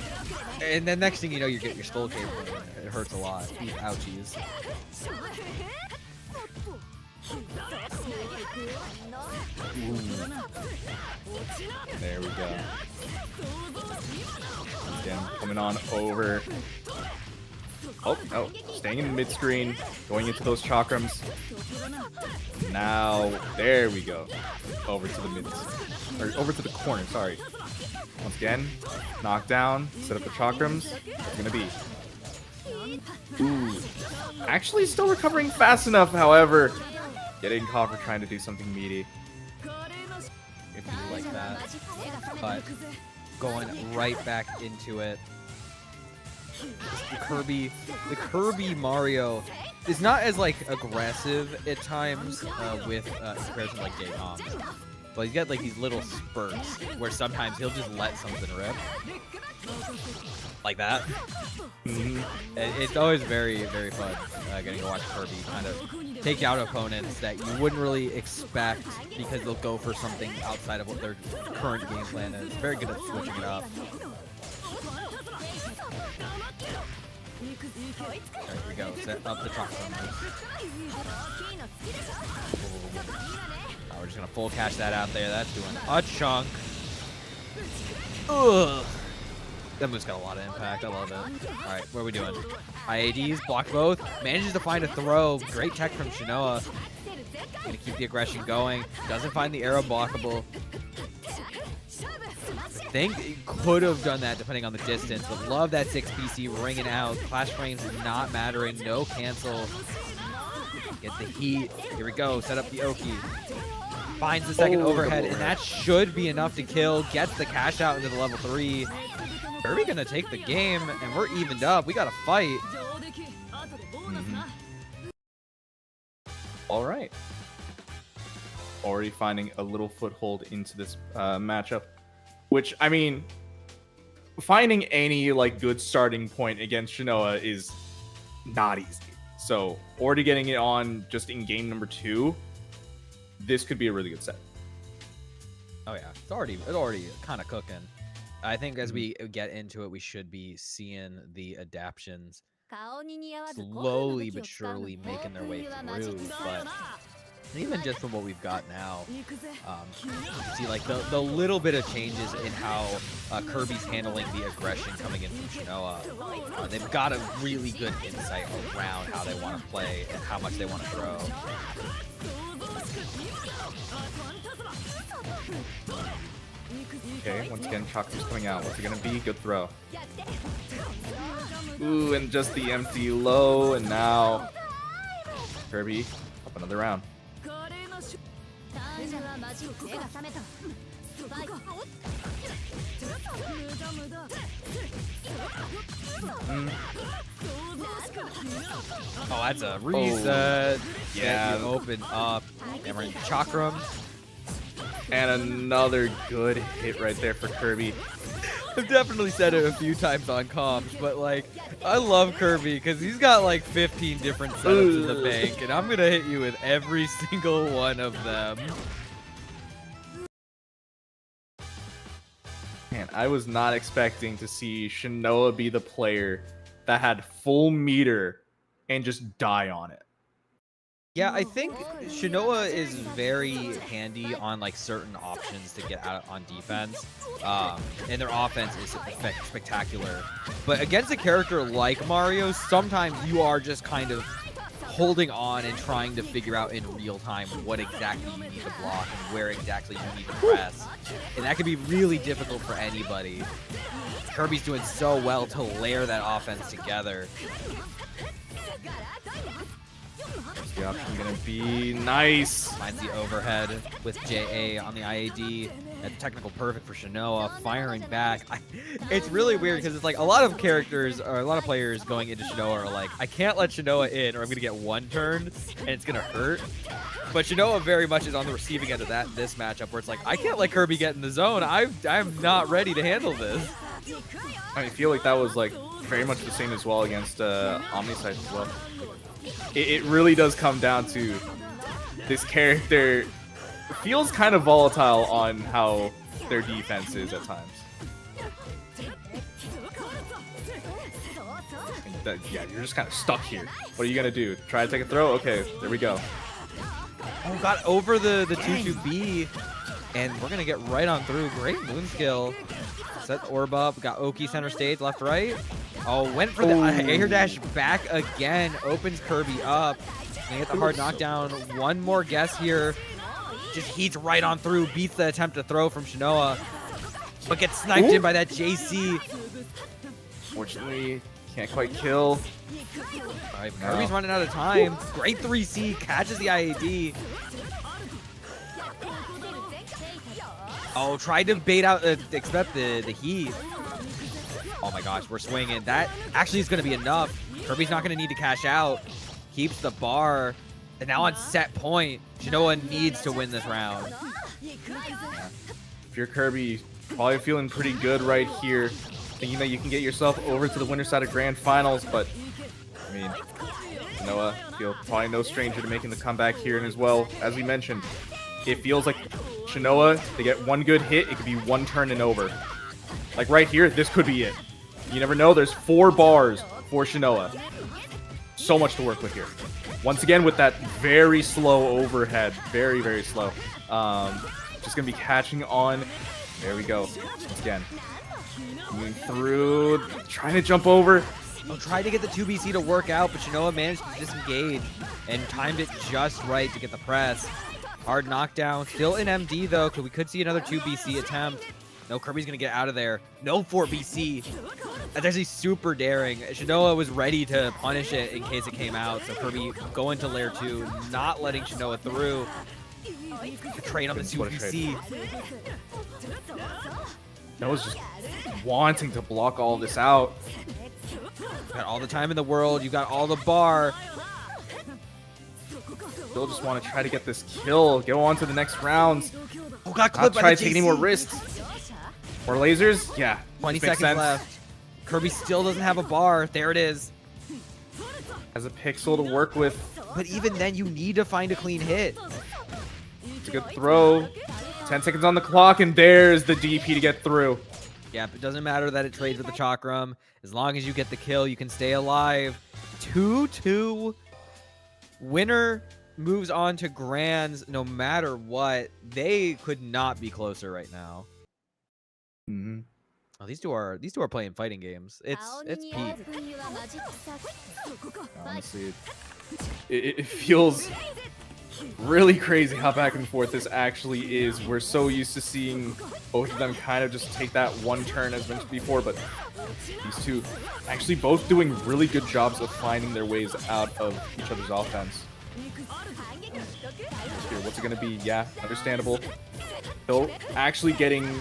Speaker 3: And then next thing you know, you get your skull cable. It hurts a lot. These ouchies.
Speaker 2: Ooh. There we go. Again, coming on over. Oh, no. Staying in the mid-screen. Going into those chakrams. Now, there we go. Over to the mid. Or over to the corner, sorry. Once again, knockdown. Set up the chakrams. It's gonna be. Ooh. Actually still recovering fast enough, however. Getting caught for trying to do something meaty.
Speaker 3: If you like that. But going right back into it. The Kirby Mario is not as like aggressive at times with in comparison to like J-Com's. But he's got like these little spurts where sometimes he'll just let something rip. Like that. It's always very, very fun getting to watch Kirby kind of take out opponents that you wouldn't really expect because they'll go for something outside of what their current game plan is. Very good at switching it up. There we go. Set up the top we're just gonna full cash that out there. That's doing a chunk. Ugh. That move's got a lot of impact. I love it. All right, what are we doing? IADs, block both. Manages to find a throw. Great tech from Shinoa. Gonna keep the aggression going. Doesn't find the arrow blockable. I think it could have done that depending on the distance, but love that 6PC ringing out. Clash frames not mattering. No cancel. Get the heat. Here we go. Set up the Oki. finds the second overhead, and that should be enough to kill. Gets the cash out into the level 3. Kirby gonna take the game, and we're evened up. We got to fight.
Speaker 2: All right. Already finding a little foothold into this matchup, which, I mean, finding any like good starting point against Shinoa is not easy. So already getting it on just in game number 2, this could be a really good set.
Speaker 3: Oh yeah, it's already kind of cooking. I think as we get into it, we should be seeing the adaptions slowly but surely making their way through. But even just from what we've got now, see like the little bit of changes in how Kirby's handling the aggression coming in from Shinoa. They've got a really good insight around how they want to play and how much they want to throw.
Speaker 2: Okay, once again, Chakra's coming out. What's it gonna be? Good throw. Ooh, and just the empty low, and now Kirby up another round.
Speaker 3: Oh, that's a reset.
Speaker 2: Yeah.
Speaker 3: You open up. And we're in Chakram.
Speaker 2: And another good hit right there for Kirby.
Speaker 3: I've definitely said it a few times on comms, but like, I love Kirby because he's got like 15 different setups in the bank, and I'm gonna hit you with every single one of them.
Speaker 2: Man, I was not expecting to see Shinoa be the player that had full meter and just die on it.
Speaker 3: Yeah, I think Shinoa is very handy on like certain options to get out on defense, and their offense is spectacular. But against a character like Mario, sometimes you are just kind of holding on and trying to figure out in real time what exactly you need to block and where exactly you need to press, and that can be really difficult for anybody. Kirby's doing so well to layer that offense together.
Speaker 2: The option gonna be nice.
Speaker 3: Finds the overhead with JA on the IAD. That's technical perfect for Shinoa, firing back. It's really weird because it's like a lot of characters or a lot of players going into Shinoa are like, I can't let Shinoa in or I'm gonna get one turn and it's gonna hurt. But Shinoa very much is on the receiving end of this matchup where it's like, I can't let Kirby get in the zone. I'm not ready to handle this.
Speaker 2: I feel like that was like very much the same as well against OmniSScythe as well. It really does come down to this character feels kind of volatile on how their defense is at times. Yeah, you're just kind of stuck here. What are you gonna do? Try to take a throw? Okay, there we go.
Speaker 3: Oh, got over the 2-2B, and we're gonna get right on through. Great moon skill. Set the orb up. Got Oki center stage, left, right. Oh, went for the air dash back again. Opens Kirby up. Gonna get the hard knockdown. One more guess here. Just heats right on through. Beats the attempt to throw from Shinoa. But gets sniped in by that JC.
Speaker 2: Fortunately, can't quite kill.
Speaker 3: All right, Kirby's running out of time. Great 3C. Catches the IAD. Oh, tried to bait out, expect the heat. Oh my gosh, we're swinging. That actually is going to be enough. Kirby's not going to need to cash out. Keeps the bar. And now on set point, Shinoa needs to win this round.
Speaker 2: If you're Kirby, probably feeling pretty good right here. Thinking that you can get yourself over to the winner's side of Grand Finals, but I mean, Shinoa, feel probably no stranger to making the comeback here. And as well, as we mentioned, it feels like Shinoa, they get one good hit, it could be one turn and over. Like right here, this could be it. You never know, there's 4 bars for Shinoa. So much to work with here. Once again, with that very slow overhead. Very, very slow. Just going to be catching on. There we go. Once again. Moving through. Trying to jump over.
Speaker 3: Oh, tried to get the 2BC to work out, but Shinoa managed to disengage and timed it just right to get the press. Hard knockdown. Still in MD, though, because we could see another 2BC attempt. No, Kirby's going to get out of there. No 4BC. That's actually super daring. Shinoa was ready to punish it in case it came out. So Kirby going to layer 2, not letting Shinoa through. The trade on the
Speaker 2: What a trade.
Speaker 3: 2PC.
Speaker 2: Noah's just wanting to block all this out.
Speaker 3: Got all the time in the world. You got all the bar.
Speaker 2: Still just want to try to get this kill. Go on to the next rounds.
Speaker 3: Oh, got
Speaker 2: Not
Speaker 3: clipped by
Speaker 2: try
Speaker 3: the
Speaker 2: to take any more
Speaker 3: JC.
Speaker 2: risks. More lasers? Yeah.
Speaker 3: 20
Speaker 2: makes
Speaker 3: seconds
Speaker 2: sense.
Speaker 3: left. Kirby still doesn't have a bar. There it is.
Speaker 2: Has a pixel to work with.
Speaker 3: But even then, you need to find a clean hit.
Speaker 2: It's a good throw. 10 seconds on the clock, and there's the DP to get through.
Speaker 3: Yeah, it doesn't matter that it trades with the Chakram. As long as you get the kill, you can stay alive. 2-2. Winner moves on to Grands no matter what. They could not be closer right now.
Speaker 2: Mm-hmm.
Speaker 3: Oh, these two are playing fighting games. It's peak.
Speaker 2: Honestly, it feels really crazy how back and forth this actually is. We're so used to seeing both of them kind of just take that one turn as mentioned before, but these two actually both doing really good jobs of finding their ways out of each other's offense. Here, what's it gonna be? Yeah, understandable. Though actually getting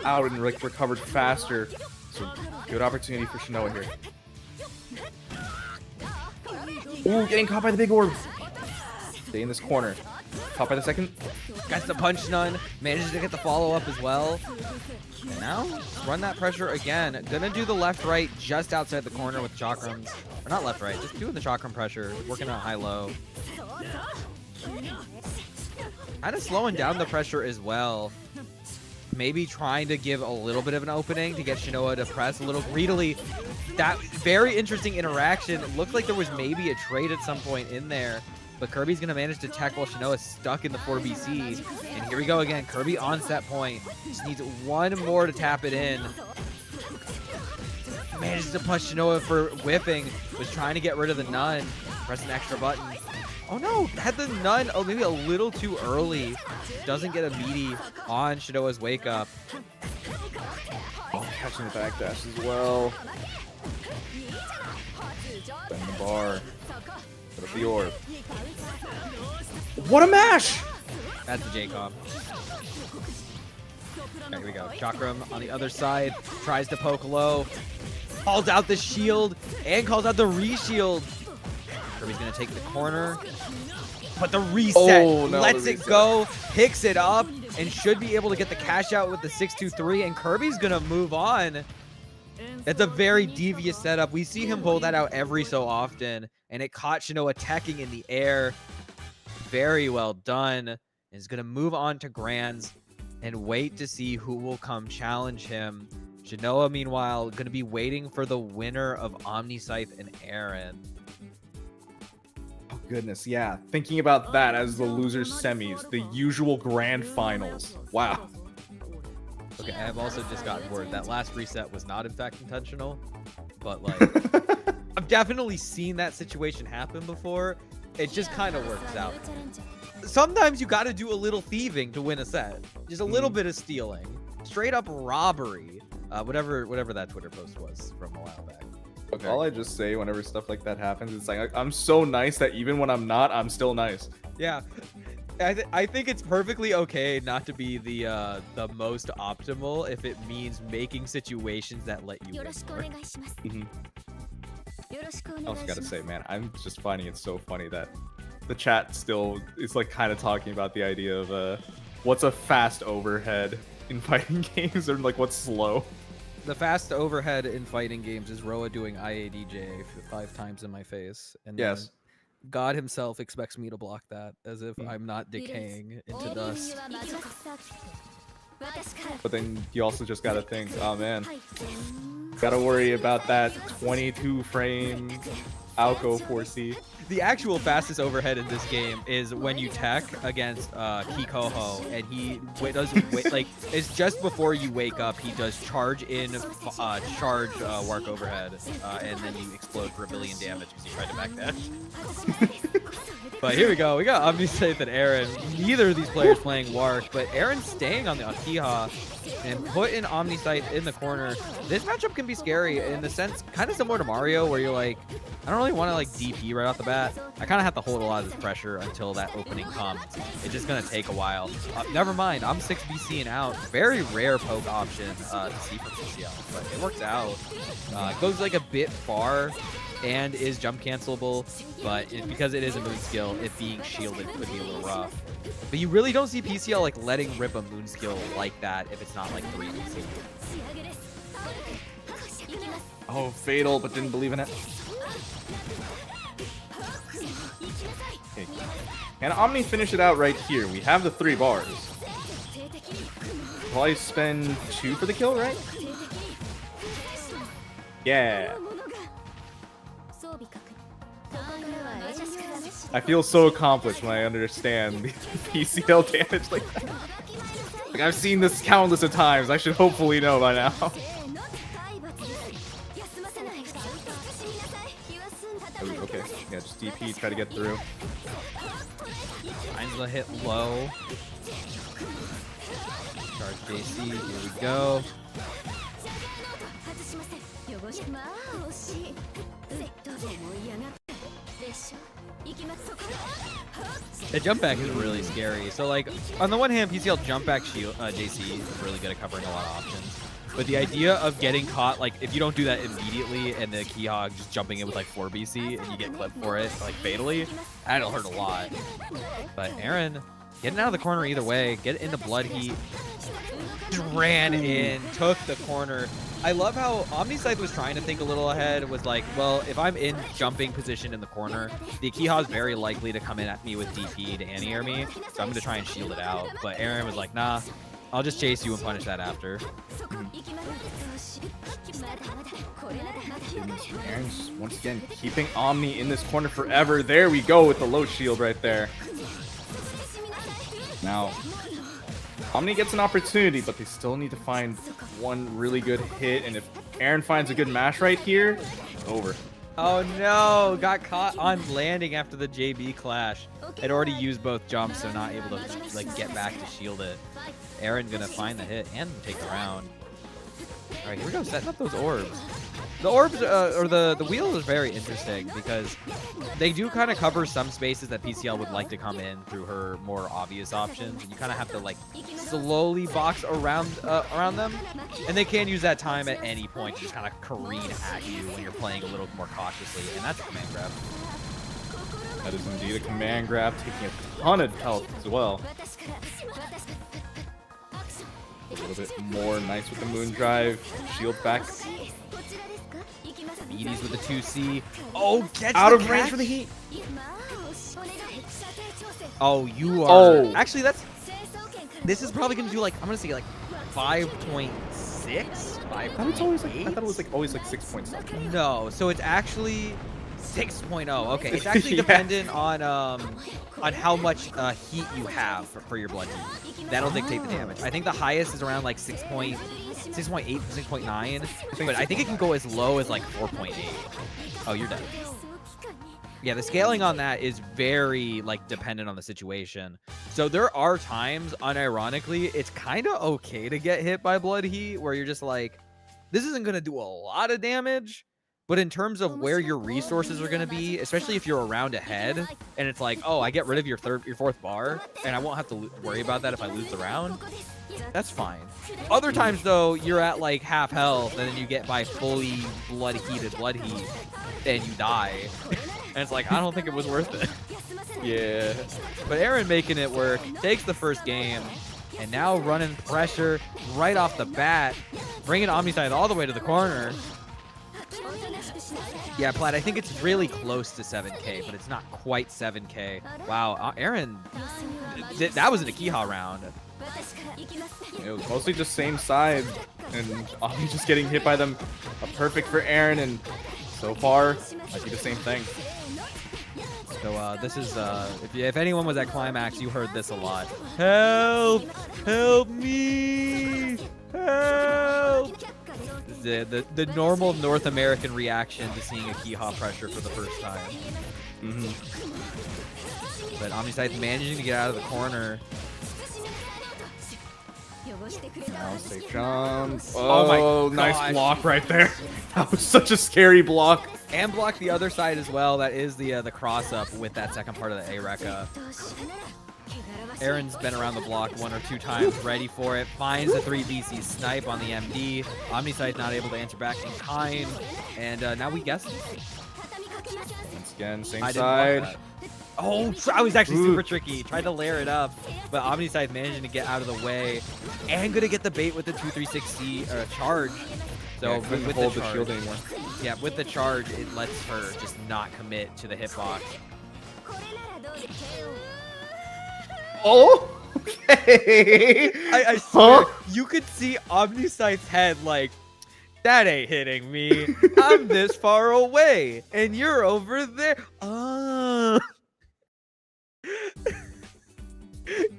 Speaker 2: out and recovered faster, so good opportunity for Shinoa here. Ooh, getting caught by the big orb. Stay in this corner. Caught by the second.
Speaker 3: Got the punch none. Manages to get the follow-up as well. And now, run that pressure again. Gonna do the left-right just outside the corner with chakrams. Or not left-right, just doing the chakram pressure. Working on high-low. Kind of slowing down the pressure as well. Maybe trying to give a little bit of an opening to get Shinoa to press a little greedily. That very interesting interaction. It looked like there was maybe a trade at some point in there. But Kirby's going to manage to tech while Shinoa's stuck in the 4BC. And here we go again. Kirby on set point. Just needs one more to tap it in. Manages to punch Shinoa for whipping. Was trying to get rid of the nun. Press an extra button. Oh no, had the nun, oh maybe a little too early. Doesn't get a meaty on Shinoa's wake up.
Speaker 2: Oh, catching the backdash as well. Bend the bar. Put up the orb. What a mash!
Speaker 3: That's the J-Comp. There we go. Chakram on the other side. Tries to poke low. Calls out the shield and calls out the re-shield. Kirby's going to take the corner. But the reset lets it go, picks it up, and should be able to get the cash out with the 6-2-3. And Kirby's going to move on. That's a very devious setup. We see him pull that out every so often. And it caught Shinoa attacking in the air. Very well done. Is going to move on to Grands and wait to see who will come challenge him. Shinoa, meanwhile, going to be waiting for the winner of OmniSScythe and Erin.
Speaker 2: Oh, goodness, yeah. Thinking about that as the loser's semis, the usual grand finals. Wow.
Speaker 3: Okay, I have also just gotten word that last reset was not, in fact, intentional. But, like, I've definitely seen that situation happen before. It just kind of works out. Sometimes you got to do a little thieving to win a set. Just a little bit of stealing. Straight up robbery. Whatever that Twitter post was from a while back.
Speaker 2: Okay. All I just say whenever stuff like that happens, it's like, I'm so nice that even when I'm not, I'm still nice.
Speaker 3: Yeah. I think it's perfectly okay not to be the most optimal if it means making situations that let you win more.
Speaker 2: I also gotta say, man, I'm just finding it so funny that the chat still is like kind of talking about the idea of what's a fast overhead in fighting games, or like what's slow.
Speaker 3: The fast overhead in fighting games is Roa doing IADJ 5 times in my face, and
Speaker 2: yes,
Speaker 3: then God himself expects me to block that as if I'm not decaying into dust.
Speaker 2: But then you also just gotta think, oh man, gotta worry about that 22 frame Aoko 4C.
Speaker 3: The actual fastest overhead in this game is when you tech against Kikoho, and he does like it's just before you wake up. He does charge in, charge wark overhead, and then you explode for 1 billion damage because you tried to backdash. But here we go. We got OmniSScythe and Erin. Neither of these players playing Wark, but Erin staying on the Akiha and putting OmniSScythe in the corner. This matchup can be scary in the sense, kind of similar to Mario, where you're like, I don't really want to like DP right off the bat. I kind of have to hold a lot of this pressure until that opening comes. It's just going to take a while. Never mind, I'm 6 BCing out. Very rare poke option to see from CL, but it works out. Goes like a bit far and is jump cancelable, but because it is a moon skill, it being shielded could be a little rough. But you really don't see PCL like letting rip a moon skill like that if it's not like 3 BC.
Speaker 2: Oh, fatal, but didn't believe in it. Okay. Can Omni finish it out right here? We have the 3 bars. Probably spend 2 for the kill, right? Yeah. I feel so accomplished when I understand the PCL damage like that. Like, I've seen this countless of times. I should hopefully know by now. Ooh, okay, yeah, just DP, try to get through.
Speaker 3: Finds the hit low. Charge JC, here we go. The jump back is really scary. So like on the one hand, PCL jump back shield JC is really good at covering a lot of options. But the idea of getting caught, like if you don't do that immediately and the Akiha just jumping in with like 4 BC and you get clipped for it like fatally, that'll hurt a lot. But Erin getting out of the corner either way, get into blood heat. Just ran in, took the corner. I love how OmniSScythe was trying to think a little ahead. Was like, well, if I'm in jumping position in the corner, the Akiha is very likely to come in at me with DP to anti-air me, so I'm going to try and shield it out. But Erin was like, nah, I'll just chase you and punish that after.
Speaker 2: Erin's once again keeping Omni in this corner forever. There we go with the low shield right there. Now, Omni gets an opportunity, but they still need to find one really good hit, and if Erin finds a good mash right here, it's over.
Speaker 3: Oh no, got caught on landing after the JB clash. Had already used both jumps, so not able to like get back to shield it. Erin gonna find the hit and take the round. All right, here we go, setting up those orbs. The orbs, or the wheel is very interesting because they do kind of cover some spaces that PCL would like to come in through her more obvious options. And you kind of have to like slowly box around them. And they can use that time at any point to just kind of careen at you when you're playing a little more cautiously. And that's a command grab.
Speaker 2: That is indeed a command grab, taking a ton of health as well. A little bit more nice with the moon drive. Shield back.
Speaker 3: Meaties with the 2C. Oh, gets
Speaker 2: out of
Speaker 3: catch?
Speaker 2: range for the heat.
Speaker 3: Oh, you are.
Speaker 2: Oh.
Speaker 3: Actually, this is probably going to do like, I'm going to say like 5.6? 5.8?
Speaker 2: I thought it was like always like 6 point something.
Speaker 3: No, so it's actually 6.0. Okay, it's actually
Speaker 2: Yeah.
Speaker 3: dependent on how much heat you have for your blood heat. That'll dictate the damage. I think the highest is around like 6.8, 6.9, but I think it can go as low as like 4.8. Oh, you're dead. Yeah, the scaling on that is very like dependent on the situation. So there are times, unironically, it's kind of okay to get hit by blood heat where you're just like, this isn't going to do a lot of damage. But in terms of where your resources are going to be, especially if you're around ahead, and it's like, oh, I get rid of your 4th bar, and I won't have to worry about that if I lose the round, that's fine. Other times, though, you're at like half health, and then you get by fully blood heat, and you die. And it's like, I don't think it was worth it.
Speaker 2: Yeah.
Speaker 3: But Erin making it work, takes the first game, and now running pressure right off the bat, bringing OmniSScythe all the way to the corner. Yeah, Plaid, I think it's really close to 7K, but it's not quite 7K. Wow, Erin, that was an Akiha round.
Speaker 2: It was mostly just same side, and Omni just getting hit by them. A perfect for Erin, and so far, might be the same thing.
Speaker 3: So this is, if anyone was at Climax, you heard this a lot. Help! Help me! Help! The normal North American reaction to seeing Akiha pressure for the first time. But OmniSScythe managing to get out of the corner.
Speaker 2: Now safe jump.
Speaker 3: Oh my
Speaker 2: nice
Speaker 3: gosh.
Speaker 2: block right there. That was such a scary block.
Speaker 3: And block the other side as well. That is the cross up with that second part of the A-Rekka. Erin's been around the block 1 or 2 times, ready for it. Finds the 3 BC snipe on the MD. OmniSScythe not able to answer back in kind. And now we guess.
Speaker 2: Once again, same
Speaker 3: I didn't want
Speaker 2: side.
Speaker 3: that. Oh, that was actually super tricky. Tried to layer it up, but OmniSScythe managing to get out of the way and gonna get the bait with the 236C charge. So
Speaker 2: Yeah, couldn't
Speaker 3: with
Speaker 2: hold
Speaker 3: the
Speaker 2: the
Speaker 3: charge,
Speaker 2: shield anymore.
Speaker 3: yeah, with the charge, it lets her just not commit to the hitbox.
Speaker 2: Oh, okay.
Speaker 3: I swear, you could see OmniSScythe's head like, that ain't hitting me. I'm this far away, and you're over there.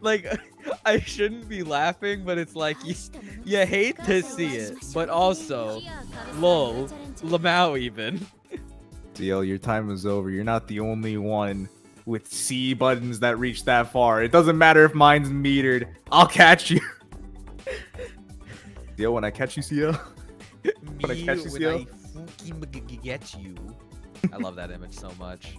Speaker 3: Like, I shouldn't be laughing, but it's like, you hate to see it, but also, lol, Lamau even.
Speaker 2: Ciel, your time is over. You're not the only one with C buttons that reach that far. It doesn't matter if mine's metered. I'll catch you. Ciel, when I catch you, Ciel. When I catch you,
Speaker 3: when
Speaker 2: Ciel.
Speaker 3: I fucking get you. I love that image so much.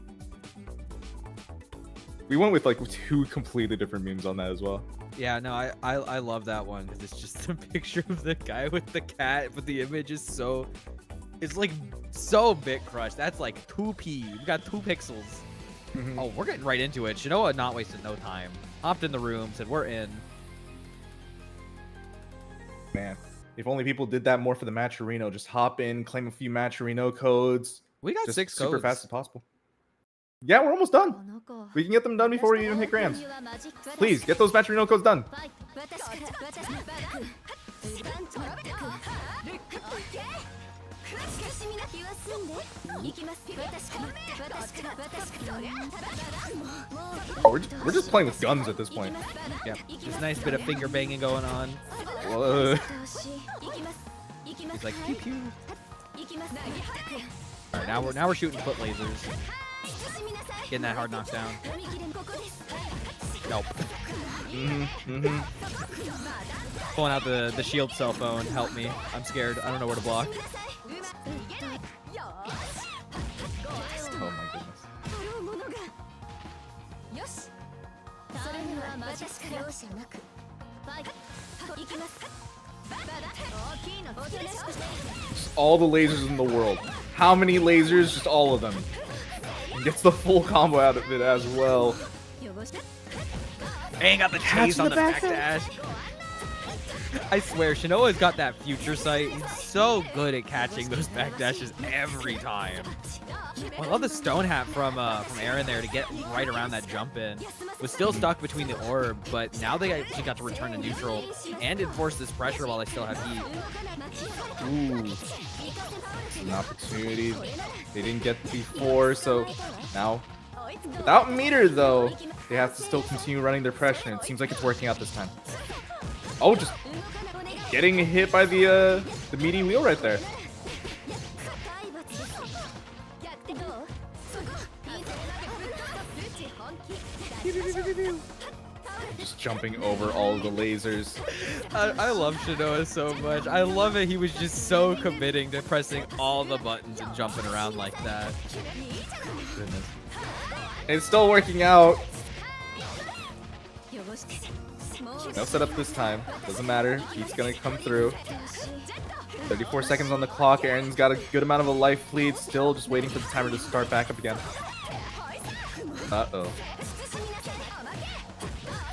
Speaker 2: We went with like 2 completely different memes on that as well.
Speaker 3: Yeah, no, I love that one because it's just a picture of the guy with the cat, but the image is so, it's like so bit crushed. That's like 2p. We got 2 pixels. Oh, we're getting right into it. Shinoa not wasting no time. Hopped in the room, said we're in.
Speaker 2: Man, if only people did that more for the Matcherino. Just hop in, claim a few Matcherino codes.
Speaker 3: We got
Speaker 2: Just
Speaker 3: 6
Speaker 2: super
Speaker 3: codes.
Speaker 2: fast as possible. Yeah, we're almost done. We can get them done before we even hit Grands. Please, get those Matcherino codes done. Oh, we're just playing with guns at this point.
Speaker 3: Yeah, just a nice bit of finger banging going on.
Speaker 2: Whoa.
Speaker 3: He's like pew pew. All right, now we're shooting foot lasers. Getting that hard knockdown. Nope. Pulling out the shield cell phone. Help me. I'm scared. I don't know where to block.
Speaker 2: Oh my goodness. Just all the lasers in the world. How many lasers? Just all of them. Gets the full combo out of it as well.
Speaker 3: Ain't got the chase on the backdash. I swear, Shinoa's got that future sight. He's so good at catching those backdashes every time. I love the stone hat from Erin there to get right around that jump in. Was still stuck between the orb, but now they actually got to return to neutral and enforce this pressure while they still have heat.
Speaker 2: Ooh. An opportunity they didn't get before, so now without meter though, they have to still continue running their pressure, and it seems like it's working out this time. Oh, just getting hit by the meaty wheel right there. Just jumping over all of the lasers.
Speaker 3: I love Shinoa so much. I love it. He was just so committing to pressing all the buttons and jumping around like that. Goodness.
Speaker 2: It's still working out. No setup this time. Doesn't matter. He's gonna come through. 34 seconds on the clock. Erin's got a good amount of a life lead. Still just waiting for the timer to start back up again. Uh-oh.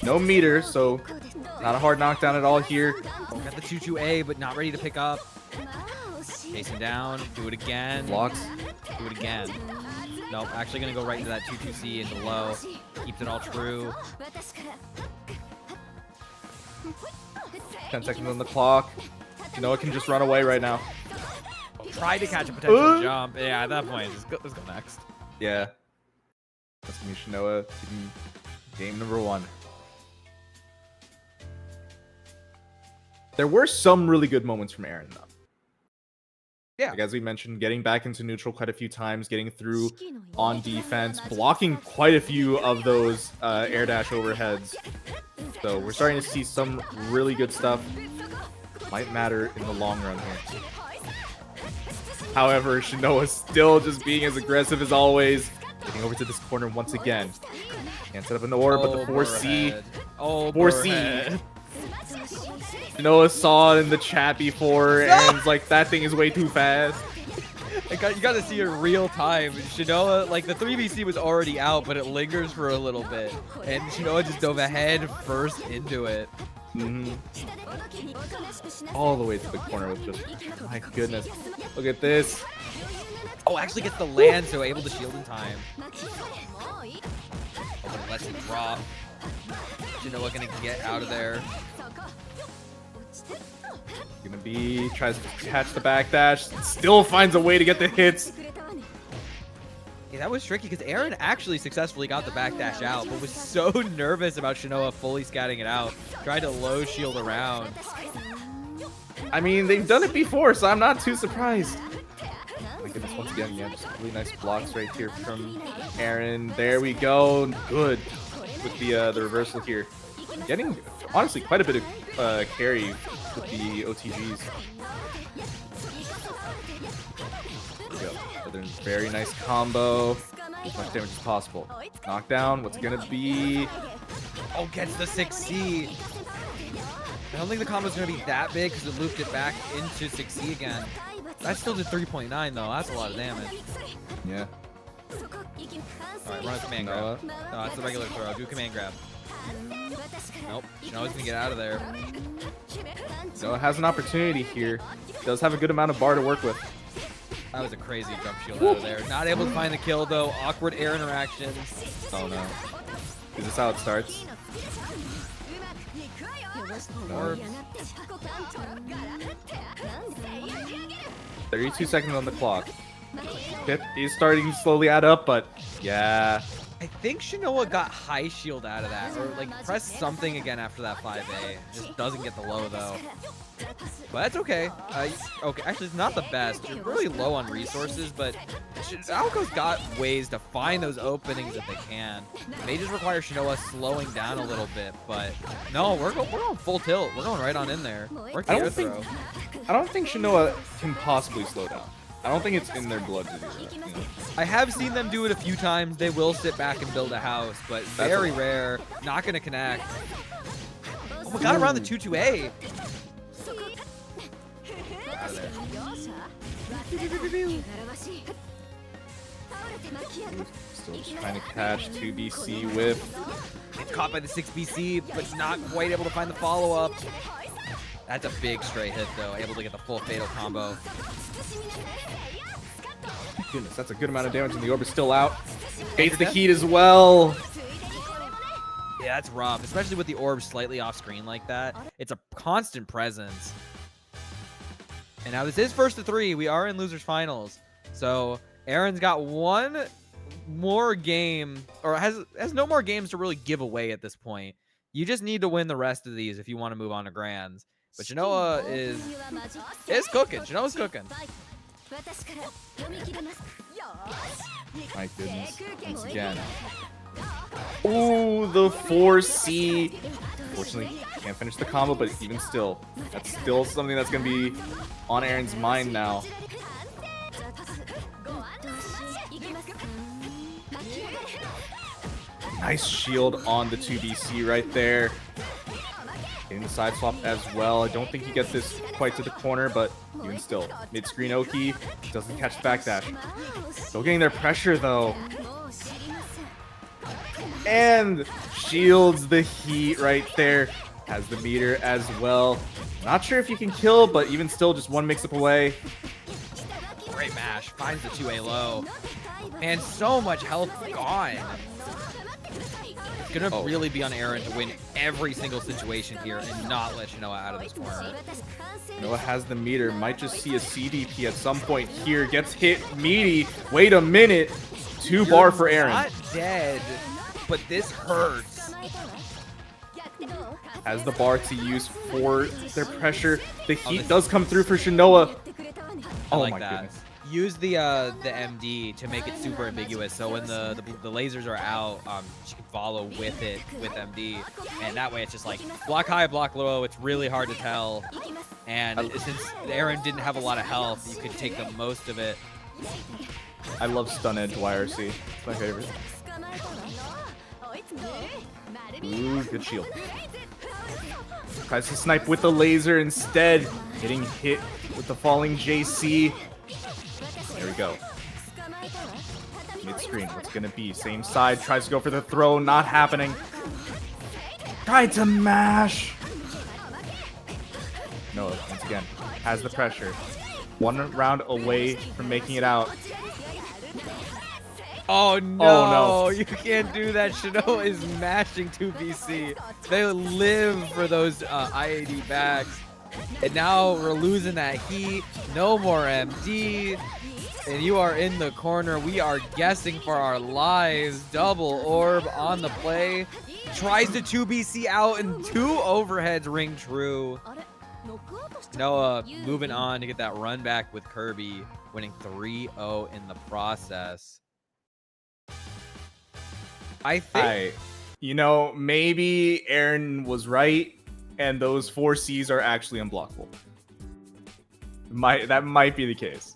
Speaker 2: No meter, so not a hard knockdown at all here.
Speaker 3: Got the 2-2A, but not ready to pick up. Chasing down. Do it again.
Speaker 2: Blocks.
Speaker 3: Do it again. Nope. Actually gonna go right into that 2-2C into low. Keeps it all true.
Speaker 2: 10 seconds on the clock. Shinoa can just run away right now.
Speaker 3: Try to catch a potential jump. Yeah, at that point, let's go next.
Speaker 2: Yeah. That's gonna be Shinoa taking game number 1. There were some really good moments from Erin, though.
Speaker 3: Yeah.
Speaker 2: Like, as we mentioned, getting back into neutral quite a few times, getting through on defense, blocking quite a few of those air dash overheads. So we're starting to see some really good stuff. Might matter in the long run here. However, Shinoa still just being as aggressive as always. Getting over to this corner once again. Can't set up an orb, but the 4C.
Speaker 3: Oh,
Speaker 2: 4C. Shinoa saw it in the chat before, and it's like, that thing is way too fast.
Speaker 3: You got to see it real time. Shinoa, like the 3BC was already out, but it lingers for a little bit. And Shinoa just dove ahead first into it.
Speaker 2: All the way to the corner with just, my goodness. Look at this.
Speaker 3: Oh, actually gets the land, so able to shield in time. Oh, but it lets it drop. Shinoa gonna get out of there.
Speaker 2: Gonna be, tries to catch the backdash, still finds a way to get the hits.
Speaker 3: Yeah, that was tricky because Erin actually successfully got the backdash out, but was so nervous about Shinoa fully scatting it out. Tried to low shield around.
Speaker 2: I mean, they've done it before, so I'm not too surprised. Oh my goodness, once again, yeah, just really nice blocks right here from Erin. There we go. Good with the reversal here. Getting, honestly, quite a bit of carry with the OTGs. There we go. Another very nice combo. As much damage as possible. Knockdown, what's it gonna be?
Speaker 3: Oh, gets the 6C. I don't think the combo's gonna be that big because it looped it back into 6C again. That's still did 3.9 though. That's a lot of damage.
Speaker 2: Yeah.
Speaker 3: Alright, run a command grab. No, that's the regular throw. Do a command grab. Nope. Shinoa's gonna get out of there.
Speaker 2: So it has an opportunity here. Does have a good amount of bar to work with.
Speaker 3: That was a crazy jump shield out of there. Not able to find the kill though. Awkward air interactions.
Speaker 2: Oh no. Is this how it starts? No. 32 seconds on the clock. Pip is starting to slowly add up, but yeah.
Speaker 3: I think Shinoa got high shield out of that, or like pressed something again after that 5A. Just doesn't get the low though. But that's okay. Okay, actually it's not the best. You're really low on resources, but Aoko's got ways to find those openings if they can. They just require Shinoa slowing down a little bit, but no, we're going full tilt. We're going right on in there.
Speaker 2: I don't think Shinoa can possibly slow down. I don't think it's in their blood to do that. You know?
Speaker 3: I have seen them do it a few times. They will sit back and build a house, but very rare. Not going to connect. Oh my god, around the 2-2A. Out of there.
Speaker 2: Still just trying to catch 2BC with.
Speaker 3: Gets caught by the 6BC, but not quite able to find the follow-up. That's a big stray hit, though. Able to get the full fatal combo.
Speaker 2: Goodness, that's a good amount of damage, and the orb is still out. Baits the heat as well.
Speaker 3: Yeah, that's rough, especially with the orb slightly off screen like that. It's a constant presence. And now this is first to 3. We are in losers finals. So Erin's got one more game, or has no more games to really give away at this point. You just need to win the rest of these if you want to move on to grands. But Shinoa is cooking. Shinoa's cooking.
Speaker 2: My goodness. Once again. Ooh, the 4C. Unfortunately, can't finish the combo, but even still, that's still something that's going to be on Erin's mind now. Nice shield on the 2BC right there. Getting the side swap as well. I don't think he gets this quite to the corner, but even still. Mid-screen Oki doesn't catch the backdash. Still getting their pressure though. And shields the heat right there. Has the meter as well. Not sure if you can kill, but even still, just one mix-up away.
Speaker 3: Great mash. Finds the 2A low. And so much health gone. It's going to really be on Erin to win every single situation here and not let Shinoa out of this corner.
Speaker 2: Shinoa has the meter. Might just see a CDP at some point here. Gets hit meaty. Wait a minute. 2 bar for Erin.
Speaker 3: Not dead, but this hurts.
Speaker 2: Has the bar to use for their pressure. The heat does come through for Shinoa.
Speaker 3: I
Speaker 2: Oh
Speaker 3: like
Speaker 2: my
Speaker 3: that.
Speaker 2: goodness.
Speaker 3: Use the MD to make it super ambiguous, so when the lasers are out, she can follow with it with MD, and that way it's just like block high, block low. It's really hard to tell, and since Erin didn't have a lot of health, you could take the most of it.
Speaker 2: I love stun edge YRC. It's my favorite. Ooh, good shield. Tries to snipe with the laser instead, getting hit with the falling JC. There we go. Mid-screen, what's gonna be? Same side, tries to go for the throw, not happening. Tried to mash. No, once again, has the pressure. One round away from making it out.
Speaker 3: Oh no,
Speaker 2: Oh, no.
Speaker 3: You can't do that. Shinoa is mashing 2BC. They live for those IAD backs. And now we're losing that heat. No more MD. And you are in the corner. We are guessing for our lives. Double orb on the play. Tries to 2BC out and 2 overheads ring true. Noah moving on to get that run back with Kirby, winning 3-0 in the process. I think,
Speaker 2: you know, maybe Erin was right, and those 4 Cs are actually unblockable. That might be the case.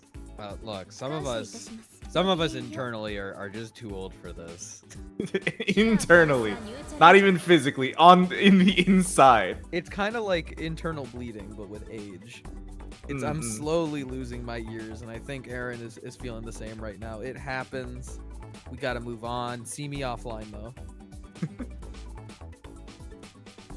Speaker 3: look, some of us internally are just too old for this.
Speaker 2: Internally, not even physically, in the inside.
Speaker 3: It's kind of like internal bleeding, but with age. I'm slowly losing my years, and I think Erin is feeling the same right now. It happens. We gotta move on. See me offline, though.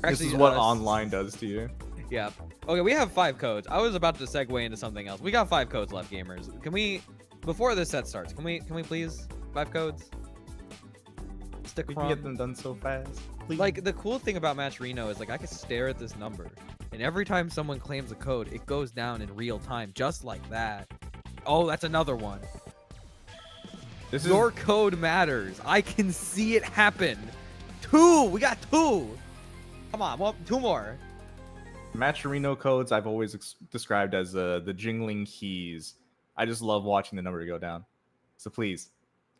Speaker 2: This is what online does to you.
Speaker 3: Yeah. Okay, we have 5 codes. I was about to segue into something else. We got 5 codes left, gamers. Can we, before this set starts, can we please 5 codes? Stick
Speaker 2: We can get them done so fast. Please.
Speaker 3: Like, the cool thing about Match Reno is, like, I can stare at this number, and every time someone claims a code, it goes down in real time, just like that. Oh, that's another one. Your code matters. I can see it happen. 2! We got 2! Come on, well, 2 more.
Speaker 2: Matcherino codes I've always described as the jingling keys. I just love watching the number go down. So please,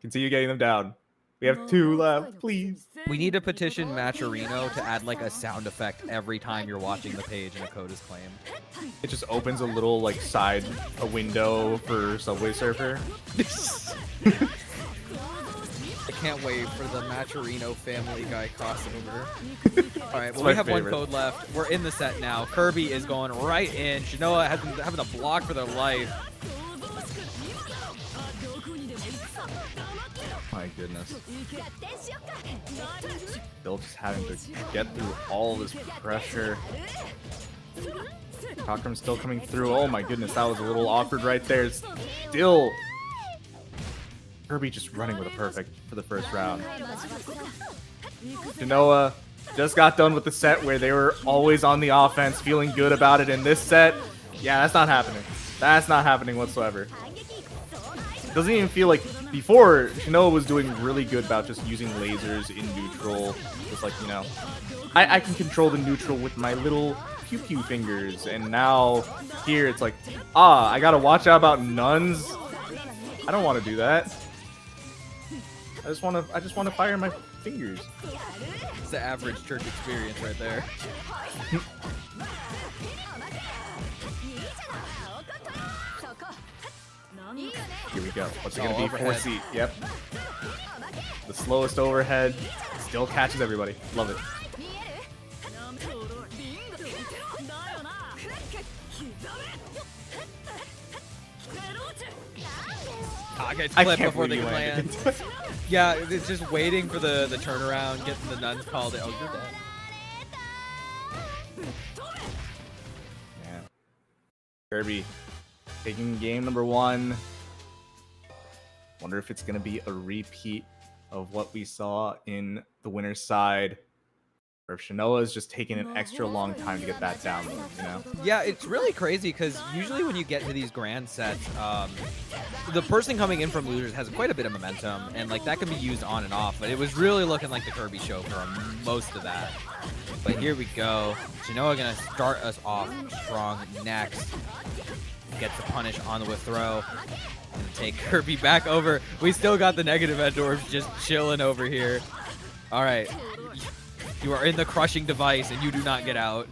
Speaker 2: continue getting them down. We have 2 left, please.
Speaker 3: We need to petition Matcherino to add like a sound effect every time you're watching the page and a code is claimed.
Speaker 2: It just opens a little like a window for Subway Surfer.
Speaker 3: I can't wait for the Matcherino Family Guy crossover. All right, well, we have 1 code left. We're in the set now. Kirby is going right in. Shinoa has been having to block for their life.
Speaker 2: My goodness. Still just having to get through all this pressure. Cochran's still coming through. Oh my goodness, that was a little awkward right there. Still. Kirby just running with a perfect for the first round. Shinoa just got done with the set where they were always on the offense, feeling good about it. In this set, yeah, that's not happening. That's not happening whatsoever. Doesn't even feel like before. Shinoa was doing really good about just using lasers in neutral. Just like, you know, I can control the neutral with my little pew-pew fingers. And now here it's like, I gotta watch out about nuns. I don't want to do that. I just want to fire my fingers.
Speaker 3: It's the average church experience right there.
Speaker 2: Here we go. What's it gonna be?
Speaker 3: Overhead.
Speaker 2: 4C. Yep. The slowest overhead still catches everybody. Love it.
Speaker 3: Gets
Speaker 2: I
Speaker 3: clipped
Speaker 2: can't
Speaker 3: before they
Speaker 2: believe
Speaker 3: can
Speaker 2: you
Speaker 3: land.
Speaker 2: landed.
Speaker 3: Yeah, it's just waiting for the turnaround, getting the nuns called. Oh, you're dead.
Speaker 2: Yeah. Kirby taking game number 1. Wonder if it's gonna be a repeat of what we saw in the winner's side, or if Shinoa is just taking an extra long time to get that down, you know?
Speaker 3: Yeah, it's really crazy because usually when you get to these grand sets, the person coming in from losers has quite a bit of momentum, and like that can be used on and off. But it was really looking like the Kirby show for most of that. But here we go. Shinoa gonna start us off strong next. gets the punish on the whiff throw. And take Kirby back over. We still got the negative edge orbs just chilling over here. All right. You are in the crushing device and you do not get out.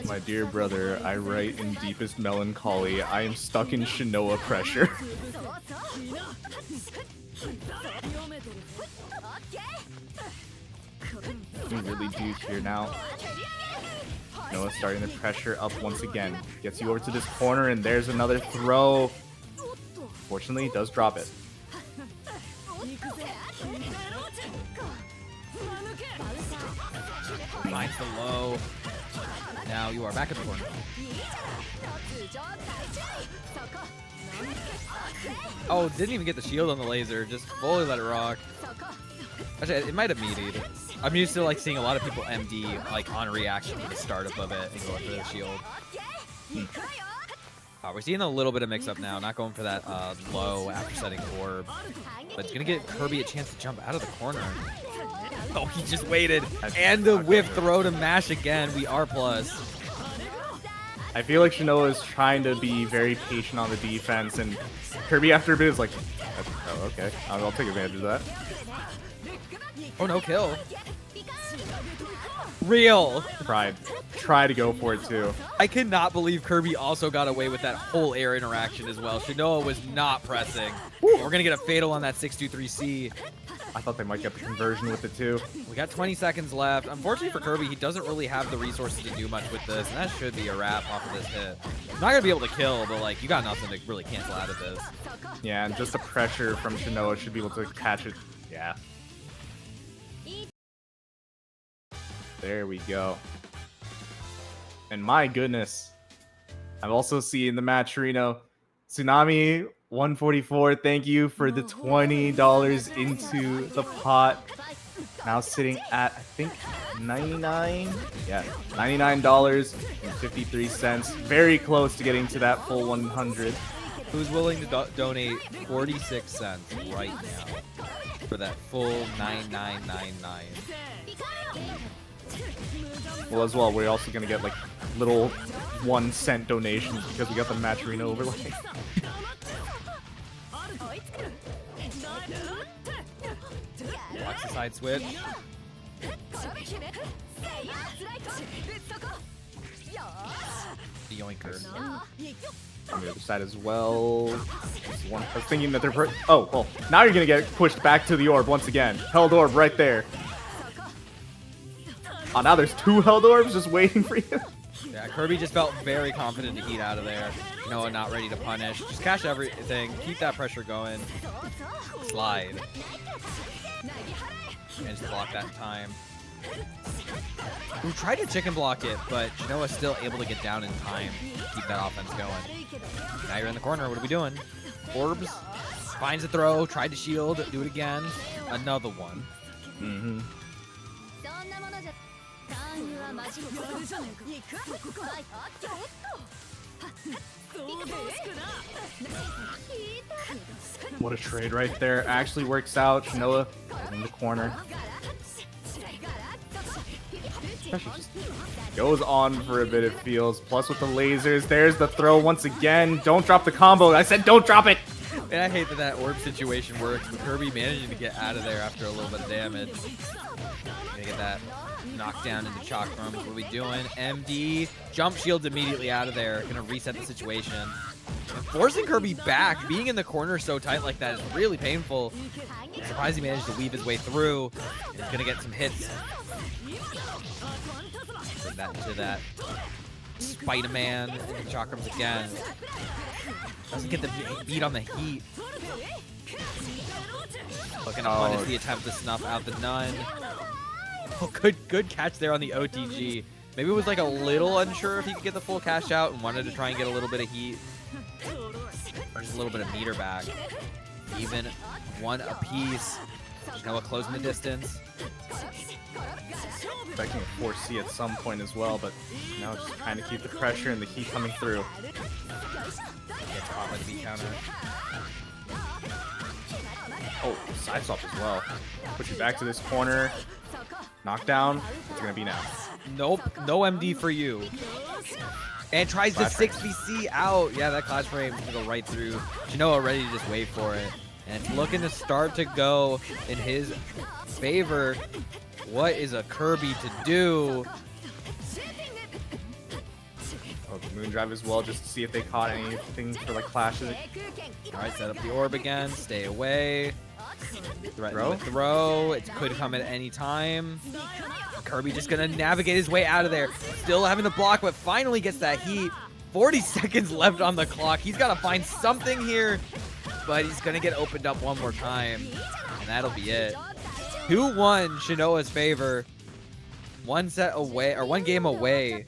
Speaker 2: My dear brother, I write in deepest melancholy. I am stuck in Shinoa pressure. We really do here now. Shinoa starting the pressure up once again. Gets you over to this corner, and there's another throw. Fortunately, he does drop it.
Speaker 3: Finds the low. Now you are back in the corner. Oh, didn't even get the shield on the laser. Just fully let it rock. Actually, it might have mediated. I'm used to like seeing a lot of people MD like on reaction to the startup of it and going for the shield. We're seeing a little bit of mix-up now. Not going for that low after setting orb. But it's going to get Kirby a chance to jump out of the corner. Oh, he just waited. And the whiff throw to mash again. We are plus.
Speaker 2: I feel like Shinoa is trying to be very patient on the defense, and Kirby after a bit is like, oh, okay, I'll take advantage of that.
Speaker 3: Oh, no kill. Real.
Speaker 2: Try to go for it too.
Speaker 3: I cannot believe Kirby also got away with that whole air interaction as well. Shinoa was not pressing. We're going to get a fatal on that 623C.
Speaker 2: I thought they might get the conversion with it too.
Speaker 3: We got 20 seconds left. Unfortunately for Kirby, he doesn't really have the resources to do much with this, and that should be a wrap off of this hit. Not going to be able to kill, but like you got nothing to really cancel out of this.
Speaker 2: Yeah, and just the pressure from Shinoa should be able to catch it. Yeah. There we go. And my goodness, I've also seen the match, Reno. Tsunami 144, thank you for the $20 into the pot. Now sitting at, I think, 99? Yeah, $99.53. Very close to getting to that full 100.
Speaker 3: Who's willing to donate 46 cents right now for that full 9999?
Speaker 2: Well, as well, we're also going to get like little 1 cent donations because we got the match arena overlay.
Speaker 3: Watch the side switch. The yoinker.
Speaker 2: On the other side as well. I was thinking that they're... Oh, well, now you're going to get pushed back to the orb once again. Held orb right there. Oh, now there's 2 held orbs just waiting for you.
Speaker 3: Yeah, Kirby just felt very confident to heat out of there. Noah not ready to punish. Just cash everything. Keep that pressure going. Slide. Managed to block that in time. We tried to chicken block it, but Shinoa's still able to get down in time to keep that offense going. Now you're in the corner. What are we doing? Orbs. Finds a throw. Tried to shield. Do it again. Another one.
Speaker 2: Mm-hmm. What a trade right there. Actually works out. Shinoa in the corner. Pressure just goes on for a bit, it feels. Plus with the lasers. There's the throw once again. Don't drop the combo. I said don't drop it.
Speaker 3: And I hate that that orb situation works, but Kirby managing to get out of there after a little bit of damage. Gonna get that knocked down into chakrams. What are we doing? MD. Jump shields immediately out of there. Gonna reset the situation. And forcing Kirby back, being in the corner so tight like that is really painful. I'm surprised he managed to weave his way through. He's gonna get some hits. Put that into that Spider-Man into chakrams again. Doesn't get the beat on the heat. Looking to punish the attempt to snuff out the nun. Oh, good catch there on the OTG. Maybe it was like a little unsure if he could get the full cash out and wanted to try and get a little bit of heat. Or just a little bit of meter back. Even one apiece. Noah closing the distance.
Speaker 2: Expecting a 4C at some point as well, but now just trying to keep the pressure and the heat coming through.
Speaker 3: Gets caught by the beat counter.
Speaker 2: Oh, side swap as well. Put you back to this corner. Knockdown. What's gonna be now?
Speaker 3: Nope, no MD for you. And tries to 6VC out. Yeah, that clash frame is gonna go right through. Shinoa ready to just wait for it. And it's looking to start to go in his favor. What is a Kirby to do?
Speaker 2: Oh, the moon drive as well, just to see if they caught anything for like clashes.
Speaker 3: All right, set up the orb again. Stay away.
Speaker 2: Throw?
Speaker 3: Throw. It could come at any time. Kirby just gonna navigate his way out of there. Still having the block, but finally gets that heat. 40 seconds left on the clock. He's got to find something here, but he's gonna get opened up one more time, and that'll be it. 2-1 Shinoa's favor. One set away, or one game away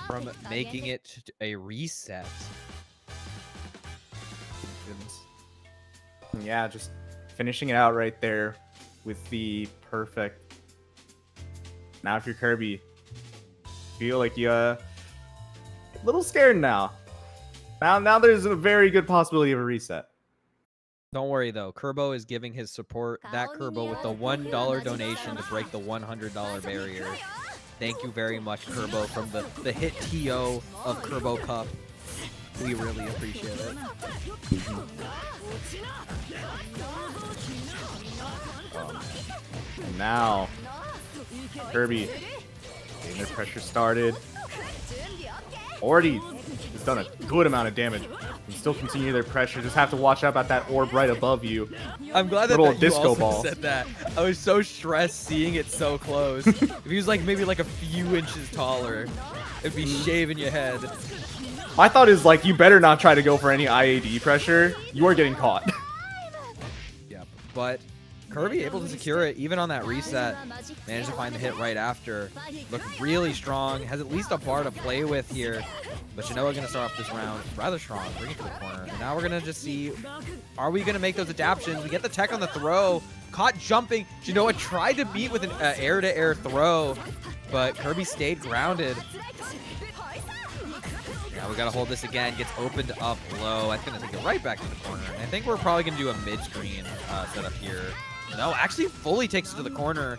Speaker 3: from making it a reset.
Speaker 2: Goodness. Yeah, just finishing it out right there with the perfect. Now if you're Kirby, feel like you're a little scared now. Now there's a very good possibility of a reset.
Speaker 3: Don't worry though, Kirbo is giving his support, that Kirbo, with the $1 donation to break the $100 barrier. Thank you very much, Kirbo, from the hit TO of Kirbo Cup. We really appreciate it.
Speaker 2: And now, Kirby getting their pressure started. Already has done a good amount of damage. And still continue their pressure. Just have to watch out about that orb right above you.
Speaker 3: I'm glad that,
Speaker 2: Little
Speaker 3: you
Speaker 2: disco
Speaker 3: also
Speaker 2: ball.
Speaker 3: said that. I was so stressed seeing it so close. If he was like maybe like a few inches taller, it'd be shaving your head.
Speaker 2: My thought is like, you better not try to go for any IAD pressure. You are getting caught.
Speaker 3: Yep. But Kirby able to secure it even on that reset. Managed to find the hit right after. Looked really strong. Has at least a bar to play with here. But Shinoa going to start off this round rather strong. Bring it to the corner. And now we're going to just see, are we going to make those adaptions? We get the tech on the throw. Caught jumping. Shinoa tried to beat with an air-to-air throw. But Kirby stayed grounded. Yeah, we got to hold this again. Gets opened up low. That's going to take it right back to the corner. And I think we're probably going to do a mid-screen setup here. No, actually fully takes it to the corner.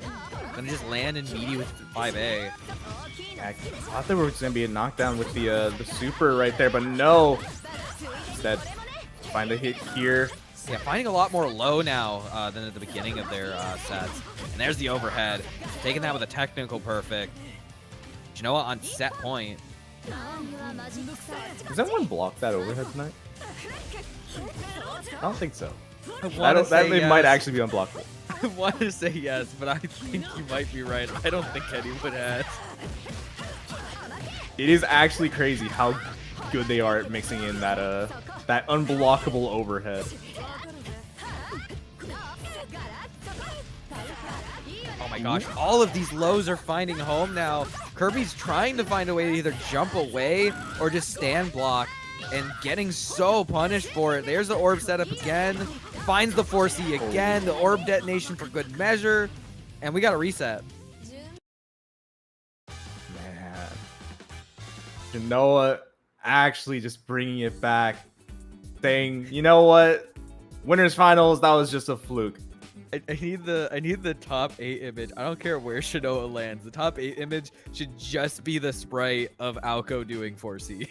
Speaker 3: Gonna just land in meaty with 5A.
Speaker 2: I thought there was gonna be a knockdown with the super right there, but no. Instead, find a hit here.
Speaker 3: Yeah, finding a lot more low now than at the beginning of their sets. And there's the overhead. Taking that with a technical perfect. Shinoa on set point.
Speaker 2: Does anyone block that overhead tonight? I don't think so. That might actually be unblockable.
Speaker 3: I want to say yes, but I think you might be right. I don't think anyone has.
Speaker 2: It is actually crazy how good they are at mixing in that that unblockable overhead.
Speaker 3: Oh my gosh, all of these lows are finding home now. Kirby's trying to find a way to either jump away or just stand block, and getting so punished for it. There's the orb setup again. Finds the 4C again. The orb detonation for good measure. And we got a reset.
Speaker 2: Man. Shinoa actually just bringing it back. Saying, you know what? Winners finals, that was just a fluke.
Speaker 3: I need the top 8 image. I don't care where Shinoa lands. The top 8 image should just be the sprite of Aoko doing 4C.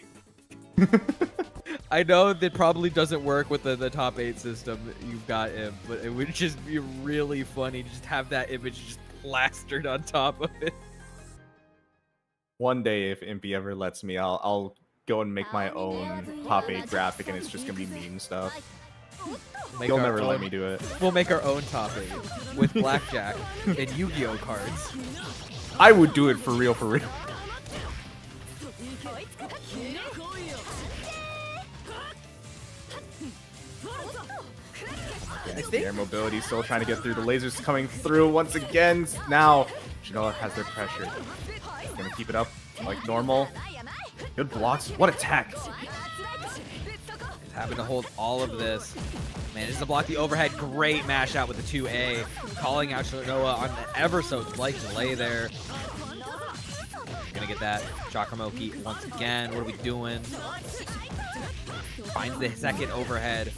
Speaker 3: I know that probably doesn't work with the top 8 system that you've got in, but it would just be really funny to just have that image just plastered on top of it.
Speaker 2: One day, if Impy ever lets me, I'll go and make my own top 8 graphic, and it's just gonna be meme stuff. They'll never let me do it.
Speaker 3: We'll make our own top 8 with blackjack and Yu-Gi-Oh cards.
Speaker 2: I would do it for real, for real.
Speaker 3: I think
Speaker 2: Air mobility still trying to get through. The lasers coming through once again. Now Shinoa has their pressure. Gonna keep it up like normal. Good blocks. What attack!
Speaker 3: He's having to hold all of this. Manages to block the overhead. Great mash out with the 2A. Calling out Shinoa on the ever so slight delay there. Gonna get that Chakamoki once again. What are we doing? Finds the second overhead.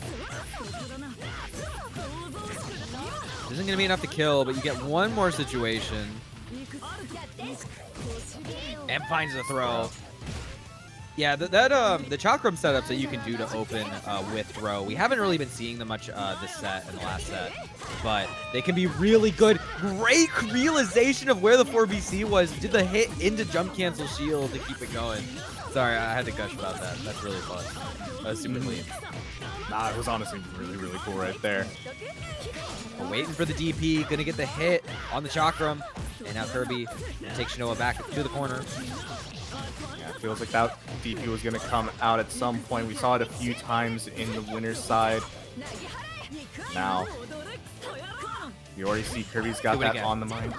Speaker 3: isn't going to be enough to kill, but you get one more situation. And finds the throw. Yeah, the chakram setups that you can do to open with throw, we haven't really been seeing them much this set and the last set, but they can be really good. Great realization of where the 4BC was. Did the hit into jump cancel shield to keep it going. Sorry, I had to gush about that. That's really fun. That was super clean.
Speaker 2: Nah, it was honestly really, really cool right there.
Speaker 3: We're waiting for the DP, gonna get the hit on the chakram, and now Kirby takes Shinoa back to the corner.
Speaker 2: Yeah, it feels like that DP was gonna come out at some point. We saw it a few times in the winner's side. Now, you already see Kirby's got that on the mind.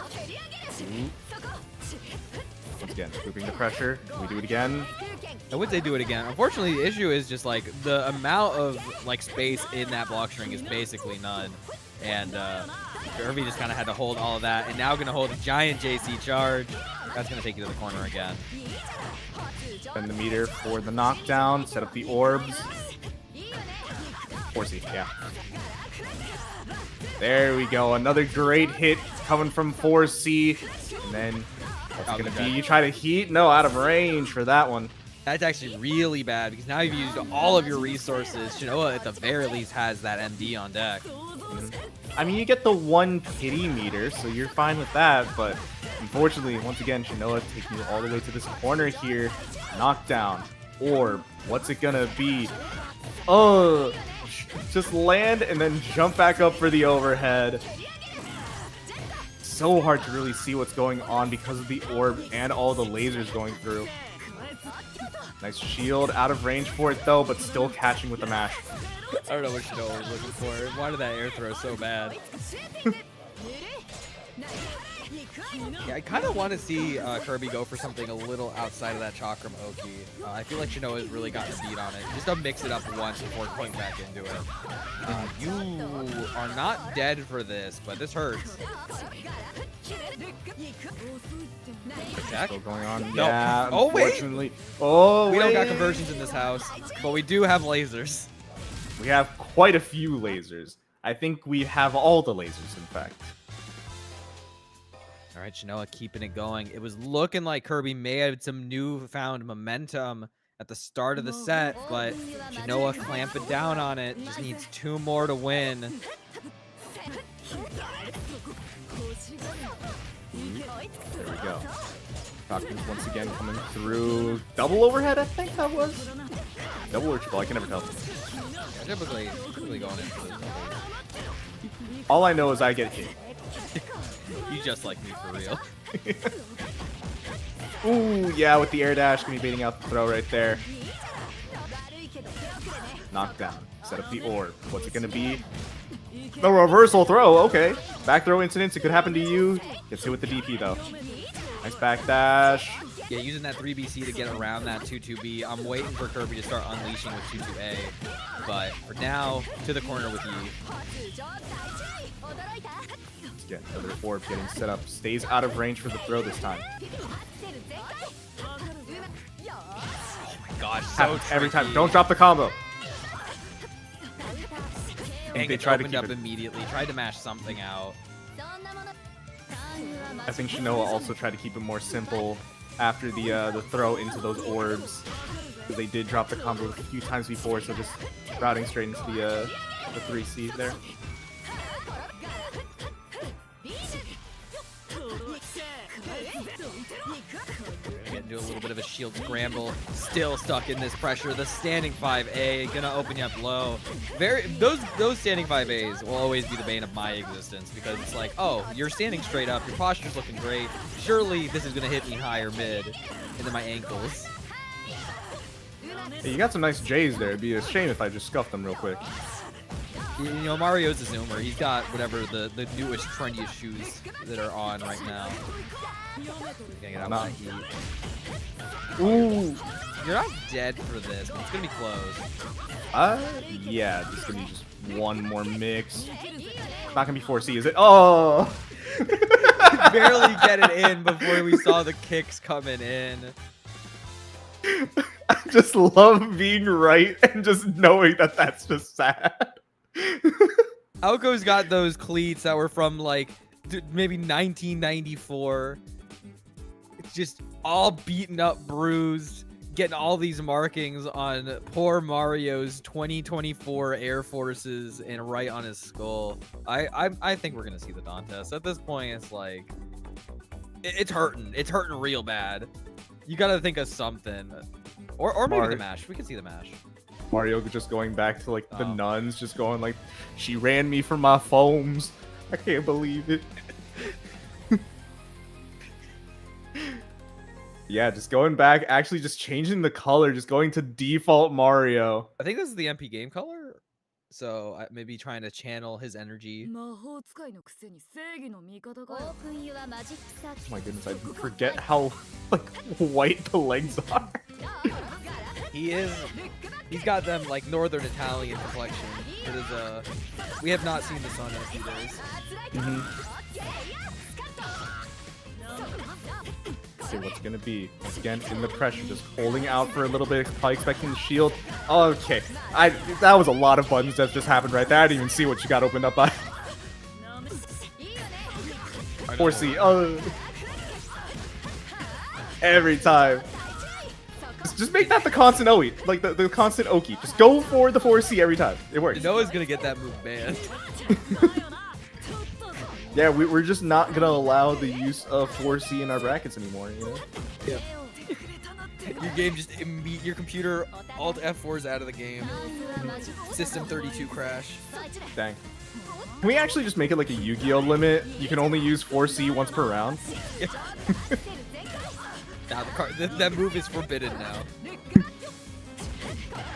Speaker 2: Once again, scooping the pressure. Can we do it again?
Speaker 3: I would say do it again. Unfortunately, the issue is just like the amount of like space in that block string is basically none. And Kirby just kind of had to hold all of that, and now going to hold a giant JC charge. That's going to take you to the corner again.
Speaker 2: Spend the meter for the knockdown. Set up the orbs. 4C, yeah. There we go. Another great hit coming from 4C. And then what's going to be? You try to heat? No, out of range for that one.
Speaker 3: That's actually really bad because now you've used all of your resources. Shinoa at the very least has that MD on deck.
Speaker 2: I mean, you get the 1 pity meter, so you're fine with that, but unfortunately, once again, Shinoa taking you all the way to this corner here. Knockdown. Orb. What's it gonna be? Oh, just land and then jump back up for the overhead. So hard to really see what's going on because of the orb and all the lasers going through. Nice shield, out of range for it though, but still catching with the mash.
Speaker 3: I don't know what Shinoa was looking for. Why did that air throw so bad? Yeah, I kind of want to see Kirby go for something a little outside of that Chakram Oki. I feel like Shinoa has really gotten a beat on it. Just to mix it up once before going back into it. You are not dead for this, but this hurts.
Speaker 2: Still going on.
Speaker 3: No.
Speaker 2: Yeah,
Speaker 3: Oh, wait.
Speaker 2: unfortunately. Oh,
Speaker 3: We
Speaker 2: wait.
Speaker 3: don't got conversions in this house, but we do have lasers.
Speaker 2: We have quite a few lasers. I think we have all the lasers, in fact.
Speaker 3: All right, Shinoa keeping it going. It was looking like Kirby may have some newfound momentum at the start of the set, but Shinoa clamping down on it. Just needs 2 more to win.
Speaker 2: There we go. Falcons once again coming through. Double overhead, I think that was? Double or triple, I can never tell.
Speaker 3: Yeah, typically going in for those doubles.
Speaker 2: All I know is I get hit.
Speaker 3: You just like me for real.
Speaker 2: Ooh, yeah, with the air dash, gonna be baiting out the throw right there. Knockdown. Set up the orb. What's it gonna be? The reversal throw, okay. Back throw incidents, it could happen to you. Gets hit with the DP though. Nice back dash.
Speaker 3: Yeah, using that 3BC to get around that 2-2B. I'm waiting for Kirby to start unleashing with 2-2A. But for now, to the corner with E.
Speaker 2: Yeah, another orb getting set up. Stays out of range for the throw this time.
Speaker 3: Oh my gosh, so
Speaker 2: Happens every time.
Speaker 3: tricky.
Speaker 2: Don't drop the combo.
Speaker 3: And
Speaker 2: they
Speaker 3: it
Speaker 2: tried to
Speaker 3: opened
Speaker 2: keep
Speaker 3: up
Speaker 2: it.
Speaker 3: immediately. Tried to mash something out.
Speaker 2: I think Shinoa also tried to keep it more simple after the throw into those orbs. They did drop the combo a few times before, so just routing straight into the 3C there.
Speaker 3: Get into a little bit of a shield scramble. Still stuck in this pressure. The standing 5A gonna open you up low. Those standing 5As will always be the bane of my existence because it's like, oh, you're standing straight up. Your posture's looking great. Surely this is gonna hit me high or mid into my ankles.
Speaker 2: Hey, you got some nice J's there. It'd be a shame if I just scuffed them real quick.
Speaker 3: You know, Mario's a zoomer. He's got whatever the newest, trendiest shoes that are on right now. Getting it out of heat.
Speaker 2: Ooh.
Speaker 3: You're not dead for this, but it's gonna be close.
Speaker 2: Yeah, this is gonna be just one more mix. Not gonna be 4C, is it? Oh!
Speaker 3: Barely get it in before we saw the kicks coming in.
Speaker 2: I just love being right and just knowing that that's just sad.
Speaker 3: Aoko's got those cleats that were from like maybe 1994. It's just all beaten up, bruised, getting all these markings on poor Mario's 2024 Air Forces and right on his skull. I think we're gonna see the Dantes. At this point, it's like it's hurting. It's hurting real bad. You gotta think of something, or maybe the mash. We can see the mash.
Speaker 2: Mario just going back to like the nuns, just going like, she ran me for my foams. I can't believe it. Yeah, just going back, actually just changing the color, just going to default Mario.
Speaker 3: I think this is the MPGame color, so maybe trying to channel his energy.
Speaker 2: Oh my goodness, I forget how like white the legs are.
Speaker 3: He's got them like Northern Italian complexion. It is we have not seen the sun in a few days.
Speaker 2: See what's gonna be. Once again, in the pressure, just holding out for a little bit, probably expecting the shield. Okay, that was a lot of buttons that just happened right there. I didn't even see what you got opened up by. 4C. Every time. Just make that the constant OE, like the constant Oki. Just go for the 4C every time. It works.
Speaker 3: Noah's gonna get that move banned.
Speaker 2: Yeah, we're just not gonna allow the use of 4C in our brackets anymore, you know?
Speaker 3: Yeah. Your game just your computer alt F4's out of the game. System 32 crash.
Speaker 2: Dang. Can we actually just make it like a Yu-Gi-Oh limit? You can only use 4C once per round.
Speaker 3: Yeah. Nah, that move is forbidden now.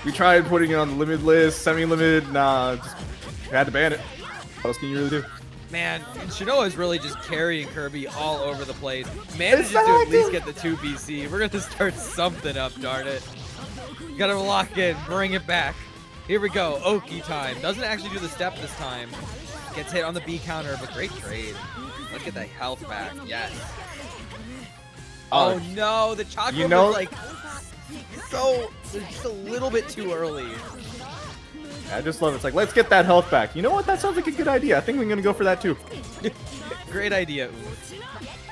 Speaker 2: We tried putting it on the limit list, semi-limited, nah, just had to ban it. What else can you really do?
Speaker 3: Man, Shinoa is really just carrying Kirby all over the place. Manages to at least get the 2 BC. We're gonna start something up, darn it. Gotta lock in, bring it back. Here we go, Oki time. Doesn't actually do the step this time. Gets hit on the B counter, but great trade. Let's get that health back, yes. Oh no, the chocolate was like just a little bit too early.
Speaker 2: I just love it. It's like, let's get that health back. You know what? That sounds like a good idea. I think we're gonna go for that too.
Speaker 3: Great idea.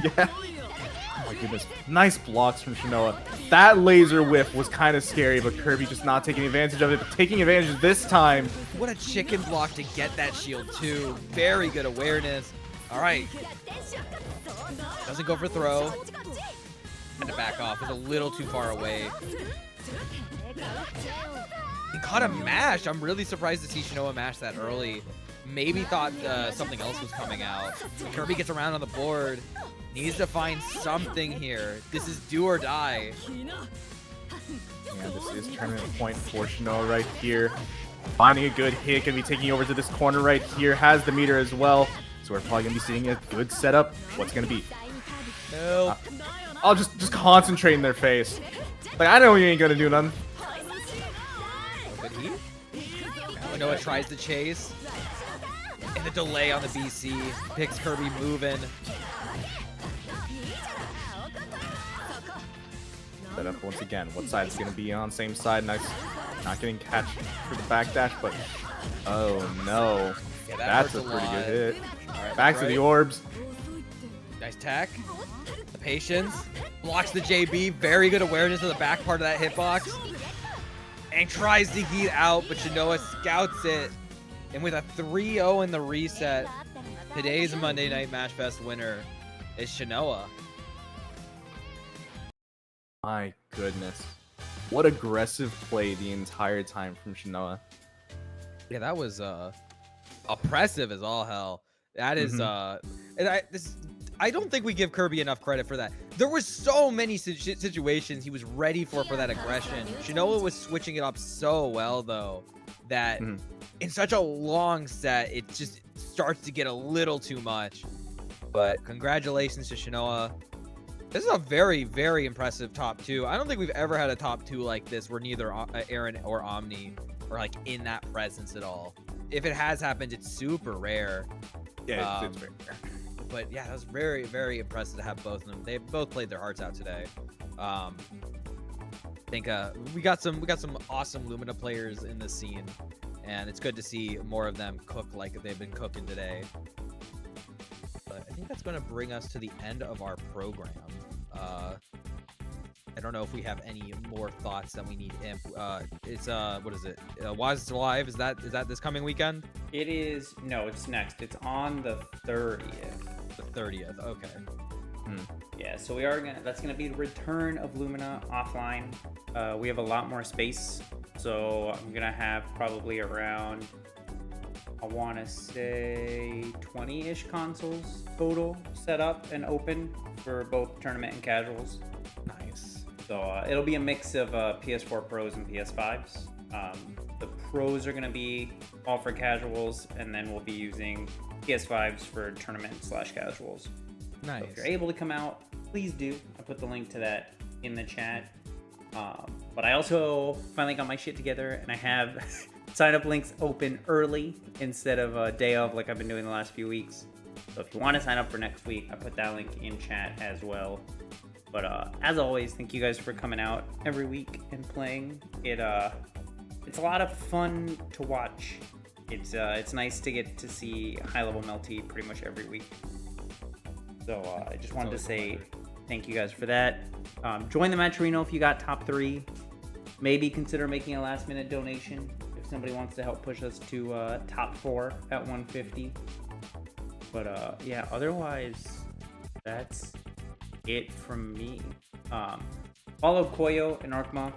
Speaker 2: Yeah. Oh my goodness. Nice blocks from Shinoa. That laser whiff was kind of scary, but Kirby just not taking advantage of it. But taking advantage this time.
Speaker 3: What a chicken block to get that shield too. Very good awareness. All right. Doesn't go for throw. Had to back off. It's a little too far away. He caught a mash. I'm really surprised to see Shinoa mash that early. Maybe thought something else was coming out. Kirby gets around on the board. Needs to find something here. This is do or die.
Speaker 2: Yeah, this is tournament point for Shinoa right here. Finding a good hit. Gonna be taking over to this corner right here. Has the meter as well. So we're probably gonna be seeing a good setup. What's gonna be?
Speaker 3: Nope.
Speaker 2: I'll just concentrate in their face. Like, I know you ain't gonna do nothing.
Speaker 3: Good heat. Noah tries to chase. And the delay on the BC. Picks Kirby moving.
Speaker 2: Set up once again. What side is gonna be on? Same side. Nice. Not getting catch for the backdash, but oh no.
Speaker 3: Yeah,
Speaker 2: that's a pretty good hit.
Speaker 3: Right,
Speaker 2: back to the orbs.
Speaker 3: Nice tack. The patience. Blocks the JB. Very good awareness of the back part of that hitbox. And tries to heat out, but Shinoa scouts it. And with a 3-0 in the reset, today's Monday Night Mashfest winner is Shinoa.
Speaker 2: My goodness. What aggressive play the entire time from Shinoa.
Speaker 3: Yeah, that was oppressive as all hell. That is and I don't think we give Kirby enough credit for that. There was so many situations he was ready for that aggression. Shinoa was switching it up so well though that in such a long set it just starts to get a little too much. But congratulations to Shinoa. This is a very, very impressive top 2. I don't think we've ever had a top 2 like this where neither Erin or Omni are like in that presence at all. If it has happened, it's super rare.
Speaker 2: Yeah, it's very rare.
Speaker 3: But yeah, that was very, very impressive to have both of them. They both played their hearts out today. I think we got some awesome Lumina players in this scene, and it's good to see more of them cook like they've been cooking today. But I think that's going to bring us to the end of our program. I don't know if we have any more thoughts that we need. It's what is it? Waz Live? Is that this coming weekend?
Speaker 4: It is. No, it's next. It's on the 30th.
Speaker 3: The 30th. Okay.
Speaker 4: Yeah, so that's gonna be the return of Lumina offline. We have a lot more space, so I'm gonna have probably around, I want to say 20-ish consoles total set up and open for both tournament and casuals.
Speaker 3: Nice.
Speaker 4: So it'll be a mix of PS4 Pros and PS5s. The Pros are gonna be all for casuals, and then we'll be using PS5s for tournament/casuals.
Speaker 3: Nice.
Speaker 4: So if you're able to come out, please do. I put the link to that in the chat. But I also finally got my shit together, and I have sign-up links open early instead of a day of like I've been doing the last few weeks. So if you want to sign up for next week, I put that link in chat as well. But as always, thank you guys for coming out every week and playing. It's a lot of fun to watch. It's nice to get to see high-level Melty pretty much every week. So I just wanted to say thank you guys for that. Join the Matcherino if you got top 3. Maybe consider making a last-minute donation if somebody wants to help push us to top 4 at 150. But yeah, otherwise, that's it from me. Follow Koyo and Arhkma.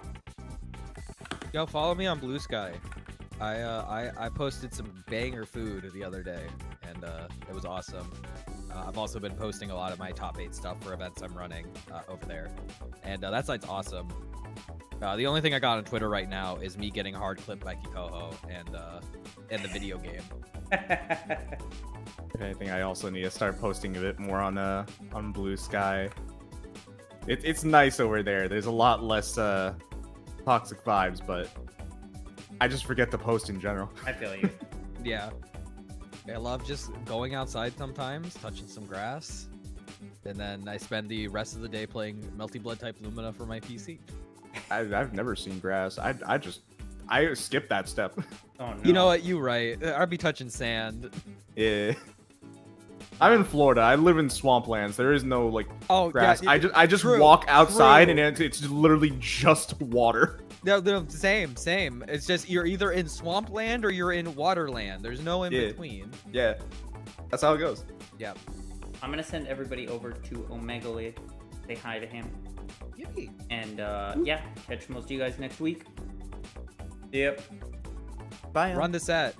Speaker 3: Yo, follow me on Blue Sky. I posted some banger food the other day, and it was awesome. I've also been posting a lot of my top 8 stuff for events I'm running over there, and that site's awesome. The only thing I got on Twitter right now is me getting hard clipped by Kikoho and the video game.
Speaker 2: If anything, I also need to start posting a bit more on Blue Sky. It's nice over there. There's a lot less toxic vibes, but I just forget to post in general.
Speaker 4: I feel you.
Speaker 3: Yeah. I love just going outside sometimes, touching some grass, and then I spend the rest of the day playing Melty Blood type Lumina for my PC.
Speaker 2: I've never seen grass. I skip that step.
Speaker 4: Oh no.
Speaker 3: You know what? You right. I'd be touching sand.
Speaker 2: Yeah. I'm in Florida. I live in swamplands. There is no like grass.
Speaker 3: Yeah,
Speaker 2: I just
Speaker 3: true,
Speaker 2: walk outside
Speaker 3: true.
Speaker 2: and it's literally just water.
Speaker 3: No, same. It's just you're either in swampland or you're in waterland. There's no in between.
Speaker 2: Yeah. That's how it goes.
Speaker 3: Yep.
Speaker 4: I'm gonna send everybody over to Omegalith. Say hi to him.
Speaker 3: Yippee.
Speaker 4: And yeah, catch most of you guys next week. Yep.
Speaker 2: Bye.
Speaker 3: Run the set.